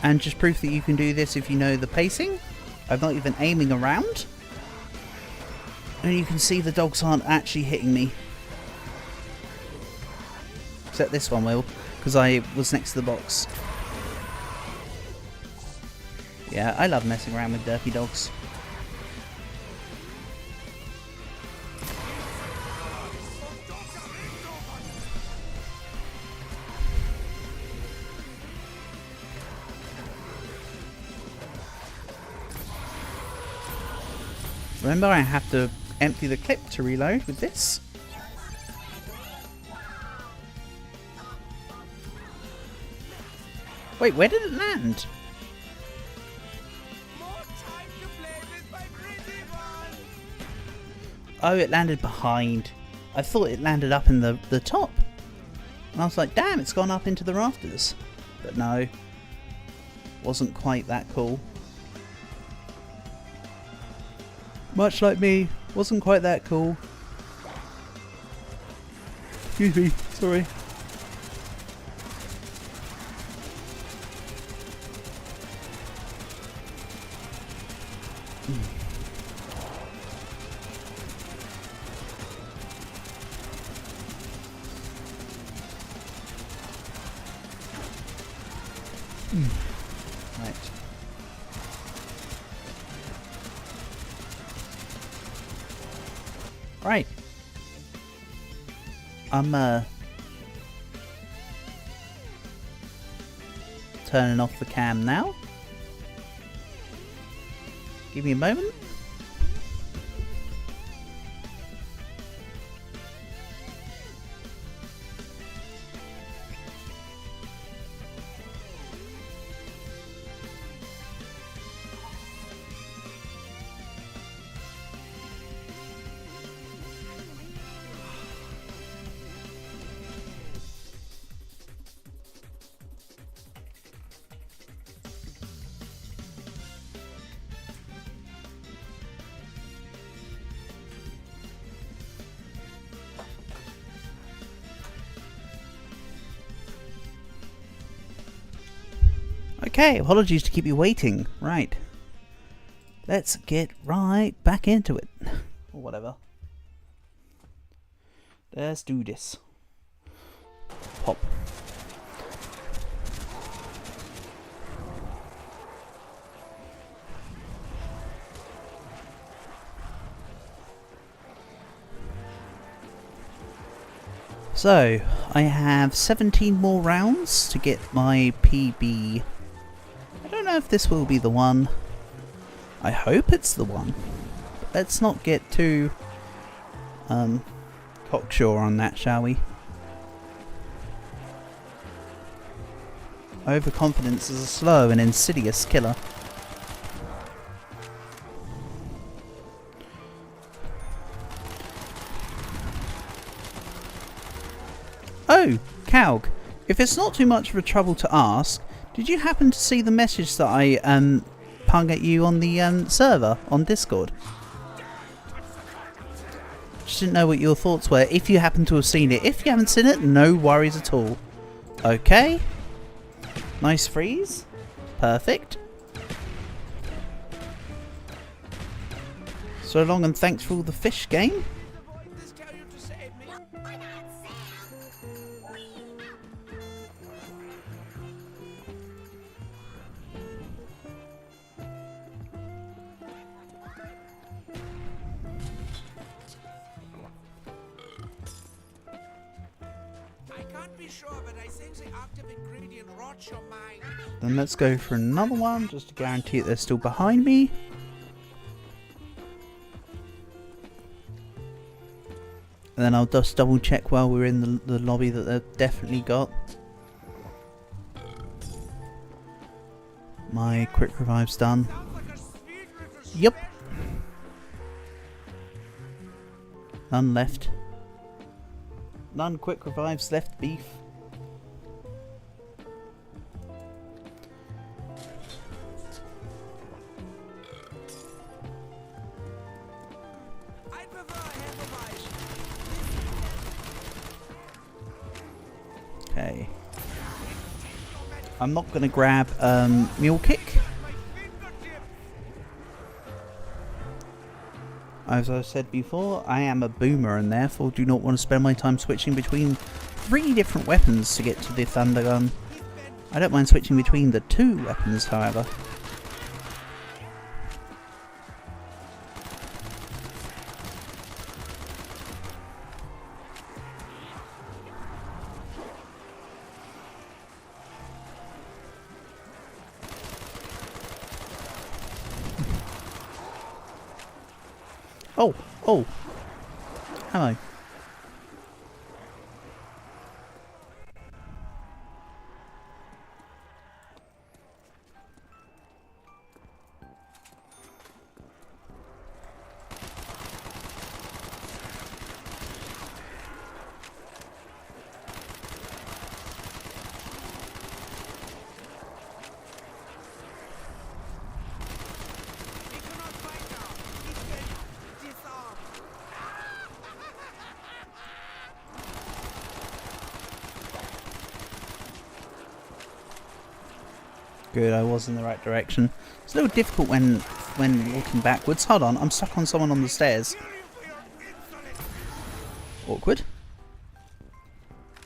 And just proof that you can do this if you know the pacing. I'm not even aiming around. And you can see the dogs aren't actually hitting me. Except this one will, because I was next to the box. Yeah, I love messing around with derpy dogs. Remember, I have to empty the clip to reload with this. Wait, where did it land? Oh, it landed behind. I thought it landed up in the top. And I was like, damn, it's gone up into the rafters. But no. Wasn't quite that cool. Much like me, wasn't quite that cool. Excuse me, sorry. Right. Right. I'm turning off the cam now. Give me a moment. Okay, apologies to keep you waiting. Right. Let's get right back into it. Or whatever. Let's do this. Pop. So, I have 17 more rounds to get my PB. I don't know if this will be the one. I hope it's the one. But let's not get too cocksure on that, shall we? Overconfidence is a slow and insidious killer. Oh, Calg, if it's not too much of a trouble to ask, did you happen to see the message that I pung at you on the server on Discord? Just didn't know what your thoughts were, if you happen to have seen it. If you haven't seen it, no worries at all. Okay. Nice freeze. Perfect. So long and thanks for all the fish, game. Then let's go for another one, just to guarantee that they're still behind me. And then I'll just double check while we're in the lobby that they've definitely got. My quick revive's done. Yep. None left. None quick revives left, beef. Okay. I'm not going to grab Mule Kick. As I said before, I am a boomer and therefore do not want to spend my time switching between 3 different weapons to get to the Thunder Gun. I don't mind switching between the 2 weapons, however. Oh! Hello. Good, I was in the right direction. It's a little difficult when walking backwards. Hold on, I'm stuck on someone on the stairs. Awkward.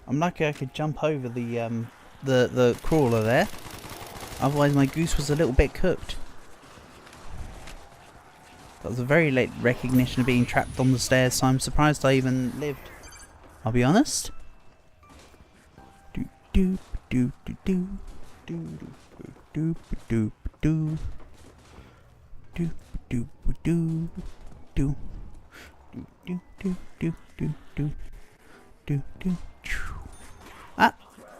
I'm lucky I could jump over the crawler there. Otherwise my goose was a little bit cooked. That was a very late recognition of being trapped on the stairs, so I'm surprised I even lived. I'll be honest. Do do do do do do do do do do do do do do do do do do do do. Ah!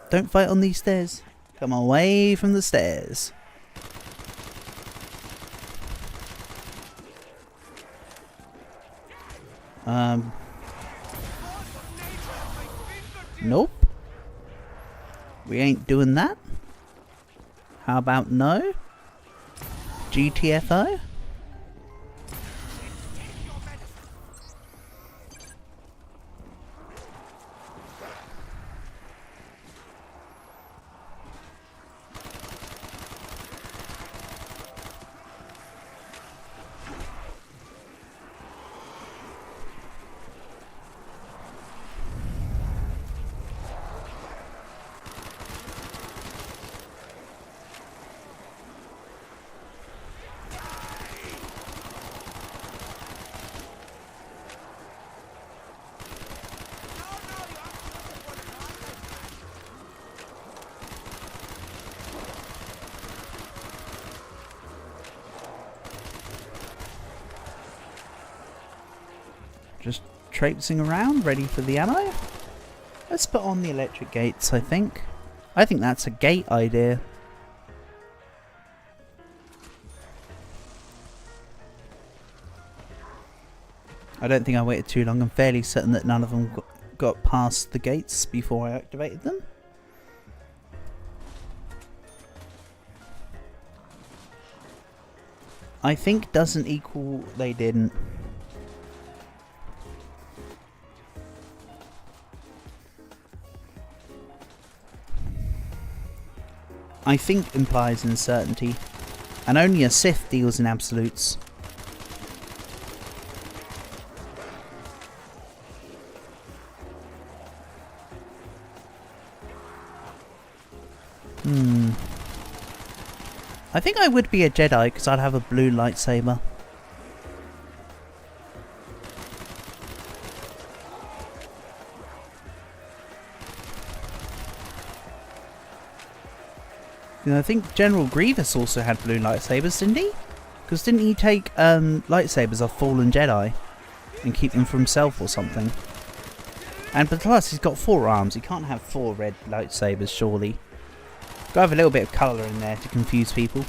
Don't fight on these stairs. Come away from the stairs. Nope. We ain't doing that. How about no? GTFO? Just traipsing around, ready for the ammo. Let's put on the electric gates, I think. I think that's a gate idea. I don't think I waited too long. I'm fairly certain that none of them got past the gates before I activated them. I think doesn't equal they didn't. I think implies uncertainty, and only a Sith deals in absolutes. I think I would be a Jedi because I'd have a blue lightsaber. You know, I think General Grievous also had blue lightsabers, didn't he? Because didn't he take lightsabers off fallen Jedi and keep them for himself or something? And plus he's got 4 arms, he can't have 4 red lightsabers surely. Gotta have a little bit of colour in there to confuse people.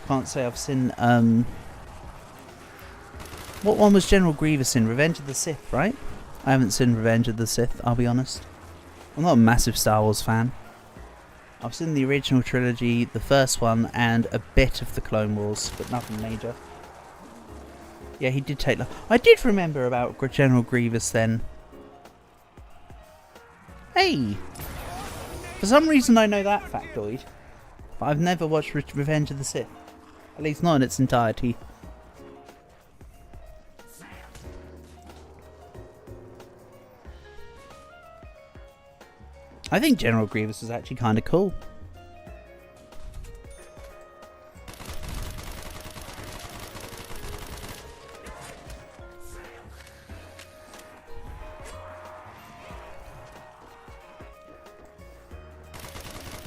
Can't say I've seen what one was General Grievous in? Revenge of the Sith, right? I haven't seen Revenge of the Sith, I'll be honest. I'm not a massive Star Wars fan. I've seen the original trilogy, the first one, and a bit of the Clone Wars, but nothing major. Yeah, he did take... I did remember about General Grievous then. Hey! For some reason I know that factoid. But I've never watched Revenge of the Sith. At least not in its entirety. I think General Grievous is actually kind of cool.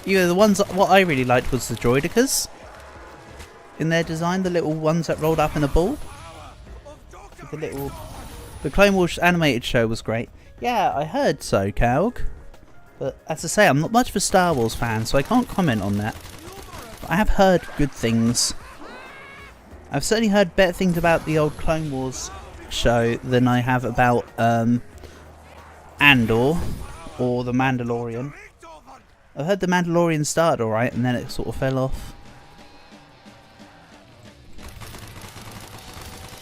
Yeah, the ones what I really liked was the droidicas in their design, the little ones that rolled up in a ball. The Clone Wars animated show was great. Yeah, I heard so, Calg. But as I say, I'm not much of a Star Wars fan, so I can't comment on that. But I have heard good things. I've certainly heard better things about the old Clone Wars show than I have about Andor or The Mandalorian. I've heard The Mandalorian started alright and then it sort of fell off.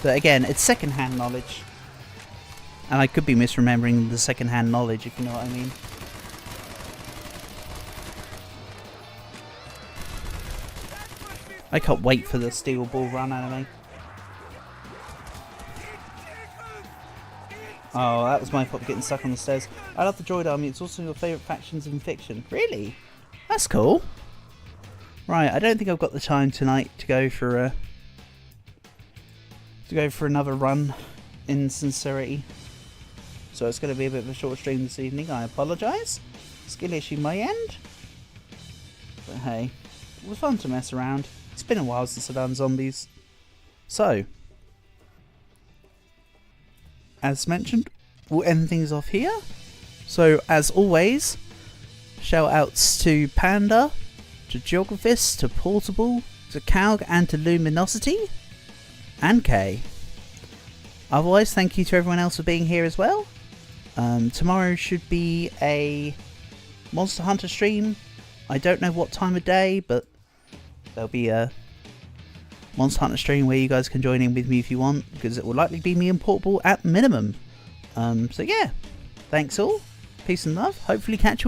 But again, it's second-hand knowledge. And I could be misremembering the second-hand knowledge, if you know what I mean. I can't wait for the Steel Ball Run anime. Oh, that was my fault getting stuck on the stairs. I love the Droid Army. It's also your favourite factions in fiction. Really? That's cool. Right, I don't think I've got the time tonight to go for another run in sincerity. So it's going to be a bit of a short stream this evening. I apologise. Skill issue my end. But hey, it was fun to mess around. It's been a while since I've done zombies. So, as mentioned, we'll end things off here. So, as always, shout outs to Panda, to Geographist, to Portable, to Calg, and to Luminosity, and Kay. Otherwise, thank you to everyone else for being here as well. Tomorrow should be a Monster Hunter stream. I don't know what time of day, but there'll be a Monster Hunter stream where you guys can join in with me if you want, because it will likely be me and Portable at minimum. So yeah, thanks all, peace and love, hopefully catch you all